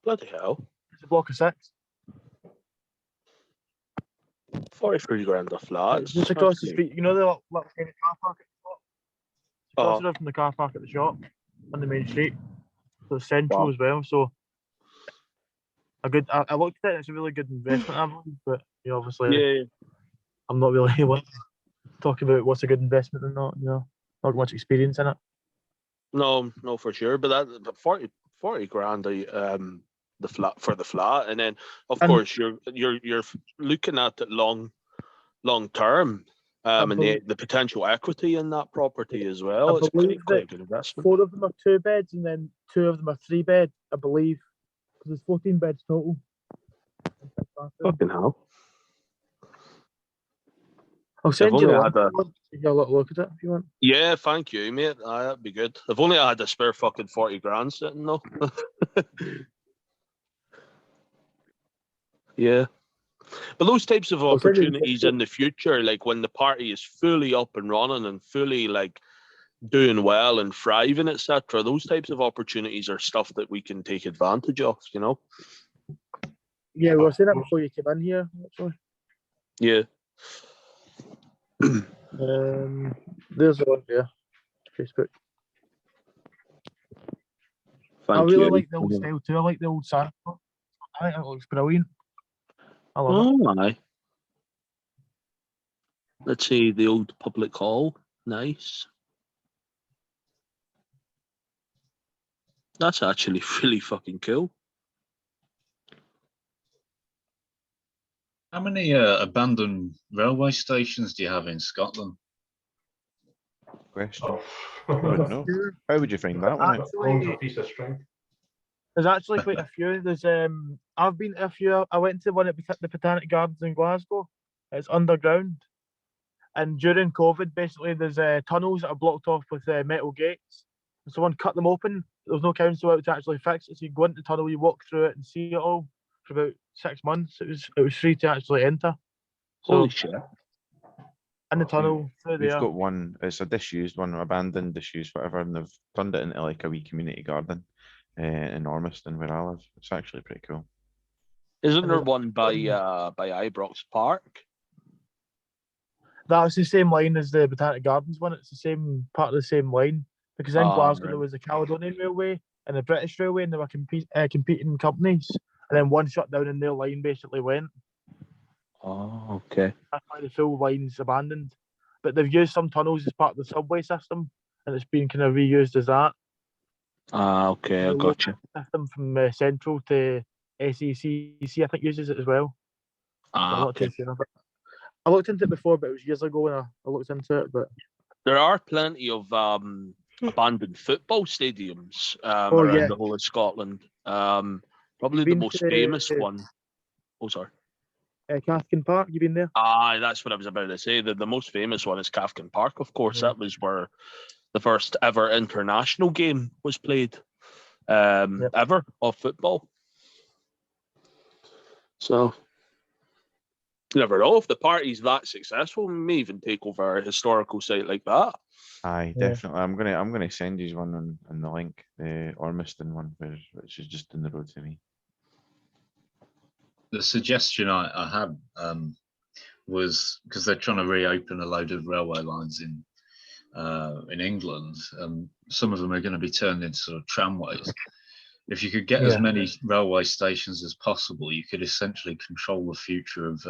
Bloody hell. It's a block of 6. 43 grand a flat. Just across the street. You know the little kind of car park at the shop? Across the road from the car park at the shop on the main street. So it's central as well. So I looked at it, it's a really good investment, I believe, but obviously Yeah. I'm not really able to talk about what's a good investment or not, not got much experience in it. No, for sure. But 40 grand the flat, and then of course you're looking at it long term, and the potential equity in that property as well. It's quite a good investment. 4 of them are 2 beds, and then 2 of them are 3 bed, I believe, because there's 14 beds total. Fucking hell. I'll send you only the had link. Take a little look at it if you want. Yeah, thank you, mate. That'd be good. If only I had a spare fucking 40 grand sitting though. Yeah. But those types of I'll send you the opportunities picture. in the future, like when the party is fully up and running and fully like doing well and thriving, etc., those types of opportunities are stuff that we can take advantage of, Yeah, we were saying that before you came in here, actually. Yeah. There's the one there, Facebook. Thank I really you. like the old style too. I like the old Santa. I think it looks brilliant. I love it. Oh, aye. Let's see the old public hall. Nice. That's actually really fucking cool. How many abandoned railway stations do you have in Scotland? Question. Oh. I don't know. How would you find that one out? Owns a Actually, piece of string. there's actually quite a few. There's I've been to a few. I went to one at the Botanic Gardens in Glasgow. It's underground, and during COVID, basically, there's tunnels that are blocked off with metal gates. And someone cut them open. There was no council out to actually fix it, so you go into the tunnel, you walk through it, and see it all for about 6 months. It was free to actually enter. So Holy shit. in the Awesome. tunnel through We've there. got one. It's a disused one, abandoned, disused, whatever, and they've turned it into like a wee community garden in Ormiston, where I live. It's actually pretty cool. Isn't And there there's one by Ibrox Park? That's the same line as the Botanic Gardens one. It's the same part of the same line because in Ah, Glasgow right. there was the Caledonian Railway and the British Railway, and they were competing companies. And then one shut down, and their line basically went. Oh, okay. That's why the full line's abandoned. But they've used some tunnels as part of the subway system, and it's been kind of reused as that. Ah, okay, I The got you. local system from Central to SECC, I think, uses it as well. But I'm Ah, not okay. too sure. But I looked into it before, but it was years ago when I looked into it. But There are plenty of abandoned football stadiums Oh, around yeah. the whole of Scotland. Probably You've the been most to- famous one. Oh, sorry. Cathkin Park, you been there? Ah, that's what I was about to say. The most famous one is Cathkin Park, of course. Yeah. That was where the first ever international game was played ever of football. So, you never know if the party's that successful. We may even take over a historical site like that. Aye, Yeah. definitely. I'm gonna send you one on the link, the Ormiston one, which is just in the road to me. The suggestion I had was because they're trying to reopen a load of railway lines in England. Some of them are going to be turned into sort of tramways. If you could get as Yeah. many railway stations as possible, you could essentially control the future of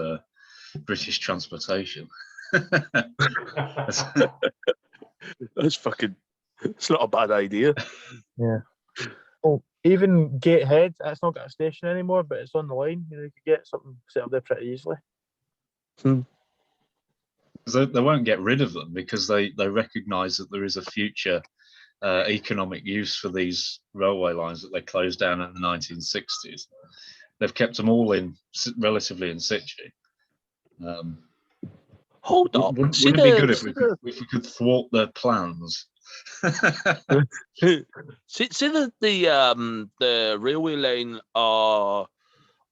British transportation. That's fucking. It's not a bad idea. Oh, even Gatehead, it's not got a station anymore, but it's on the line. You could get something set up there pretty easily. They won't get rid of them because they recognise that there is a future economic use for these railway lines that they closed down in the 1960s. They've kept them all in relatively in situ. Hold up. Wouldn't See it be good the- if we could thwart their plans? see the railway line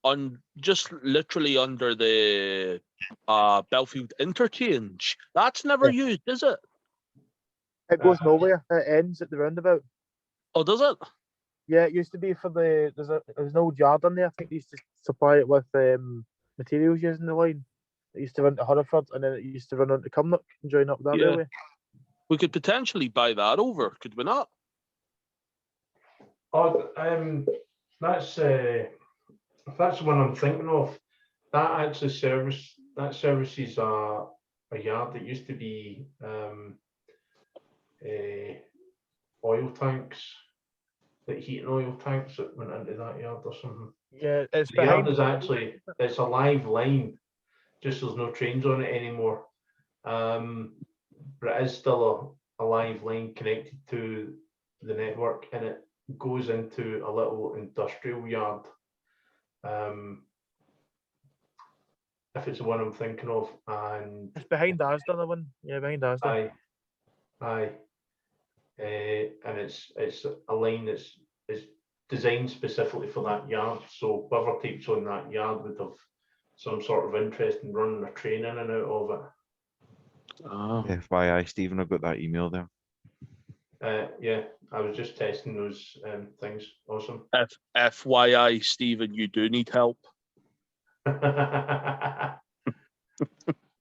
on just literally under the Belfield interchange. That's never used, is it? It goes nowhere. It ends at the roundabout. Oh, does it? Yeah, it used to be for there's an old yard on there. I think they used to supply it with materials using the line. It used to run to Hereford, and then it used to run on to Cumnock and join up that Yeah. railway. We could potentially buy that over, could we not? Oh, that's if that's the one I'm thinking of. That actually services a yard that used to be oil tanks, like heating oil tanks that went into that yard or something. Yeah, it's The yard behind. is actually, it's a live line, just there's no trains on it anymore. But it is still a live line connected to the network, and it goes into a little industrial yard. If it's the one I'm thinking of, and It's behind Asda, the one. Yeah, behind Asda. aye, and it's a line that's designed specifically for that yard. So whoever takes on that yard would have some sort of interest in running a train in and out of it. Oh. FYI, Stephen, I've got that email there. Yeah, I was just testing those things. Awesome. FYI, Stephen, you do need help.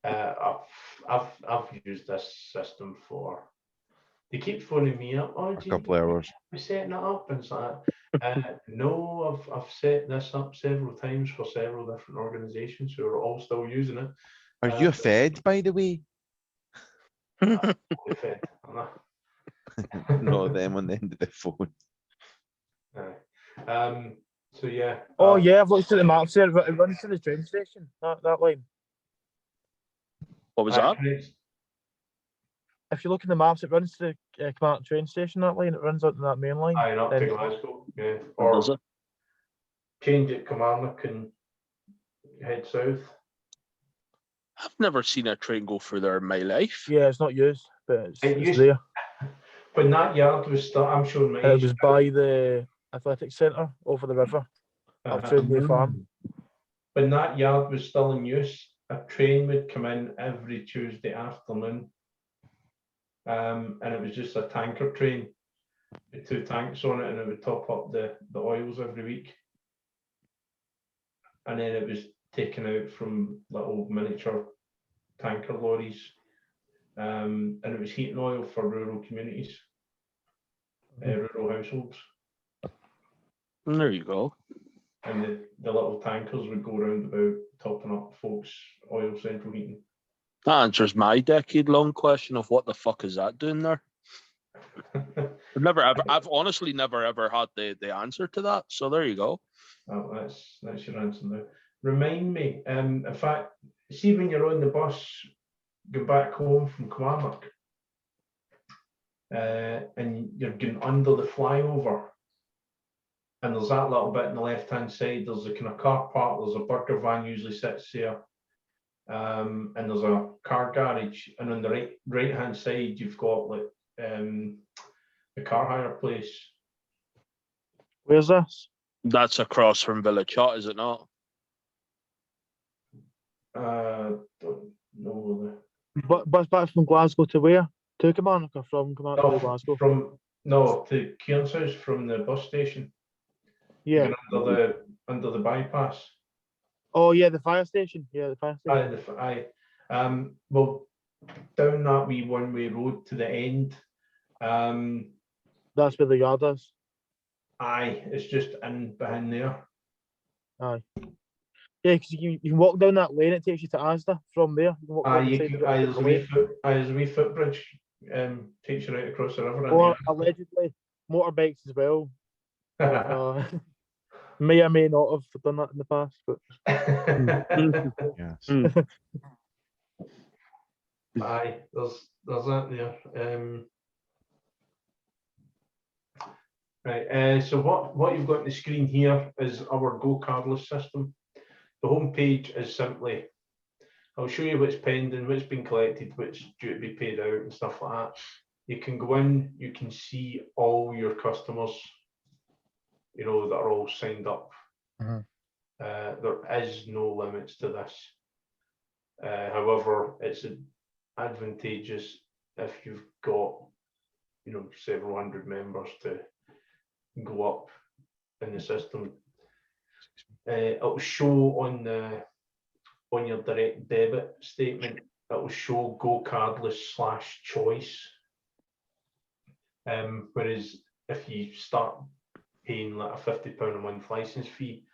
I've used this system for. They keep phoning me up. Oh, A couple of hours. we're setting it up, and it's like, No, I've set this up several times for several different organisations who are all still using it. Are you a Fed, by the way? Fully fed, aren't I? No, them on the end of the phone. Aye. So yeah. Oh yeah, I've looked at the maps there. It runs to the train station. That line. What was aye, that? Chris, If you look at the maps, it runs to the Kilmarnock train station. That line. It runs onto that main line. aye, and up to Then- Glasgow. Yeah. Or does Or it? change at Kilmarnock and head south. I've never seen a train go through there in my life. Yeah, it's not used, but It it's used- there. When that yard was I'm showing my And it age. was by the athletic centre over the river up to New Farm. When that yard was still in use, a train would come in every Tuesday afternoon. And it was just a tanker train with 2 tanks on it, and it would top up the oils every week. And then it was taken out from little miniature tanker lorries. And it was heating oil for rural communities, rural households. And there you go. And the little tankers would go around about topping up folks' oil central heating. That answers my decade-long question of what the fuck is that doing there? I've honestly never ever had the answer to that. So there you go. Oh, that's your answer now. Remind me, in fact, see when you're on the bus, go back home from Kilmarnock, and you're going under the flyover, and there's that little bit on the left-hand side, there's a kind of car park, there's a burger van usually sits there, and there's a car garage, and on the right-hand side, you've got like the car hire place. Where's this? That's across from Village Hut, is it not? Don't know Bus back from Glasgow to where? To Kilmarnock or from Kilmarnock to no, Glasgow? to Kieran's house from the bus station. Yeah. Even under the bypass. Oh yeah, the fire station. Yeah, the fire station. Well, down that wee one-way road to the end. That's where the yard is. Aye, it's just in behind there. Aye. Yeah, because you can walk down that lane. It takes you to Asda from there. You can walk down the side of it, There's a away. there's a wee footbridge. Takes you right across the river. Or allegedly motorbikes as well. May or may not have done that in the past, but Yes. Aye, there's that there. Right. So what you've got on the screen here is our Go Cardless system. The home page is simply, I'll show you what's pending, what's been collected, what's due to be paid out and stuff like that. You can go in, you can see all your customers, that are all signed up. Mhm. There is no limits to this. However, it's advantageous if you've got, several hundred members to go up in the system. It'll show on your direct debit statement, it'll show Go Cardless /choice. Whereas if you start paying like a £50 a month license fee,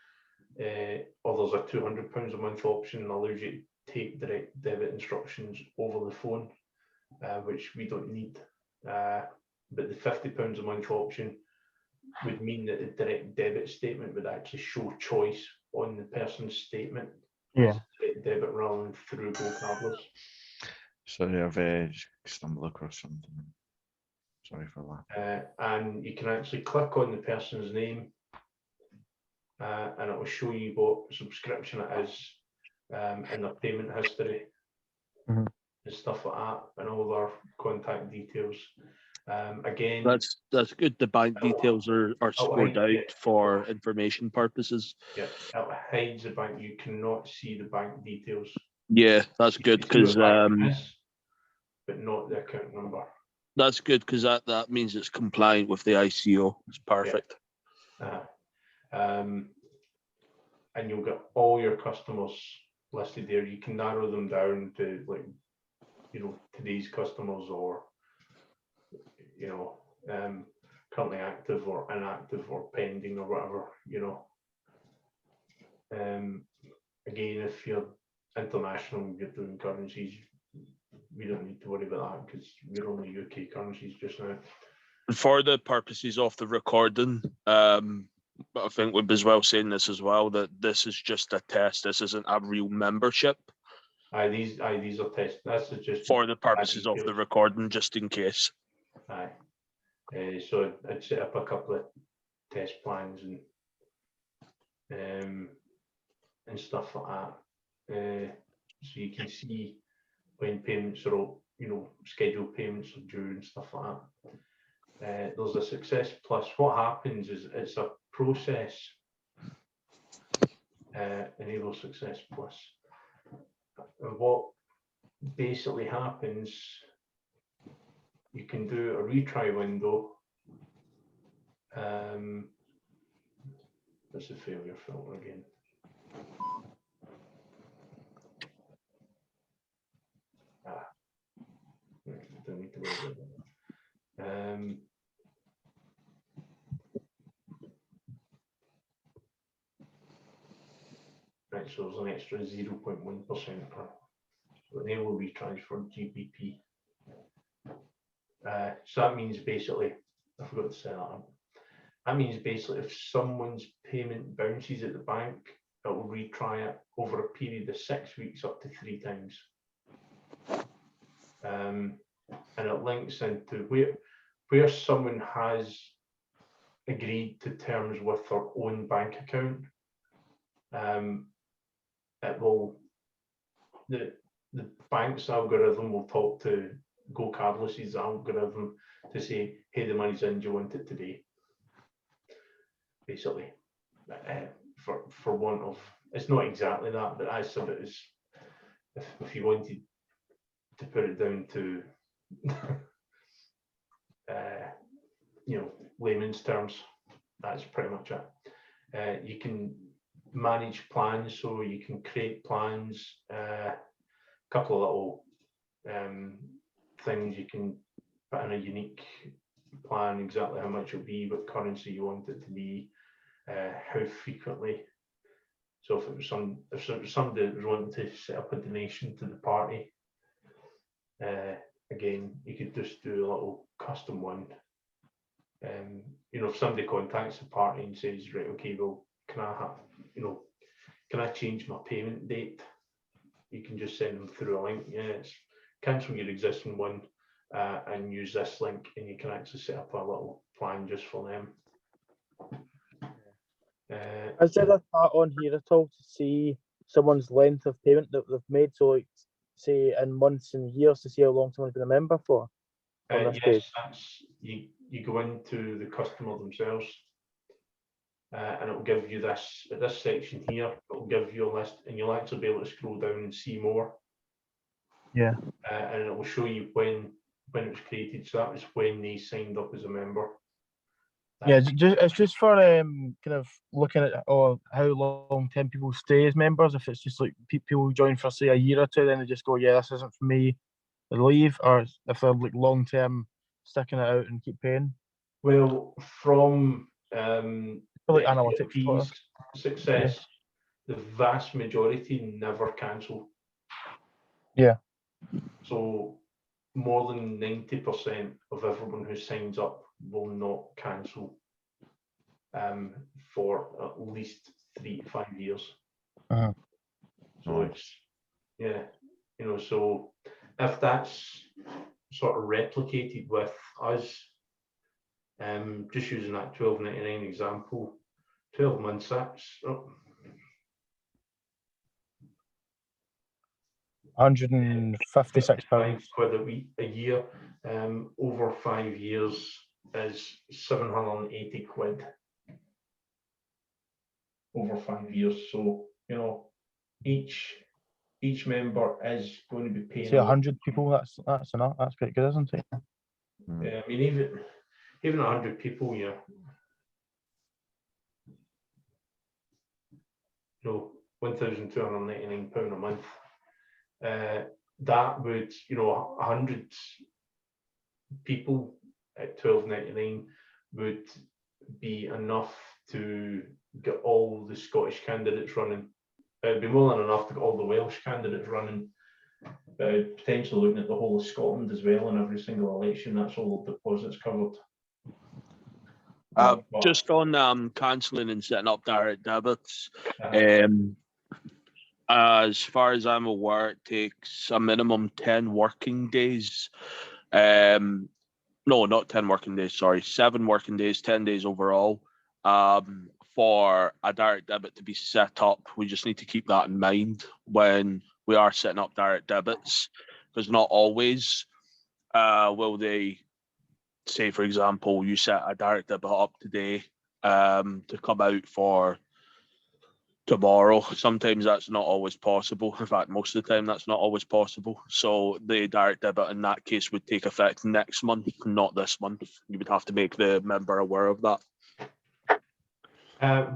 or there's a £200 a month option that allows you to take direct debit instructions over the phone, which we don't need. But the £50 a month option would mean that the direct debit statement would actually show choice on the person's statement. Yeah. as direct debit rather than through Go Cardless. Sorry, I've just stumbled across something. Sorry for that. And you can actually click on the person's name, and it will show you what subscription it is, and their payment history, Mhm. and stuff like that, and all their contact details. Again, That's good. The bank details are scored yeah. out for information purposes. yeah, it hides the bank. You cannot see the bank details. Yeah, that's You good can see because what bank it is, but not the account number. that means it's compliant with the ICO. It's perfect. And you'll get all your customers listed there. You can narrow them down to today's customers, or currently active or inactive or pending or whatever, you know. Again, if you're international, you're doing currencies, we don't need to worry about that because we're only UK currencies just now. For the purposes of the recording, but I think we'd be as well saying this as well, that this is just a test. This isn't a real membership These are tests. That's just for the purposes of the details. recording, just in case. Aye. So I'd set up a couple of test plans and stuff like that. So you can see when payments are all, you know, scheduled payments are due and stuff like that. There's a Success Plus. What happens is it's a process. Enable Success Plus. And what basically happens, you can do a retry window. That's a failure filter again. Don't need to worry about that. Right, so there's an extra 0.1% per enable retransfer GBP. So that means basically, I forgot to say that. That means basically if someone's payment bounces at the bank, it will retry it over a period of 6 weeks up to 3 times. And it links into where someone has agreed to terms with their own bank account. It will, the bank's algorithm will talk to Go Cardless's algorithm to say, hey, the money's in, do you want it today? Basically, for want of, it's not exactly that, but that's a bit as if you wanted to put it down to you know, layman's terms, that's pretty much it. You can manage plans, so you can create plans, a couple of little things you can put in a unique plan, exactly how much it'll be, what currency you want it to be, how frequently. So if it was somebody that was wanting to set up a donation to the party, again, you could just do a little custom one. You know, if somebody contacts the party and says, right, okay, well, can I have, you know, can I change my payment date? You can just send them through a link. Yeah, it's cancel your existing one and use this link, and you can actually set up a little plan just for them. Is there a part on here at all to see someone's length of payment that they've made? So, like, say in months and years, to see how long someone's been a member for? On this Yes, page? that's you go into the customer themselves, and it will give you this at this section here. It will give you a list, and you'll actually be able to scroll down and see more. Yeah. And it will show you when it was created. So that was when they signed up as a member. Yeah, it's just for kind of looking at how long term people stay as members. If it's just like people who join for say a year or two, then they just go, yeah, this isn't for me, they leave, or if they're like long term sticking it out and keep paying. Well, from Like the analytics sort of. Success, the vast majority never cancel. Yeah. So more than 90% of everyone who signs up will not cancel for at least 3 to 5 years. Uh-huh. So it's, yeah, you know, so if that's sort of replicated with us, just using that £12.99 example, 12 months, that's £156. £5 a year, over 5 years is 780 quid. Over 5 years, so you know, each member is going to be paying. Say 100 people. That's enough. That's quite good, isn't it? I mean, even 100 people, yeah. You know, £1,299 a month. That would, you know, 100 people at £12.99 would be enough to get all the Scottish candidates running. It'd be more than enough to get all the Welsh candidates running. Potentially looking at the whole of Scotland as well in every single election. That's all the deposits covered. But- Just on cancelling and setting up direct debits. uh, As far as I'm aware, it takes a minimum 10 working days. No, not 10 working days, sorry, 7 working days, 10 days overall, for a direct debit to be set up. We just need to keep that in mind when we are setting up direct debits, because not always will they say, for example, you set a direct debit up today to come out for tomorrow. Sometimes that's not always possible. In fact, most of the time that's not always possible. So the direct debit in that case would take effect next month, not this month. You would have to make the member aware of that.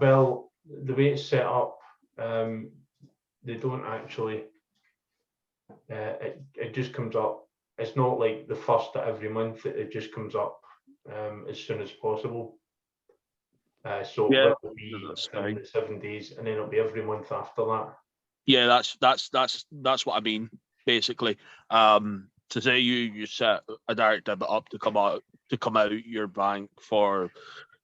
well, the way it's set up, they don't actually. It just comes up. It's not like the first of every month. It just comes up as soon as possible. So Yeah, it will be that's within fine. the 7 days, and then it'll be every month after that. Yeah, that's what I mean, basically. To say you set a direct debit up to come out your bank for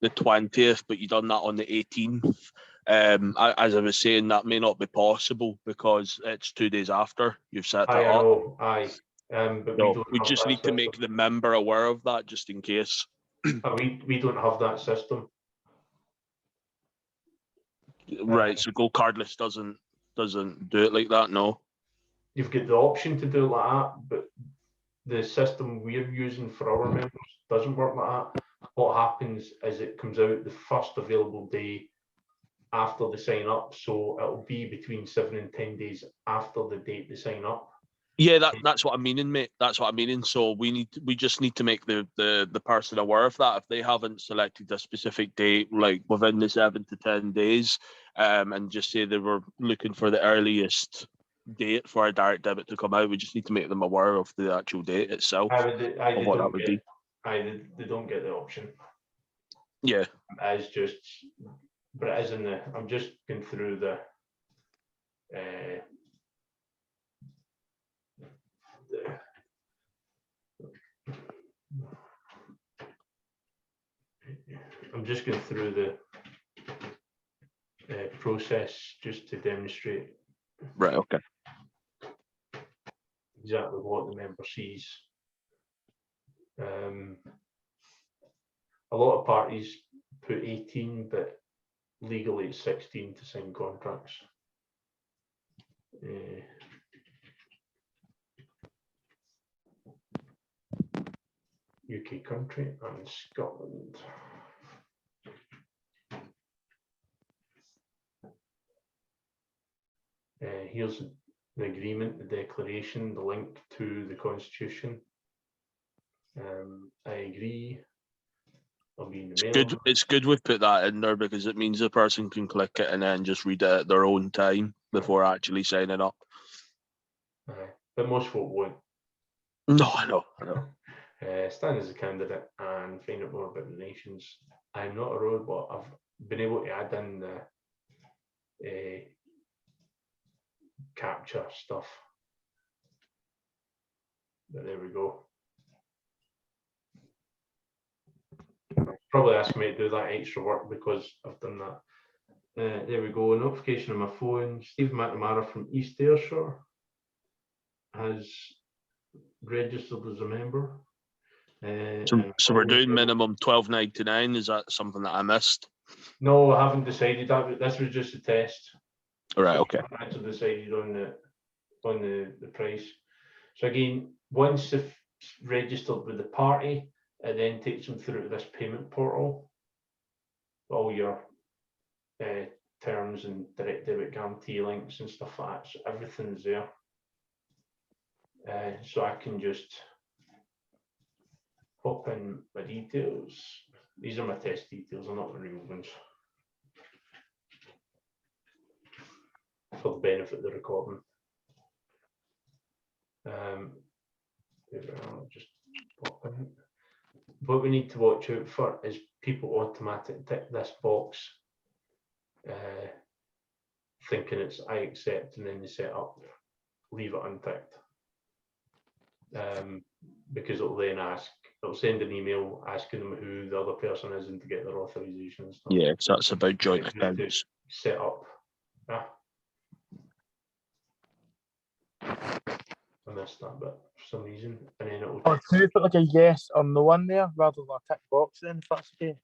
the 20th, but you done that on the 18th. As I was saying, that may not be possible because it's 2 days after you've set it I up. know, aye. But So we have just that need to make system. the member aware of that, just in case. We don't have that system. Right. So Go Cardless doesn't do it like that. No. You've got the option to do it like that, but the system we're using for our members doesn't work like that. What happens is it comes out the first available day after the sign up, so it'll be between 7 and 10 days after the date they sign up. Yeah, that's what I'm meaning, mate. That's what I'm meaning. So we just need to make the person aware of that. If they haven't selected a specific date, like within the 7 to 10 days, and just say they were looking for the earliest date for a direct debit to come out, we just need to make them aware of the actual date itself. They what that would be. they don't get the option. Yeah. It's just, but it is in the. I'm just going through the. I'm just going through the process just to demonstrate Right. Okay. exactly what the member sees. A lot of parties put 18, but legally it's 16 to sign contracts. UK country and Scotland. Here's the agreement, the declaration, the link to the Constitution. I agree. I'll be in the mail. It's good we've put that in there because it means the person can click it and then just read it at their own time before actually signing up. But most folk won't. No, I know. Stand as a candidate and find out more about the nations. I'm not a robot. I've been able to add in the capture stuff. But there we go. Probably asking me to do that extra work because I've done that. There we go. A notification on my phone. Steve McNamara from East Ayrshire has registered as a member. So we're doing minimum $12.99. Is that something that I missed? No, I haven't decided that. This was just a test. All right. Okay. I haven't actually decided on the price. So again, once they've registered with the party, it then takes them through to this payment portal. All your terms and direct debit guarantee links and stuff like that. So everything's there. So I can just pop in my details. These are my test details, I'm not the real ones. For the benefit of the recording. There we are, just pop in. what we need to watch out for is people automatically tick this box, thinking it's I accept, and then they set up, leave it unticked. Because it'll then it'll send an email asking them who the other person is and to get their authorization and stuff. Yeah, so that's about joint Like, we need to accounts. set up. I missed that bit for some reason, and then it'll. Or can you put like a yes or no in there rather than a tick box then, if that's okay?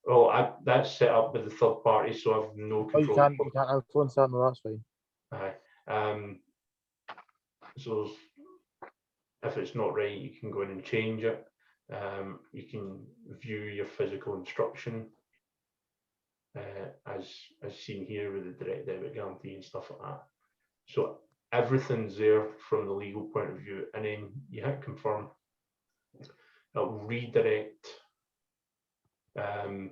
Well, that's set up with the third party, so I've no Oh, control. you can't influence that, no, that's fine. Aye. So if it's not right, you can go in and change it. You can view your physical instruction, as seen here with the direct debit guarantee and stuff like that. So everything's there from the legal point of view, and then you hit confirm. It'll redirect the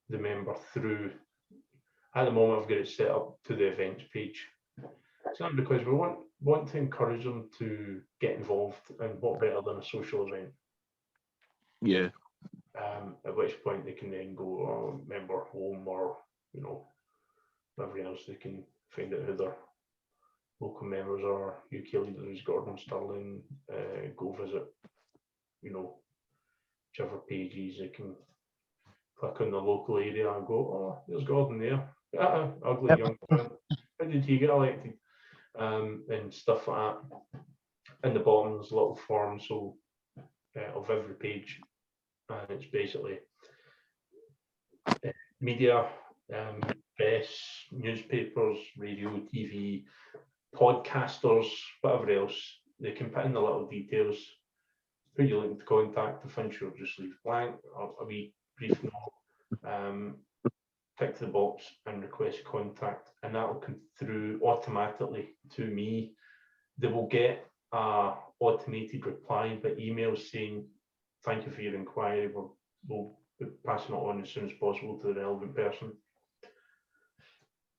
member through. At the moment, I've got it set up to the events page. It's not because we want to encourage them to get involved, and what better than a social event? Yeah. At which point they can then go member home, or whatever else they can find out who their local members are. UK leaders, Gordon Sterling, go visit, whichever pages they can click on the local area and go, oh, there's Gordon there. Ugly Yep. young man. How did he get elected? And stuff like that. In the bottom, there's a little form of every page, and it's basically media, press, newspapers, radio, TV, podcasters, whatever else. They can put in the little details. Who you're looking to contact, the function will just leave blank, or a wee brief note. Tick the box and request contact, and that will come through automatically to me. They will get a automated reply by email saying, thank you for your inquiry, we'll be passing it on as soon as possible to the relevant person.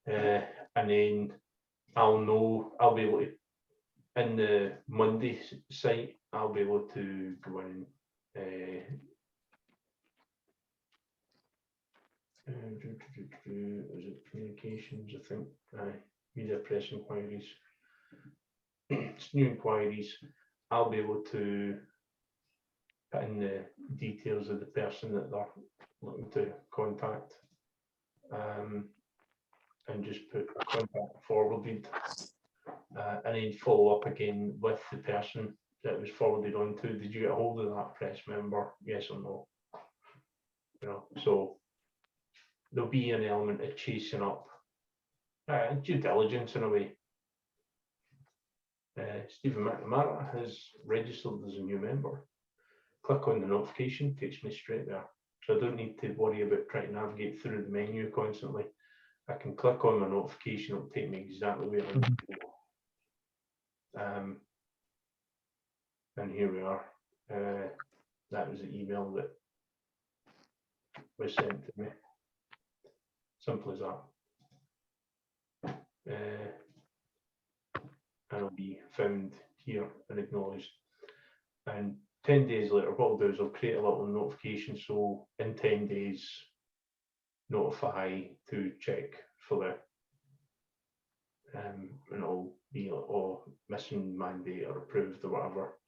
And then I'll be able to, in the Monday site, I'll be able to go in. Is it communications? I think media, press inquiries. It's new inquiries. I'll be able to put in the details of the person that they're looking to contact, and just put contact forwarded, and then follow up again with the person that it was forwarded on to. Did you get a hold of that press member? Yes or no? So there'll be an element of chasing up, due diligence in a way. Stephen McNamara has registered as a new member. Click on the notification, takes me straight there. So I don't need to worry about trying to navigate through the menu constantly. I can click on my notification, it'll take me exactly where I need to go. And here we are. That was the email that was sent to me. Simple as that. And it'll be found here and acknowledged. And 10 days later, what I'll do is I'll create a little notification. So in 10 days, notify to check for the, and it'll be like, oh, missing mandate or approved or whatever.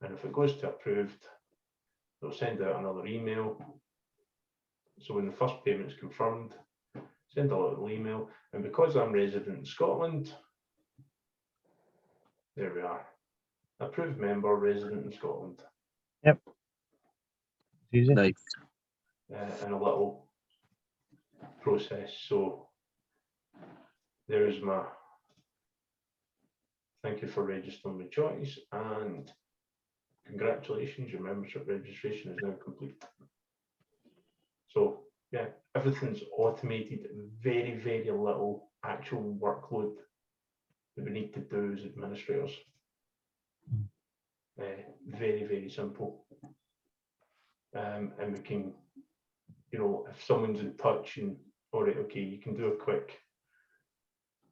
And if it goes to approved, they'll send out another email. So when the first payment is confirmed, send a little email. And because I'm resident in Scotland, there we are. Approved member, resident in Scotland. Yep. Easy. Nice. And a little process. So there's my thank you for registering with choice, and congratulations, your membership registration is now complete. So yeah, everything's automated, very, very little actual workload that we need to do as administrators. Very, very simple. And we can, if someone's in touch and, all right, okay, you can do a quick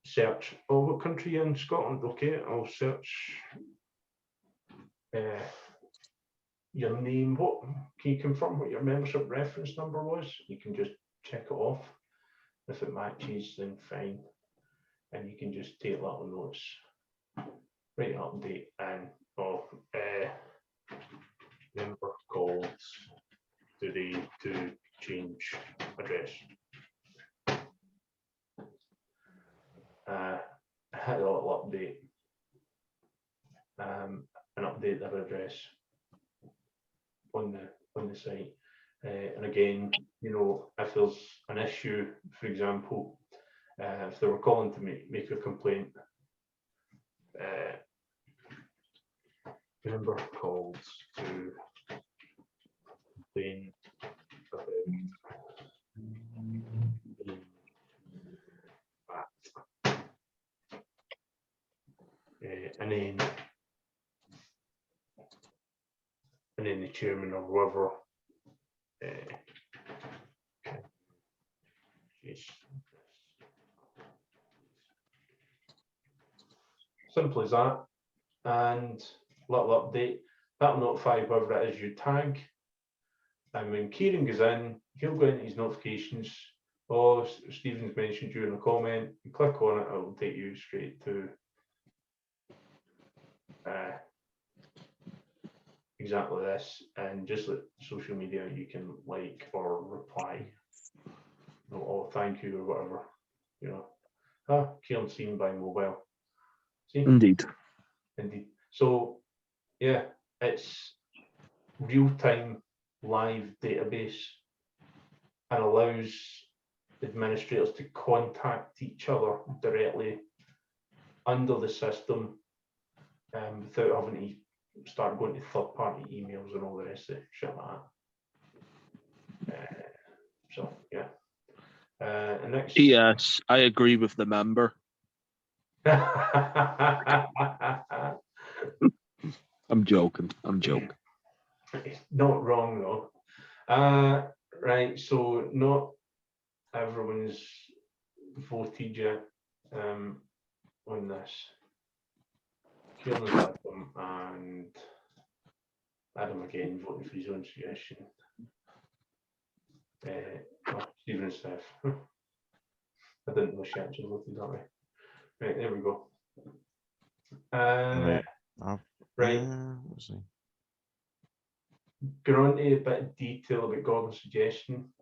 search. Oh, what country are you in? Scotland? Okay, I'll search your name. What can you confirm what your membership reference number was? You can just check it off. If it matches, then fine. And you can just take little notes, write an update, and member called today to change address. Hit a little update and update their address on the site. And again, you know, if there's an issue, for example, if they were calling to make a complaint, member called to complain about that. And then the chairman or whoever simple as that. And little update, that'll notify whoever it is you tag. And when Kieran goes in, he'll go into his notifications. Oh, Stephen's mentioned you in a comment. You click on it, it'll take you straight to exactly this. And just like social media, you can like or reply. Oh, thank you, or whatever. You know, Kieran's seen by mobile. See? Indeed. Indeed. So, yeah, it's real-time live database and allows administrators to contact each other directly under the system without having to start going to third-party emails and all the rest of shit like that. So, yeah. And next. Yes, I agree with the member. I'm joking. Not wrong though. Right, so not everyone's voted yet on this. Kieran's Adam and Adam again voting for his own suggestion. Stephen and Steph. I didn't know she actually voted that way. Right, there we go. Right. Let's see. Go on to a bit of detail about Gordon's suggestion.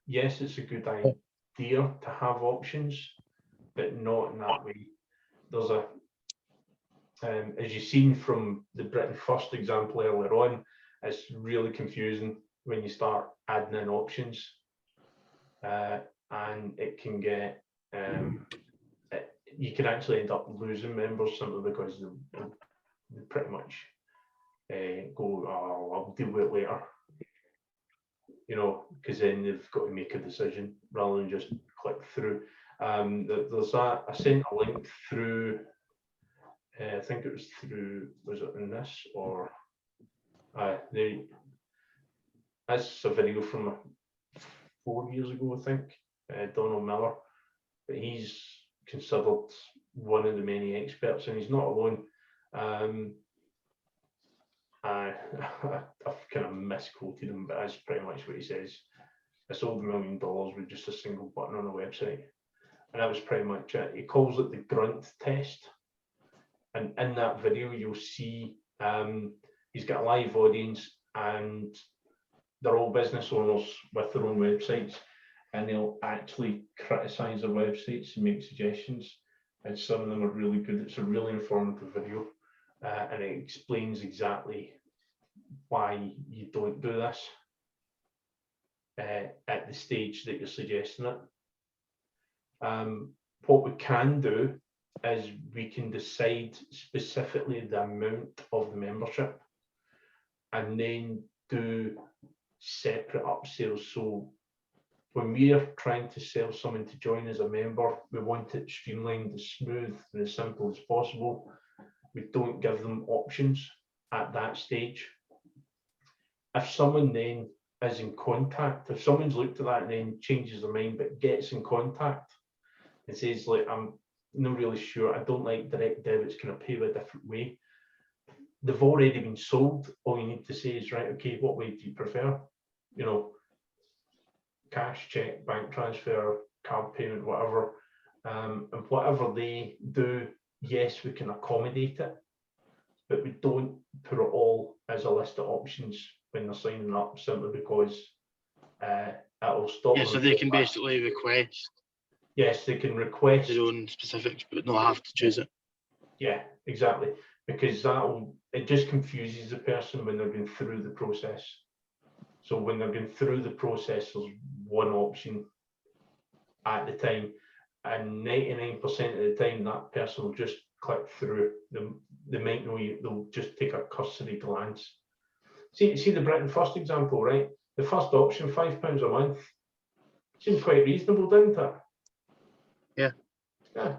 Yes, it's a good idea to have options, but not in that way. There's a, as you've seen from the Britain First example earlier on, it's really confusing when you start adding in options, and it can get, you can actually end up losing members simply because they pretty much go, oh, I'll deal with it later, you know, because then they've got to make a decision rather than just click through. There's that, I sent a link through, I think it was through, was it in this or, that's a video from 4 years ago, I think, Donald Miller, but he's considered one of the many experts and he's not alone. I've kind of misquoted him, but that's pretty much what he says. I sold $1 million with just a single button on a website. And that was pretty much it. He calls it the grunt test. And in that video, you'll see he's got a live audience and they're all business owners with their own websites. And they'll actually criticize their websites and make suggestions. And some of them are really good. It's a really informative video. And it explains exactly why you don't do this at the stage that you're suggesting it. What we can do is we can decide specifically the amount of the membership and then do separate upsells. So when we are trying to sell someone to join as a member, we want it streamlined, as smooth and as simple as possible. We don't give them options at that stage. If someone then is in contact, if someone's looked at that and then changes their mind but gets in contact and says, like, I'm not really sure, I don't like direct debits, can I pay with a different way? they've already been sold. All you need to say is, right, okay, what way do you prefer? You know, cash, check, bank transfer, card payment, whatever. And whatever they do, yes, we can accommodate it, but we don't put it all as a list of options when they're signing up, simply because it'll stop. Yeah, them so they from can going back. basically request Yes, they can request. their own specifics, but not have to choose it. Yeah, exactly. Because it just confuses the person when they're going through the process. So when they're going through the process, there's one option at the time, and 99% of the time that person will just click through. They might know you, they'll just take a cursory glance. See the Britain First example, right? The first option, £5 a month, seems quite reasonable, didn't it? Yeah. Yeah.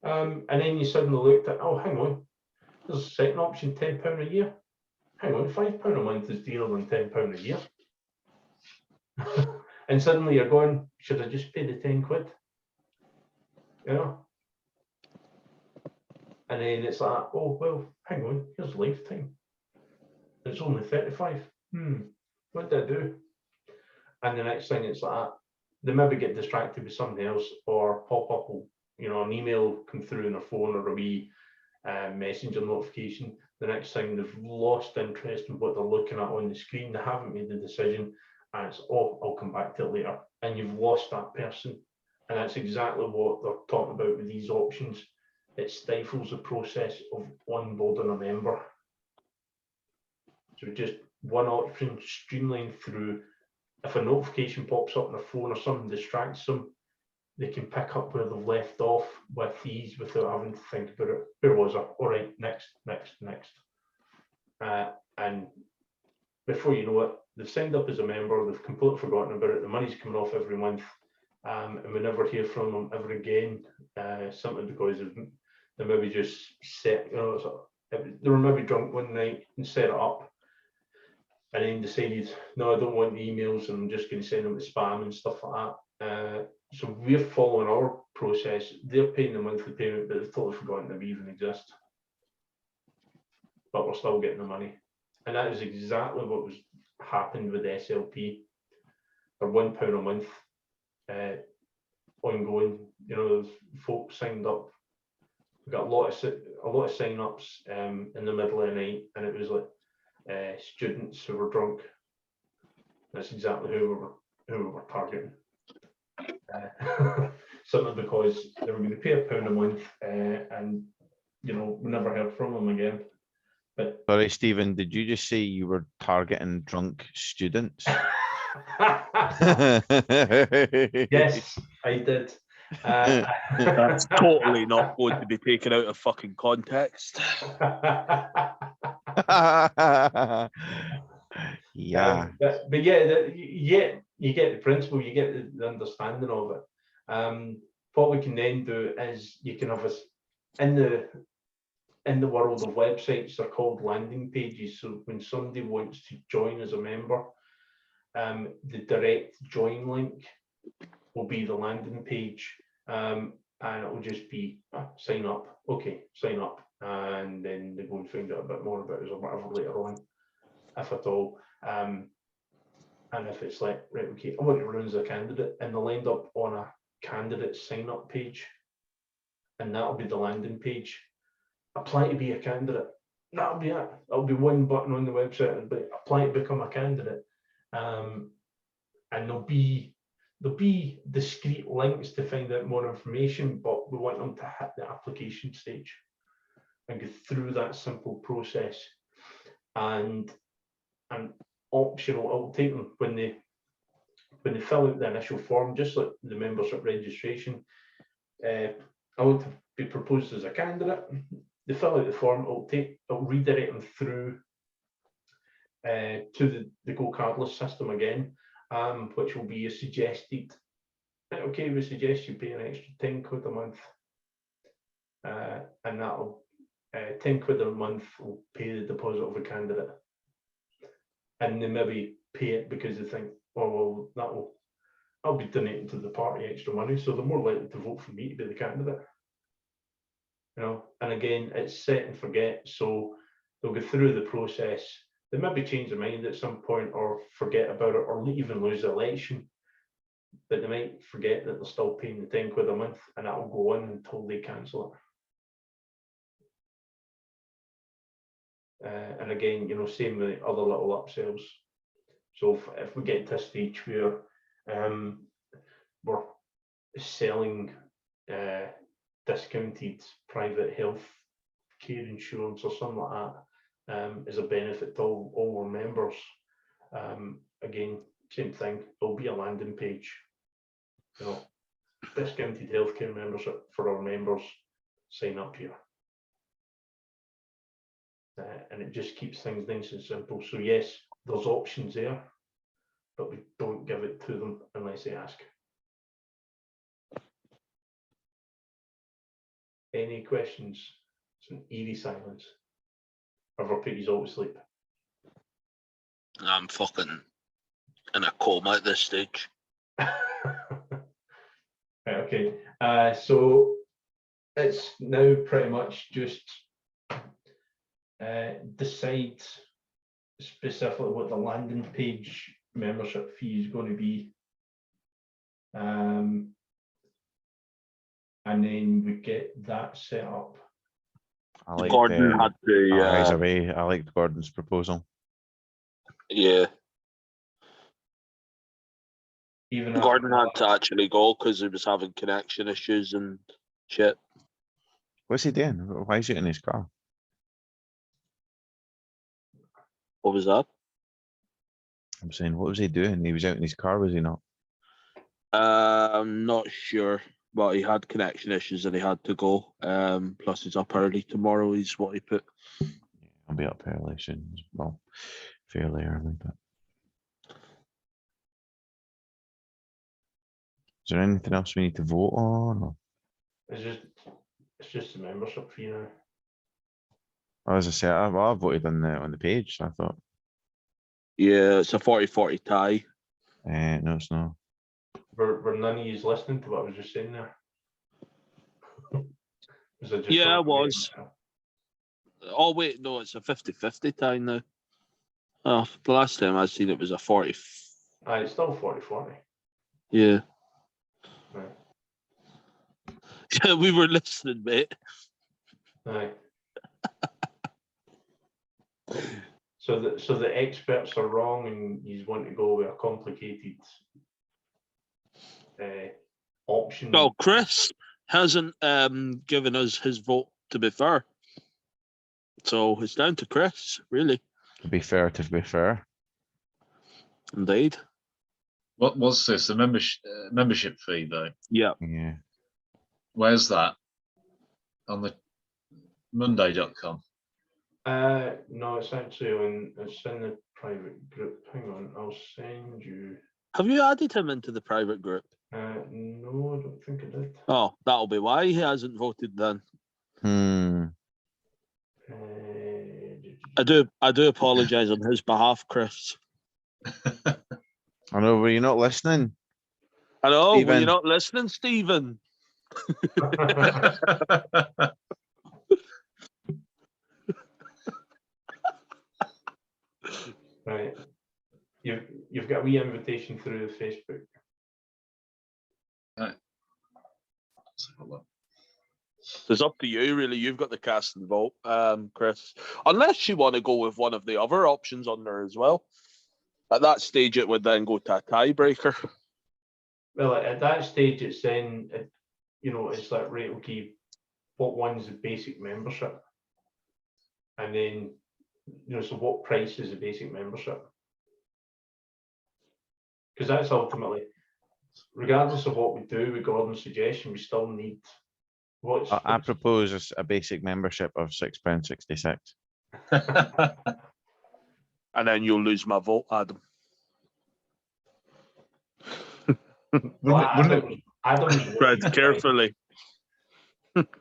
And then you suddenly looked at, oh, hang on, there's a second option, £10 a year. Hang on, £5 a month is dearer than £10 a year. And suddenly you're going, should I just pay the 10 quid? You know? And then it's like, oh, well, hang on, here's lifetime. It's only 35. What did I do? And the next thing it's like, they maybe get distracted with something else, or pop up, you know, an email come through on their phone, or a wee messenger notification. The next thing, they've lost interest in what they're looking at on the screen. They haven't made the decision, and it's, oh, I'll come back to it later. And you've lost that person. And that's exactly what they're talking about with these options. It stifles the process of onboarding a member. So just one option, streamline through. If a notification pops up on their phone or something distracts them, they can pick up where they've left off with ease without having to think about it. Where was I? All right, next. And before you know it, they've signed up as a member, they've completely forgotten about it, the money's coming off every month, and we never hear from them ever again, simply because they maybe just set, you know, they were maybe drunk one night and set it up, and then decided, no, I don't want the emails, and I'm just going to send them to spam and stuff like that. So we're following our process. They're paying the monthly payment, but they've totally forgotten that we even exist. But we're still getting the money. And that is exactly what was happened with SLP. For £1 a month, ongoing. You know, there's folks signed up. We got a lot of sign-ups in the middle of the night, and it was like students who were drunk. That's exactly who we were targeting. Simply because they were going to pay £1 a month, and you know, we never heard from them again. But Sorry, Stephen, did you just say you were targeting drunk students? yes, I did. That's totally not going to be taken out of fucking context. Yeah. But yeah, you get the principle, you get the understanding of it. What we can then do is you can have us in the world of websites, they're called landing pages. So when somebody wants to join as a member, the direct join link will be the landing page, and it will just be sign up. Okay, sign up, and then they go and find out a bit more about us or whatever later on, if at all. And if it's like, right, okay, I want to run as a candidate, and they'll end up on a candidate sign up page, and that'll be the landing page. Apply to be a candidate. That'll be it. That'll be one button on the website, and apply to become a candidate. And there'll be discrete links to find out more information, but we want them to hit the application stage and go through that simple process. And optional, it'll take them when they fill out the initial form, just like the membership registration. I want to be proposed as a candidate. They fill out the form, it'll redirect them through to the Go Cardless system again, which will be a suggested, okay, we suggest you pay an extra 10 quid a month, and that'll 10 quid a month will pay the deposit of a candidate. And they maybe pay it because they think, oh, well, I'll be donating to the party extra money, so they're more likely to vote for me to be the candidate. You know, and again, it's set and forget. So they'll go through the process. They maybe change their mind at some point or forget about it or even lose the election. But they might forget that they're still paying the £10 a month and that will go on until they cancel it. And again, you know, same with other little upsells. So if we get to a stage where we're selling discounted private health care insurance or something like that as a benefit to all our members, again, same thing, there'll be a landing page, you know, discounted healthcare membership for our members, sign up here. And it just keeps things nice and simple. So yes, there's options there, but we don't give it to them unless they ask. Any questions? It's an eerie silence. Have I put you all to sleep? I'm fucking in a coma at this stage. Right, okay, so it's now pretty much just decide specifically what the landing page membership fee is going to be, and then we get that set up. I like Gordon had to, eyes away. I liked Gordon's proposal. yeah, Even Gordon after had to actually go because he was having connection issues and shit. What's he doing? Why is he in his car? What was that? I'm saying, what was he doing? He was out in his car, was he not? I'm not sure, but he had connection issues and he had to go. Plus he's up early tomorrow, is what he put. I'll be up early soon. Well, fairly early, but. Is there anything else we need to vote on? Or? It's just a membership fee now. Well, as I said, I voted on the page. I thought, Yeah, it's a 40-40 tie. no, it's not. Were none of you listening to what I was just saying there? Was it just Yeah, I something was. Oh wait, no, it's a 50-50 tie now. Oh, the last time I seen it was a 40. Aye, it's still 40-40. Yeah. Right. Yeah, we were listening, mate. Aye. So the experts are wrong, and you want to go with a complicated option. Well, Chris hasn't given us his vote, to be fair. So it's down to Chris, really. To be fair, Indeed. What was this? A membership fee though? Yeah. yeah. Where's that? On the Monday.com. No, it's actually it's in the private group. Hang on, I'll send you. Have you added him into the private group? No, I don't think I did. Oh, that'll be why he hasn't voted then. I do apologise on his behalf, Chris. I know, were you not listening? I know, were Stephen. you not listening, Stephen? Right, you've got a wee invitation through the Facebook. Let's have a look. It's up to you, really. You've got the cast and vote, Chris. Unless you want to go with one of the other options on there as well. At that stage, it would then go to a tiebreaker. Well, at that stage, it's then, it's like, right, okay, what one's the basic membership? And then, so what price is the basic membership? Because that's ultimately, regardless of what we do with Gordon's suggestion, we still need I propose a basic membership of £6.66. And then you'll lose my vote, Adam. Adam's Tread carefully. Wouldn't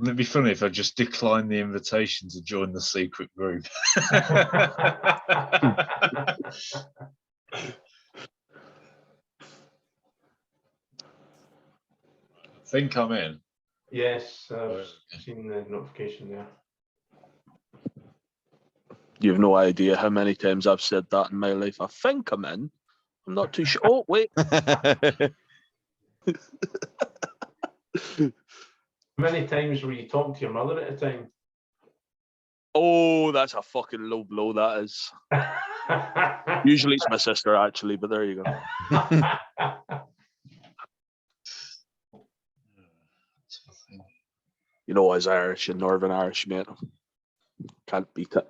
it be funny if I just declined the invitation to join the secret group? I think I'm in. Yes, I've okay. seen the notification there. You have no idea how many times I've said that in my life. I think I'm in. I'm not too sure. Oh, wait. How many times were you talking to your mother at a time? Oh, that's a fucking low blow, that is. Usually it's my sister, actually, but there you go. You know, as Irish and Northern Irish, mate. Can't beat it.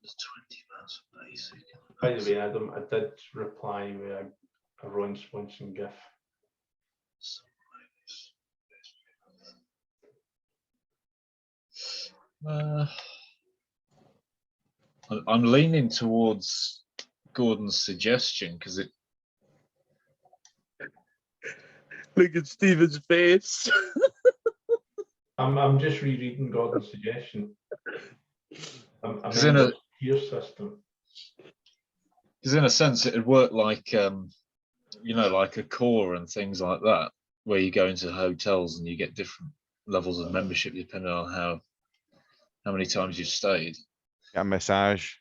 There's 20 pounds for basic. By the way, Adam, I did reply with a Ron Swanson gif. I'm leaning towards Gordon's suggestion because it. Look at Stephen's face. I'm just rereading Gordon's suggestion. I'm Is in in a- the tier system. Because in a sense, it'd work like, you know, like a core and things like that, where you go into hotels and you get different levels of membership depending on how many times you've stayed. Get a massage.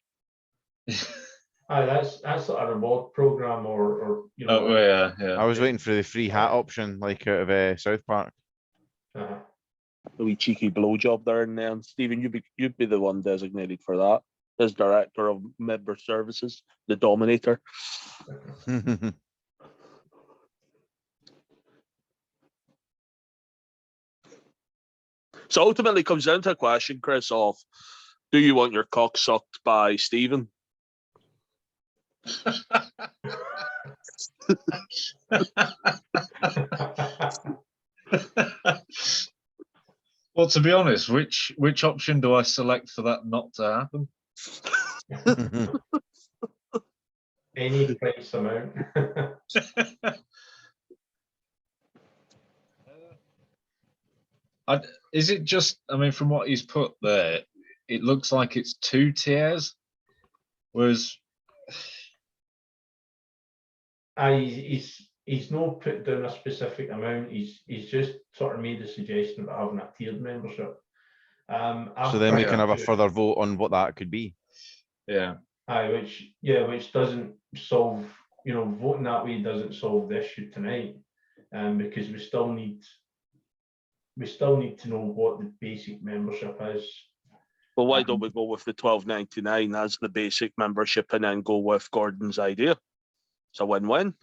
Aye, that's like a reward program or you know. Oh yeah, yeah. I was waiting for the free hat option, like out of South Park. Uh, A wee cheeky blowjob there and then. Stephen, you'd be the one designated for that. As Director of Member Services, the Dominator. So ultimately it comes down to a question, Chris, of do you want your cock sucked by Stephen? Well, to be honest, which option do I select for that not to happen? any price amount. Is it just? I mean, from what he's put there, it looks like it's 2 tiers, whereas He's not put down a specific amount. He's just sort of made a suggestion about having a tiered membership. So then we can have a further. further vote on what that could be. yeah, Which doesn't solve, voting that way doesn't solve the issue tonight, because we still need to know what the basic membership is. Well, why don't we go with the $12.99 as the basic membership and then go with Gordon's idea? It's a win-win.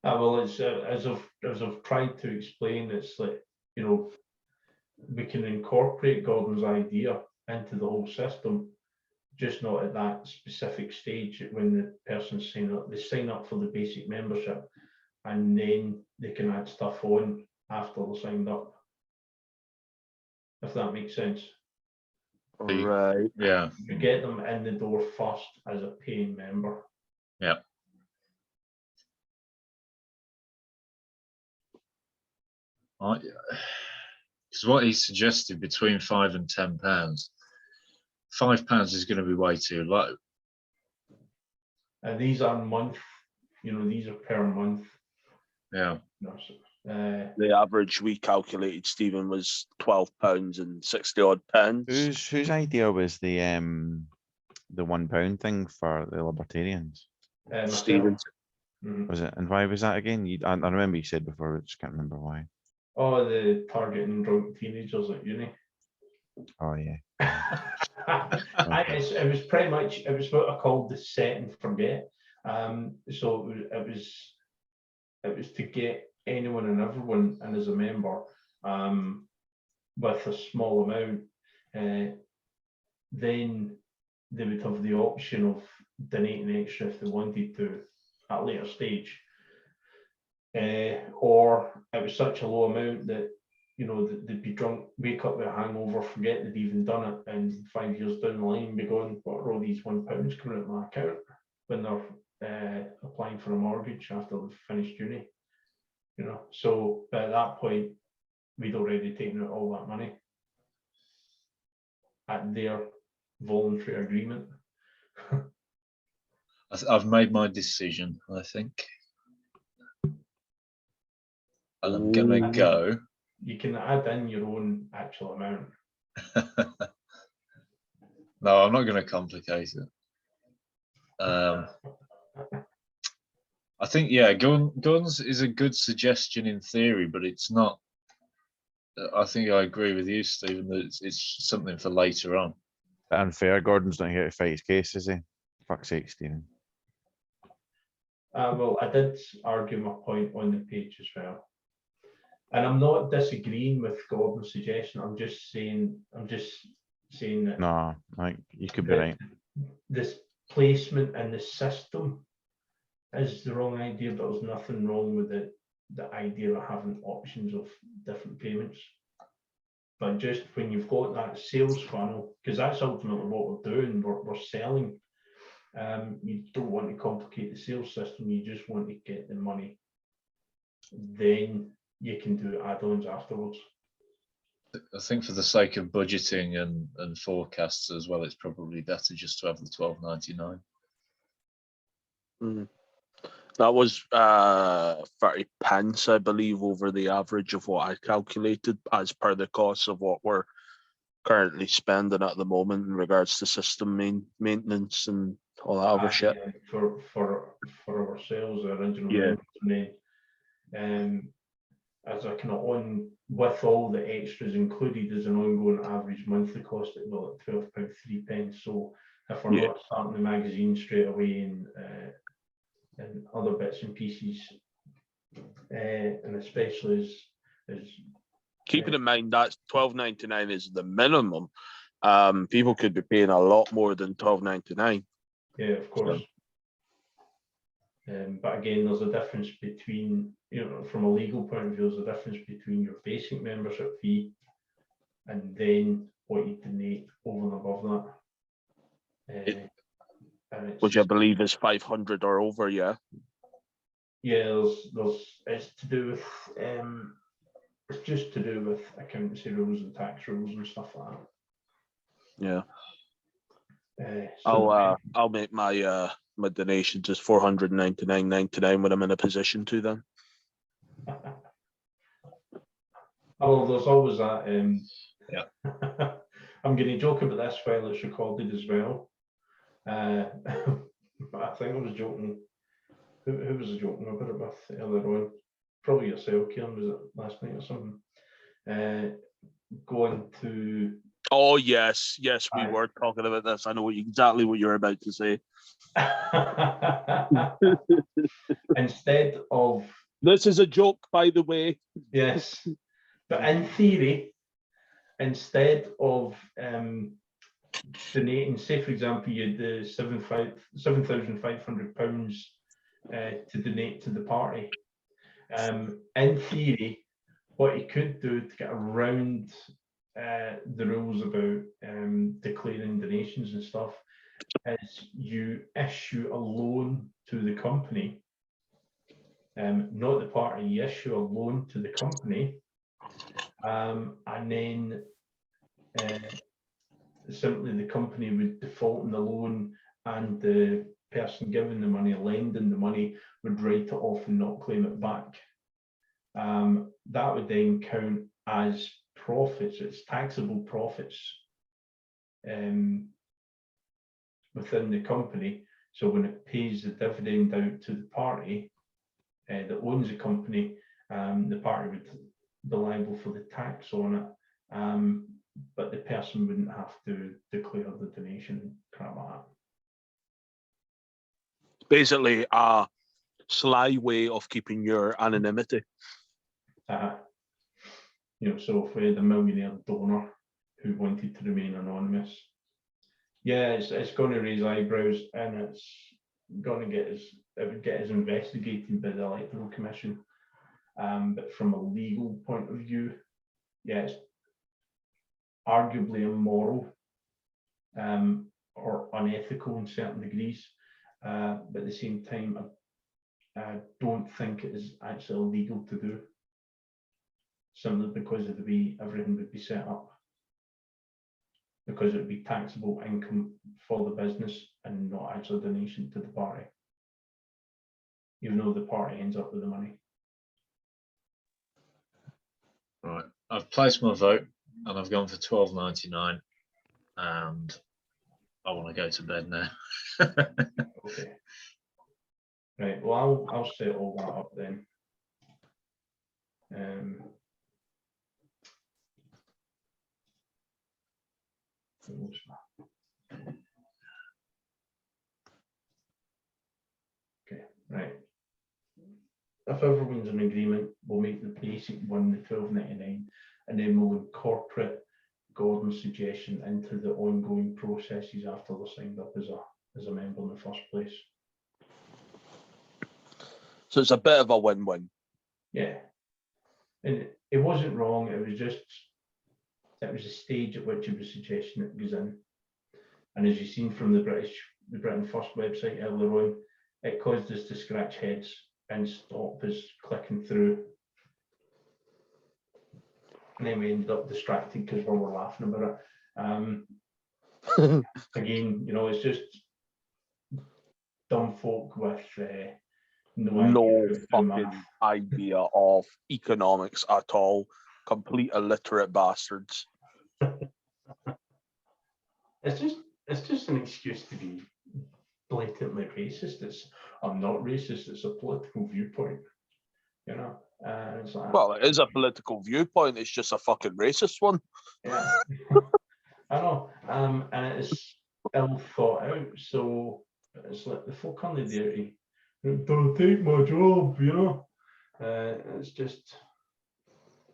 Well, it's as I've tried to explain, it's like, we can incorporate Gordon's idea into the whole system, just not at that specific stage when the person's sign up. They sign up for the basic membership, and then they can add stuff on after they're signed up. If that makes sense. Right. yeah. You get them in the door first as a paying member. Yeah. Because what he suggested between £5 and £10, £5 is going to be way too low. And these are these are per month. Yeah. The average we calculated, Stephen, was £12 and 60 odd pounds. Whose idea was the £1 thing for the Libertarians? Stephen. Was it? And why was that again? I remember you said before, I just can't remember why. Oh, the targeting drunk teenagers at uni. Oh yeah. It was pretty much, it was what I called the set and forget. So it was to get anyone and everyone in as a member, with a small amount. Then they would have the option of donating extra if they wanted to at a later stage. Or it was such a low amount that they'd be drunk, wake up with a hangover, forget they'd even done it, and 5 years down the line be going, what are all these £1 coming out of my account when they're applying for a mortgage after they've finished uni. So at that point we'd already taken out all that money at their voluntary agreement. I've made my decision, I think. And I'm gonna Ooh. go. You can add in your own actual amount. No, I'm not gonna complicate it. I think, yeah, guns is a good suggestion in theory, but it's not. I think I agree with you, Stephen, that it's something for later on. Bit unfair. Gordon's not here to fight his case, is he? Fuck's sake, Stephen. Well, I did argue my point on the page as well. And I'm not disagreeing with Gordon's suggestion. I'm just saying that No, like you could be right. this placement in the system is the wrong idea, but there's nothing wrong with the idea of having options of different payments. But just when you've got that sales funnel, because that's ultimately what we're doing, we're selling. You don't want to complicate the sales system, you just want to get the money. Then you can do add-ons afterwards. I think for the sake of budgeting and forecasts as well, it's probably better just to have the $12.99. That was 30 pence, I believe, over the average of what I calculated as per the cost of what we're currently spending at the moment in regards to system maintenance and all that other shit. Yeah, for ourselves, the original Yeah. members, and then as a kind of on with all the extras included as an ongoing average monthly cost at about £12.03. So if we're Yeah. not starting the magazine straight away and other bits and pieces, and especially as Keeping in mind that £12.99 is the minimum. People could be paying a lot more than £12.99. yeah, of course. But again, there's a difference between, from a legal point of view, there's a difference between your basic membership fee and then what you donate over and above that. And Which I believe is 500 or over, yeah. Yeah, it's to do with it's just to do with accountancy rules and tax rules and stuff like Yeah. that. So I'll make my my donation just $499.99 when I'm in a position to then. oh, there's always that. Yeah. I'm going to joke about this while it's recorded as well. But I think I was joking. Who was I joking about it with earlier on? Probably yourself, Kieran, was it last night or something? Going to. Oh yes, we Aye. were talking about this. I know exactly what you're about to say. Instead of. This is a joke, by the way. Yes, but in theory, instead of donating, say for example, you had the £7,500 to donate to the party. In theory, what you could do to get around the rules about declaring donations and stuff is you issue a loan to the company, not the party. You issue a loan to the company, and then simply the company would default on the loan, and the person giving the money, lending the money, would write it off and not claim it back. That would then count as profits. It's taxable profits within the company. So when it pays the dividend out to the party that owns the company, the party would be liable for the tax on it, but the person wouldn't have to declare the donation, crap like that. Basically, a sly way of keeping your anonymity. So if we had a millionaire donor who wanted to remain anonymous, yeah, it's going to raise eyebrows, and it's going to it would get us investigated by the Electoral Commission. But from a legal point of view, yeah, it's arguably immoral or unethical in certain degrees. But at the same time, I don't think it is actually illegal to do, simply because of the way everything would be set up. because it would be taxable income for the business and not actually a donation to the party. Even though the party ends up with the money. Right. I've placed my vote and I've gone for £12.99, and I want to go to bed now. Okay. Right, well, I'll set all that up then. Okay, right. If everyone's in agreement, we'll make the basic one the £12.99, and then we'll incorporate Gordon's suggestion into the ongoing processes after they're signed up as a member in the first place. So it's a bit of a win-win. Yeah, and it wasn't wrong. It was just it was a stage at which it was suggesting it goes in, and as you've seen from the Britain First website earlier on, it caused us to scratch heads and stop us clicking through. And then we ended up distracted because we were laughing about it. Again, you know, it's just dumb folk with no No idea of fucking math. idea of economics at all. Complete illiterate bastards. It's just an excuse to be blatantly racist. I'm not racist. It's a political viewpoint, you know. It's like, Well, it is a political viewpoint. It's just a fucking racist one. yeah, I know. And it is ill thought out. So it's like the folk on the dirty. Don't take my job, you know. It's just.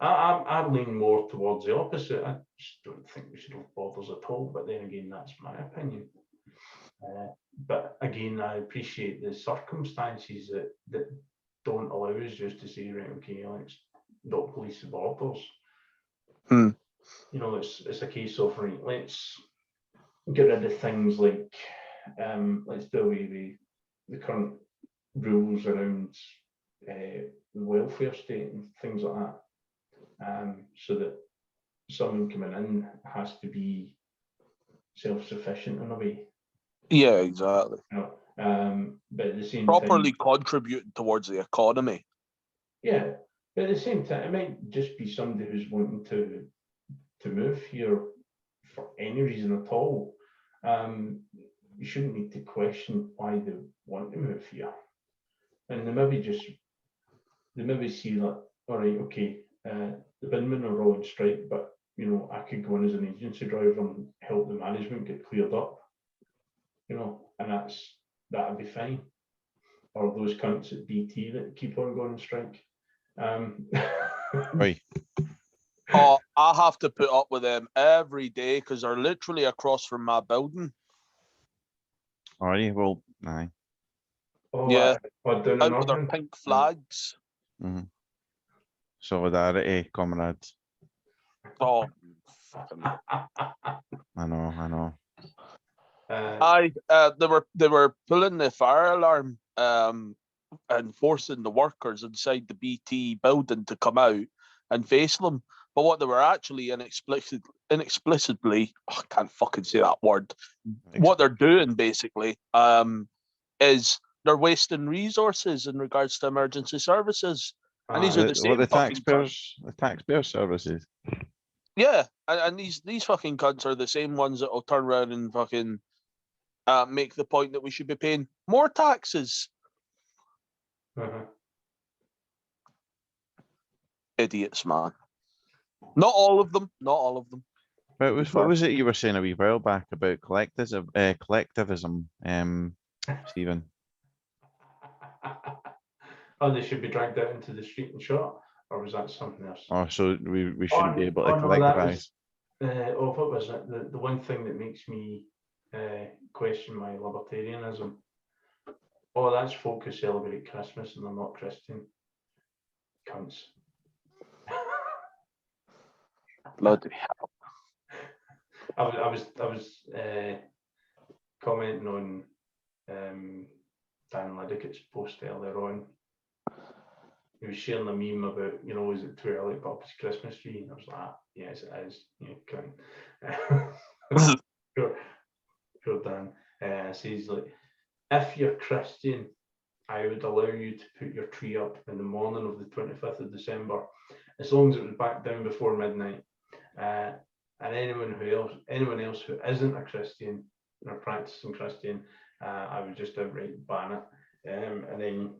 I lean more towards the opposite. I just don't think we should have borders at all. But then again, that's my opinion. But again, I appreciate the circumstances that don't allow us just to say, right, okay, let's not police the borders. Hmm. You know, it's a case of, right, let's get rid of things like, let's do away with the current rules around the welfare state and things like that, so that someone coming in has to be self-sufficient in a way. Yeah, exactly. You know, but at the same Properly time, contributing towards the economy. yeah, but at the same time, it might just be somebody who's wanting to move here for any reason at all. You shouldn't need to question why they want to move here, and they maybe see that, all right, okay, the binmen are all on strike, but you know, I could go in as an agency driver and help the management get cleared up, you know, and that'd be fine. Or those cunts at BT that keep on going on strike. Right. Oh, I have to put up with them every day because they're literally across from my building. Alrighty. Well, aye. Oh, Yeah. or down in Out with their Northern. pink flags. Solidarity, comrades. Oh, fucking. I know. They were pulling the fire alarm and forcing the workers inside the BT building to come out and face them. But what they were actually inexplicably, I can't fucking say that word. What they're doing basically is they're wasting resources in regards to emergency services. And these are the same the fucking cunts. taxpayer services. Yeah, and these fucking cunts are the same ones that will turn around and fucking make the point that we should be paying more taxes. Idiots, man. Not all of them. Not all of them. But what was it you were saying a wee while back about collectivism, Stephen? Oh, they should be dragged out into the street and shot, or was that something else? Oh, so we shouldn't be able to no, that collectivise. was, what was it? The one thing that makes me question my libertarianism. Oh, that's folk who celebrate Christmas and they're not Christian. Cunts. Bloody hell. I was commenting on Dan Liddick's post earlier on. He was sharing a meme about, you know, is it too early to put up his Christmas tree? And I was like, yes, it is. You cunt. Poor Dan. Says like, if you're Christian, I would allow you to put your tree up in the morning of the 25th of December, as long as it was back down before midnight. And anyone else who isn't a Christian or practicing Christian, I would just outright ban it. And then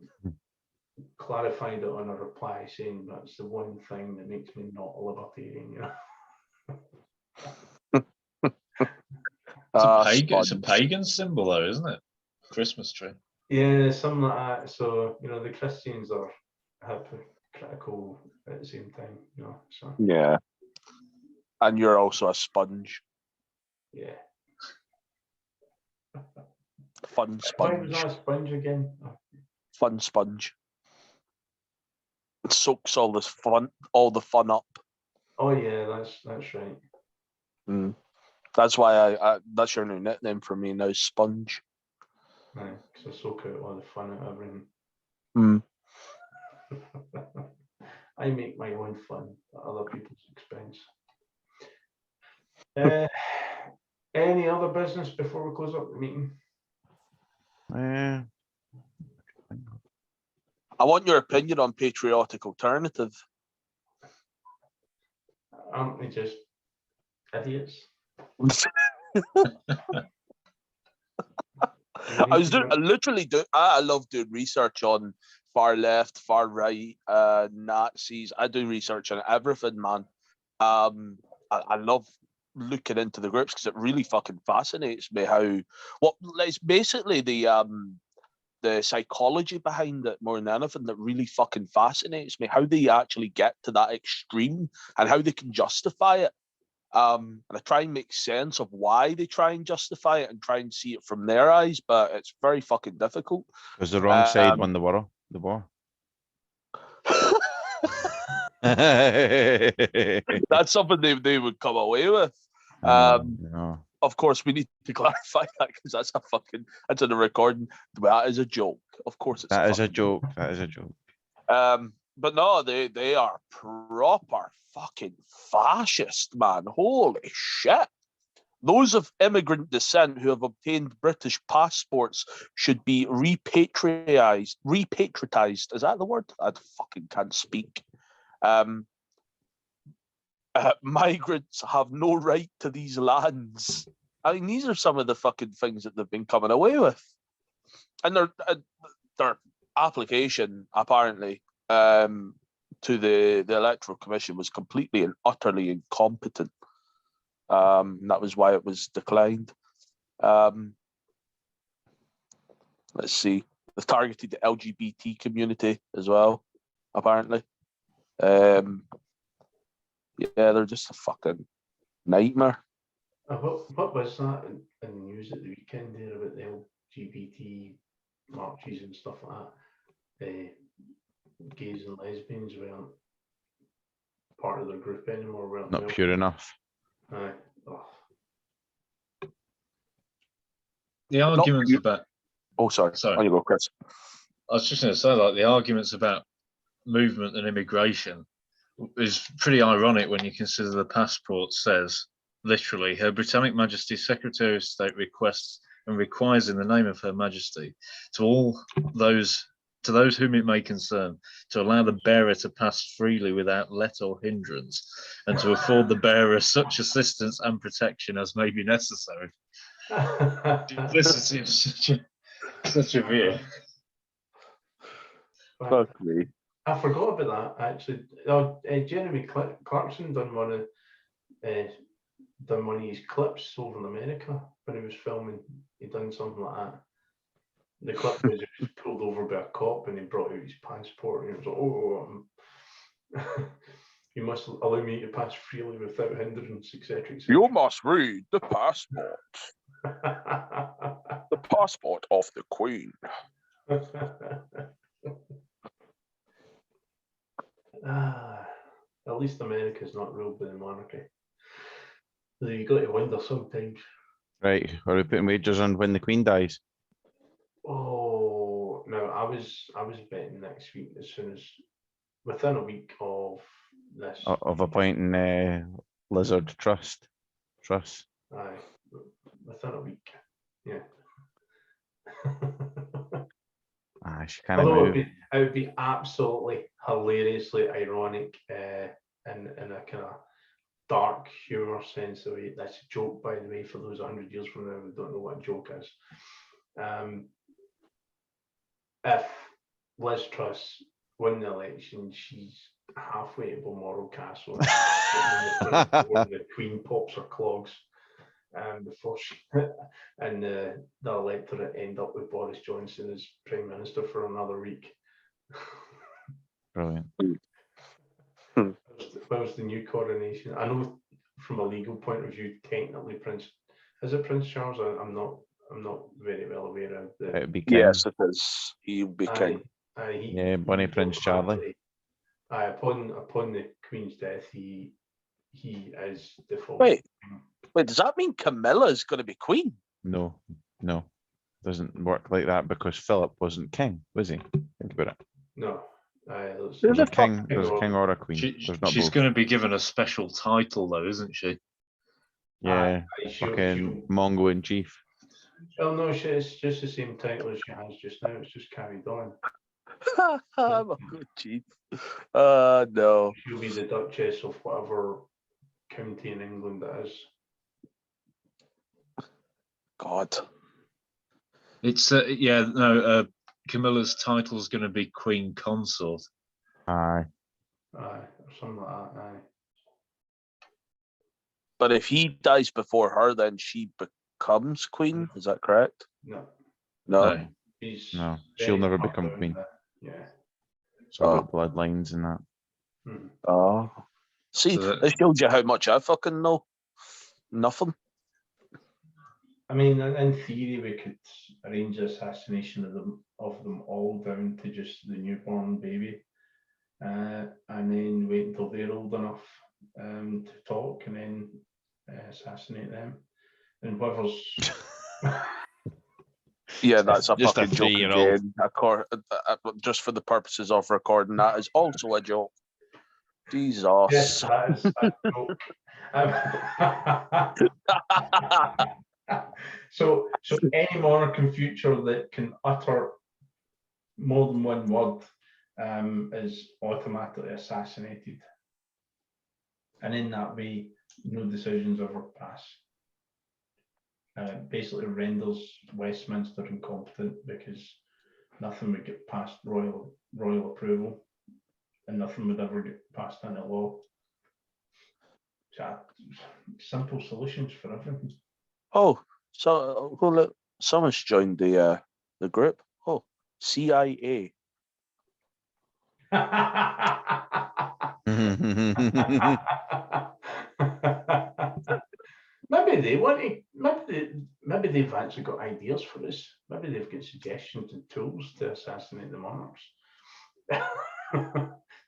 clarified it on a reply saying that's the one thing that makes me not a libertarian, you know. It's a pagan symbol, though, isn't it? Christmas tree. Yeah, something like that. So, you know, the Christians are hypocritical at the same time, you know. So Yeah. And you're also a sponge. yeah. Fun Why was sponge. that a sponge again? Fun sponge. It soaks all the fun up. Oh yeah, that's right. Mm. That's why I that's your new nickname for me now, Sponge. Aye, because I soak out all the fun out of everything. Mm. I make my own fun at other people's expense. Any other business before we close up the meeting? I want your opinion on patriotic alternative. Aren't they just idiots? I love doing research on far left, far right, Nazis. I do research on everything, man. I love looking into the groups because it really fucking fascinates me it's basically the psychology behind it more than anything that really fucking fascinates me. How they actually get to that extreme and how they can justify it. And I try and make sense of why they try and justify it and try and see it from their eyes, but it's very fucking difficult. Because the wrong side won the war. That's something they would come away with. No. Of course, we need to clarify that because that's in the recording. That is a joke. Of course, it's That is a joke. But no, they are proper fucking fascist, man. Holy shit. Those of immigrant descent who have obtained British passports should be repatriatized. Is that the word? I fucking can't speak. Migrants have no right to these lands. I mean, these are some of the fucking things that they've been coming away with. And their application, apparently, to the Electoral Commission was completely and utterly incompetent. That was why it was declined. Let's see. They've targeted the LGBT community as well, apparently. Yeah, they're just a fucking nightmare. What was that in the news at the weekend there about the LGBT marches and stuff like that? Gays and lesbians weren't part of their group anymore, weren't Not pure enough. Aye. Oh. The arguments about. Oh, sorry. On you go, Chris. I was just going to say, like, the arguments about movement and immigration is pretty ironic when you consider the passport says, literally, Her Britannic Majesty Secretary of State requests and requires in the name of Her Majesty to those whom it may concern, to allow the bearer to pass freely without let or hindrance, and to afford the bearer such assistance and protection as may be necessary. Simplicity of such a view. Fuck me. I forgot about that actually. Jeremy Clarkson done one of his clips over in America when he was filming. He done something like that. The clip was he was pulled over by a cop and he brought out his passport and he was like, you must allow me to pass freely without hindrance, etc. You must read the passport. The passport of the Queen. At least America's not ruled by the monarchy. You got to wonder sometimes. Right, are we putting wagers on when the Queen dies? Oh no, I was betting next week as soon as within a week of this. Of appointing Lizard Truss. Aye, within a week. Yeah. She kind of Although move. it would be absolutely hilariously ironic in a kind of dark humour sense of it. That's a joke, by the way, for those 100 years from now who don't know what a joke is. If Liz Truss win the election, she's halfway to Balmoral Castle and the Queen pops her clogs before she and the electorate end up with Boris Johnson as Prime Minister for another week. Brilliant. Where's the new coronation? I know from a legal point of view, technically Prince Charles? I'm not very well aware of the. It'd be king. Yes, it is. He'll be king. Yeah, Bonnie Prince Charlie. Upon the Queen's death, he is default. Wait, does that mean Camilla's going to be queen? No, doesn't work like that because Philip wasn't king, was he? Think about it. No. Who There's the a king, there's a fuck- king or a queen. There's not She's both. going to be given a special title, though, isn't she? Yeah, she'll- fucking Mongo in chief. Well, no, it's just the same title as she has just now. It's just carried on. I'm a good chief. No. She'll be the Duchess of whatever county in England it is. God. It's Camilla's title is going to be Queen Consort. Aye. Or something like that. Aye. But if he dies before her, then she becomes queen. Is that correct? No, No. No. he's No, she'll very never far become down queen. Yeah. It's all about bloodlines and that. Hmm. Oh. See, So that- this shows you how much I fucking know. Nothing. I mean, in theory, we could arrange the assassination of them all down to just the newborn baby, and then wait until they're old enough to talk, and then assassinate them. And whoever's Yeah, that's a Just a fucking joke 3-year-old. again. Just for the purposes of recording, that is also a joke. Jesus. yes, that is a joke. So any monarch in future that can utter more than one word is automatically assassinated, and in that way, no decisions ever pass. Basically renders Westminster incompetent because nothing would get past royal approval, and nothing would ever get passed into law. So, simple solutions for everything. Oh, so look, someone's joined the group. Oh, CIA. Maybe they want to. Maybe they've actually got ideas for this. Maybe they've got suggestions and tools to assassinate the monarchs.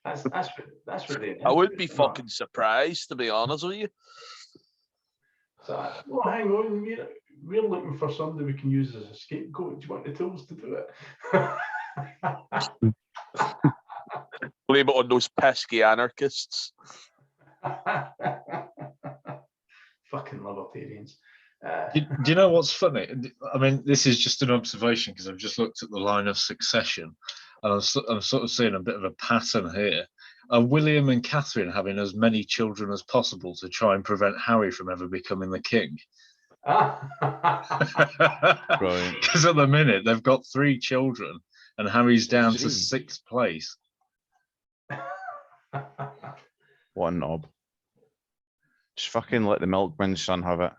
that's what they. I would be fucking surprised, to be honest with you. So, well, hang on, we're looking for somebody we can use as a scapegoat. Do you want the tools to do it? Blame it on those pesky anarchists. Fucking libertarians. Do you know what's funny? I mean, this is just an observation because I've just looked at the line of succession, and I'm sort of seeing a bit of a pattern here. Are William and Catherine having as many children as possible to try and prevent Harry from ever becoming the king? Brilliant. Because at the minute they've got 3 children, and Harry's down to 3? 6th place. What a knob. Just fucking let the milkman's son have it.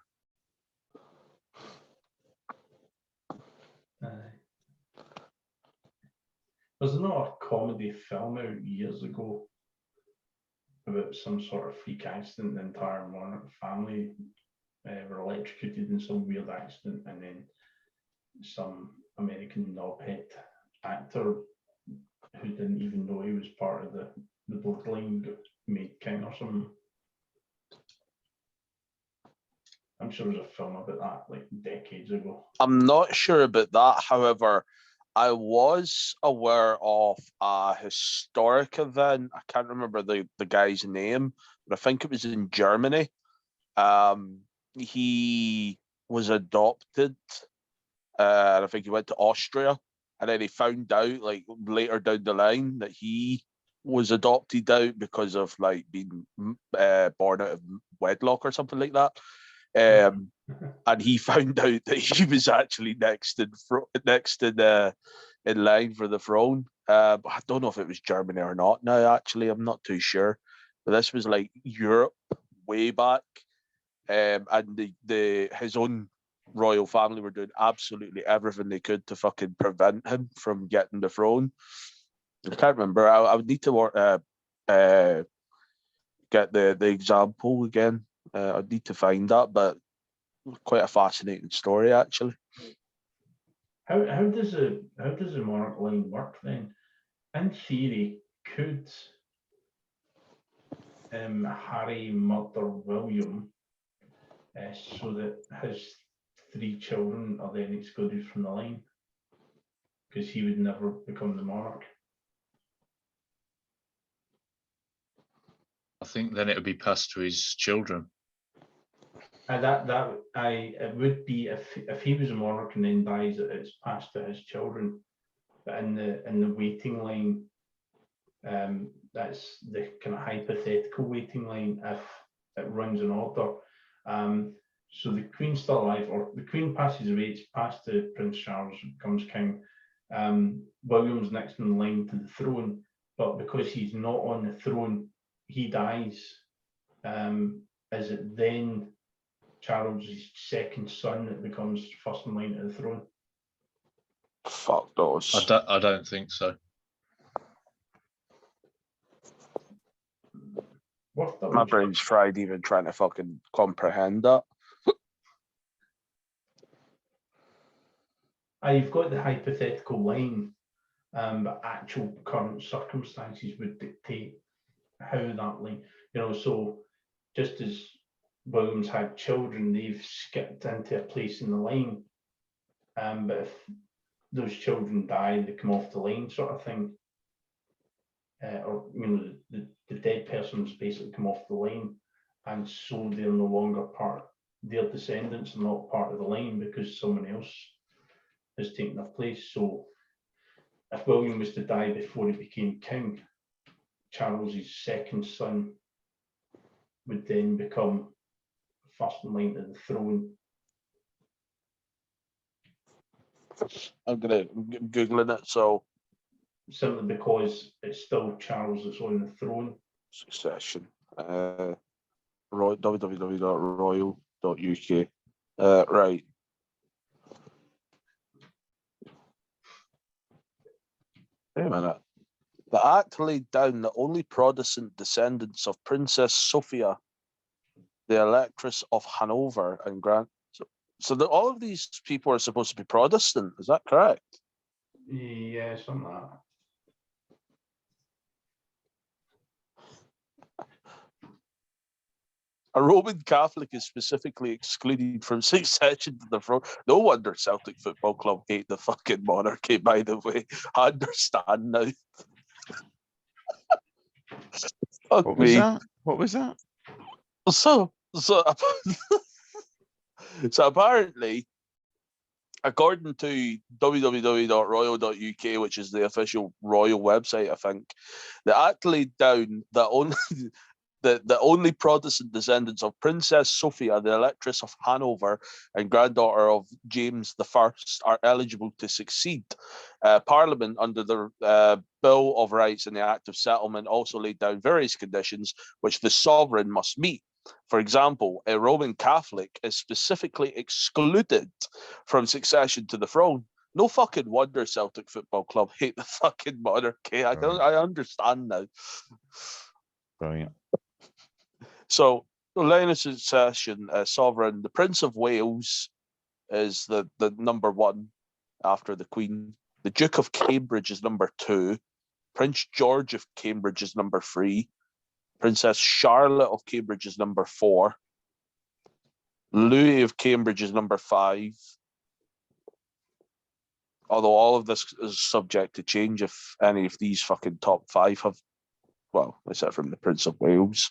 Was there not a comedy film out years ago about some sort of freak accident? The entire monarch family were electrocuted in some weird accident, and then some American knobhead actor who didn't even know he was part of the bloodline got made king or something. I'm sure there's a film about that like decades ago. I'm not sure about that. However, I was aware of a historic event. I can't remember the guy's name, but I think it was in Germany. he was adopted. And I think he went to Austria, and then he found out like later down the line that he was adopted out because of like being born out of wedlock or something like that. And he found out that he was actually next in line for the throne. But I don't know if it was Germany or not. Now, actually, I'm not too sure. But this was like Europe way back, and his own royal family were doing absolutely everything they could to fucking prevent him from getting the throne. I can't remember. I would need to get the example again. I'd need to find that, but quite a fascinating story actually. How does the monarch line work then? In theory, could Harry murder William so that his 3 children are then excluded from the line because he would never become the monarch? I think then it would be passed to his children. It would be if he was a monarch and then dies, it's passed to his children. But in the waiting line, that's the kind of hypothetical waiting line if it runs in order. So the Queen's still alive, or the Queen passes away, it's passed to Prince Charles, becomes king. William's next in line to the throne, but because he's not on the throne, he dies. Is it then Charles' second son that becomes first in line to the throne? Fuck those. I don't think so. My brain's fried even trying to fucking comprehend that. You've got the hypothetical line, but actual current circumstances would dictate how that line, so just as Williams had children, they've skipped into a place in the line. But if those children die, they come off the line, sort of thing. Or the dead person's basically come off the line, and so they're no longer part. Their descendants are not part of the line because someone else has taken their place. So, if William was to die before he became king, Charles's second son would then become first in line to the throne. I'm googling it. So simply because it's still Charles that's on the throne. Succession. www.royal.uk. Right. Wait a minute. The Act laid down the only Protestant descendants of Princess Sophia, the Electress of Hanover and Grand. So all of these people are supposed to be Protestant. Is that correct? Yeah, something like that. A Roman Catholic is specifically excluded from succession to the throne. No wonder Celtic Football Club hate the fucking monarchy, by the way. I understand now. Fuck What me. was that? What was that? So apparently, according to www.royal.uk, which is the official royal website, I think, the Act laid down that only the only Protestant descendants of Princess Sophia, the Electress of Hanover and granddaughter of James I, are eligible to succeed. Parliament, under the Bill of Rights and the Act of Settlement, also laid down various conditions which the sovereign must meet. For example, a Roman Catholic is specifically excluded from succession to the throne. No fucking wonder Celtic Football Club hate the fucking monarchy. I understand now. Brilliant. So, the line of succession, sovereign, the Prince of Wales is the number one after the Queen. The Duke of Cambridge is number 2. Prince George of Cambridge is number 3. Princess Charlotte of Cambridge is number 4. Louis of Cambridge is number 5. Although all of this is subject to change if any of these fucking top 5 have, well, except from the Prince of Wales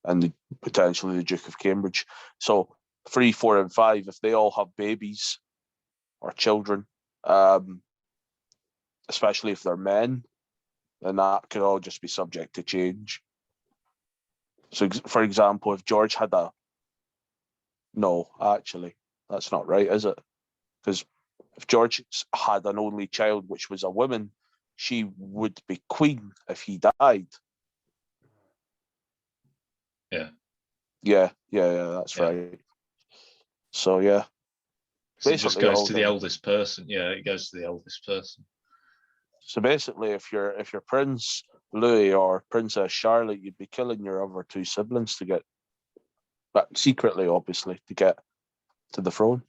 and potentially the Duke of Cambridge. So 3, 4, and 5, if they all have babies or children, especially if they're men, then that could all just be subject to change. So, for example, if George had no, actually, that's not right, is it? Because if George had an only child, which was a woman, she would be queen if he died. Yeah, that's Yeah. right. So yeah, So it just Basically all goes to the them. eldest person. Yeah, it goes to the eldest person. so basically, if you're Prince Louis or Princess Charlotte, you'd be killing your other 2 siblings to get, but secretly, obviously, to get to the throne.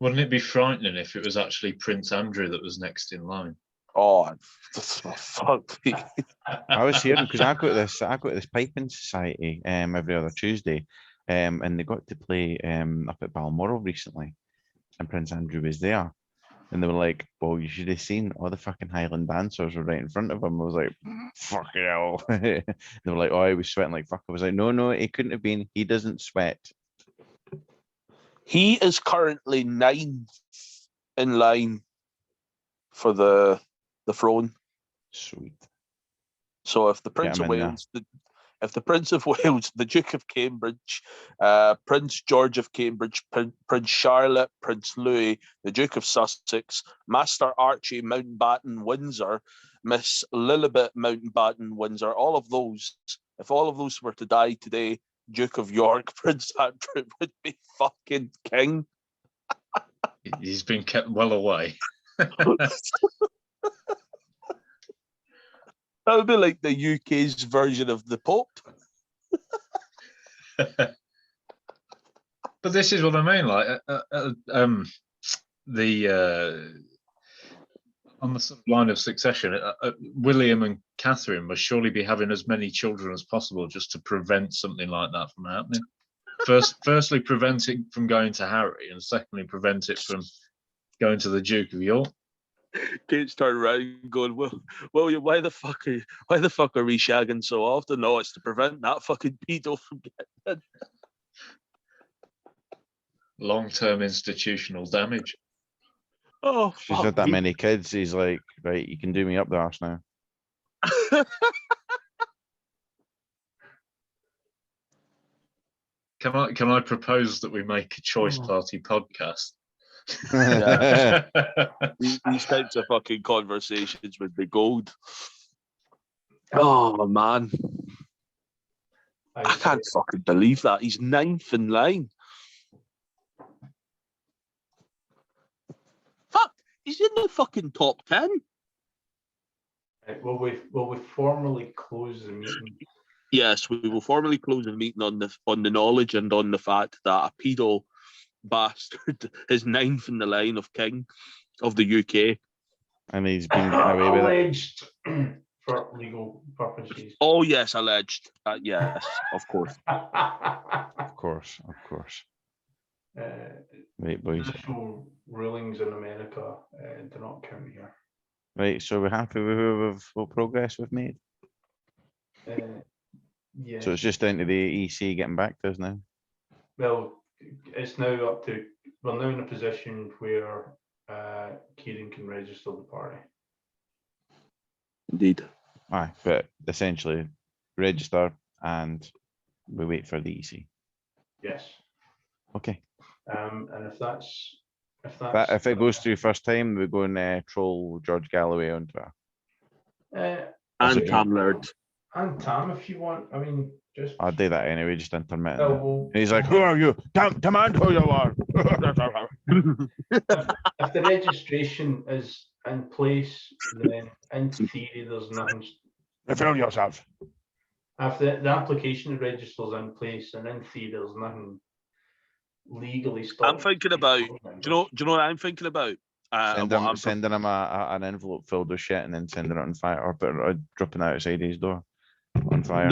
Wouldn't it be frightening if it was actually Prince Andrew that was next in line? Oh, fuck me. I was hearing because I got this piping society every other Tuesday, and they got to play up at Balmoral recently, and Prince Andrew was there, and they were like, "Well, you should have seen all the fucking Highland dancers were right in front of him." I was like, "Fuck hell!" They were like, "Oh, he was sweating like fuck." I was like, "No, he couldn't have been. He doesn't sweat." He is currently 9th in line for the throne. Sweet. So if the Prince him of in there. Wales, if the Prince of Wales, the Duke of Cambridge, Prince George of Cambridge, Prince Charlotte, Prince Louis, the Duke of Sussex, Master Archie Mountbatten Windsor, Miss Lilibet Mountbatten Windsor, all of those, if all of those were to die today, Duke of York, Prince Andrew would be fucking king. He's been kept well away. That would be like the UK's version of the Pope. But this is what I mean. Like, on the line of succession, William and Catherine must surely be having as many children as possible just to prevent something like that from happening. Firstly, prevent it from going to Harry, and secondly, prevent it from going to the Duke of York. Kate's turned around going, William, why the fuck are we shagging so often? No, it's to prevent that fucking pedo from getting in. Long-term institutional damage. Oh, She's fuck had that me. many kids. He's like, right, you can do me up the arse now. Can I propose that we make a choice party podcast? Yeah. These types of fucking conversations would be gold. Oh man, I can't fucking believe that he's 9th in line. Fuck, he's in the fucking top 10. Right, will we formally close the meeting? Yes, we will formally close the meeting on the knowledge and on the fact that a pedo bastard is 9th in the line of king of the UK. And he's been getting away with it. Alleged for legal purposes. Oh yes, alleged. Yes, of course. Of course. Right, boys. Judicial rulings in America do not count here. Right, so we're happy with what progress we've made. Yeah. So it's just down to the EC getting back to us now. Well, it's now up to, we're now in a position where Kieran can register the party. Indeed. Aye, but essentially register and we wait for the EC. Yes. Okay. And if If it goes through first time, we go and troll George Galloway on Twitter. And Tam Laird. And Tam, if you want. I mean, just. I'll do that anyway, just intermittently. Well, And he's like, "Who are you? Demand who you are." if the registration is in place, then in theory there's nothing. Reveal yourself. If the application register's in place, and in theory there's nothing legally stopping. I'm thinking about. Do you know what I'm thinking about? Sending him an envelope filled with shit and then sending it on fire, or dropping it outside his door on fire.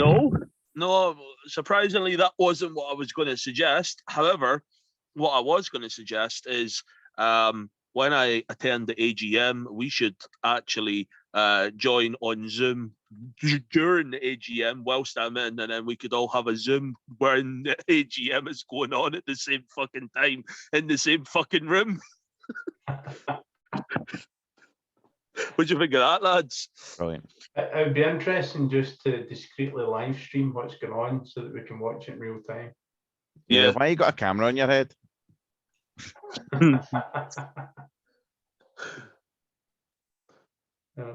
No, surprisingly, that wasn't what I was going to suggest. However, what I was going to suggest is when I attend the AGM, we should actually join on Zoom during the AGM whilst I'm in, and then we could all have a Zoom when the AGM is going on at the same fucking time in the same fucking room. What do you think of that, lads? Brilliant. It would be interesting just to discreetly live stream what's going on so that we can watch it in real time. Yeah. Why you got a camera on your head? Yeah.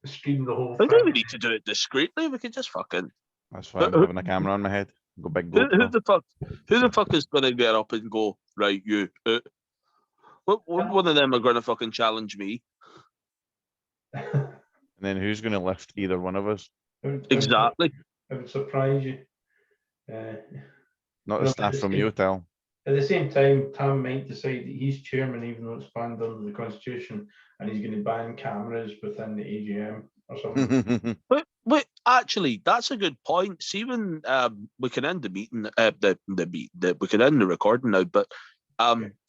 Stream the whole I don't thing. need to do it discreetly. We could just fucking. That's fine. I'm having a camera on my head. Go big Who GoPro. the fuck is gonna get up and go, right? You. One of them are gonna fucking challenge me. And then who's going to lift either one of us? Exactly. It would surprise you. Not the Well, staff it's from good. Utel. At the same time, Tam might decide that he's chairman, even though it's banned under the constitution, and he's going to ban cameras within the AGM or something. Wait, actually, that's a good point. See, when we can end the meeting, we can end the recording now. But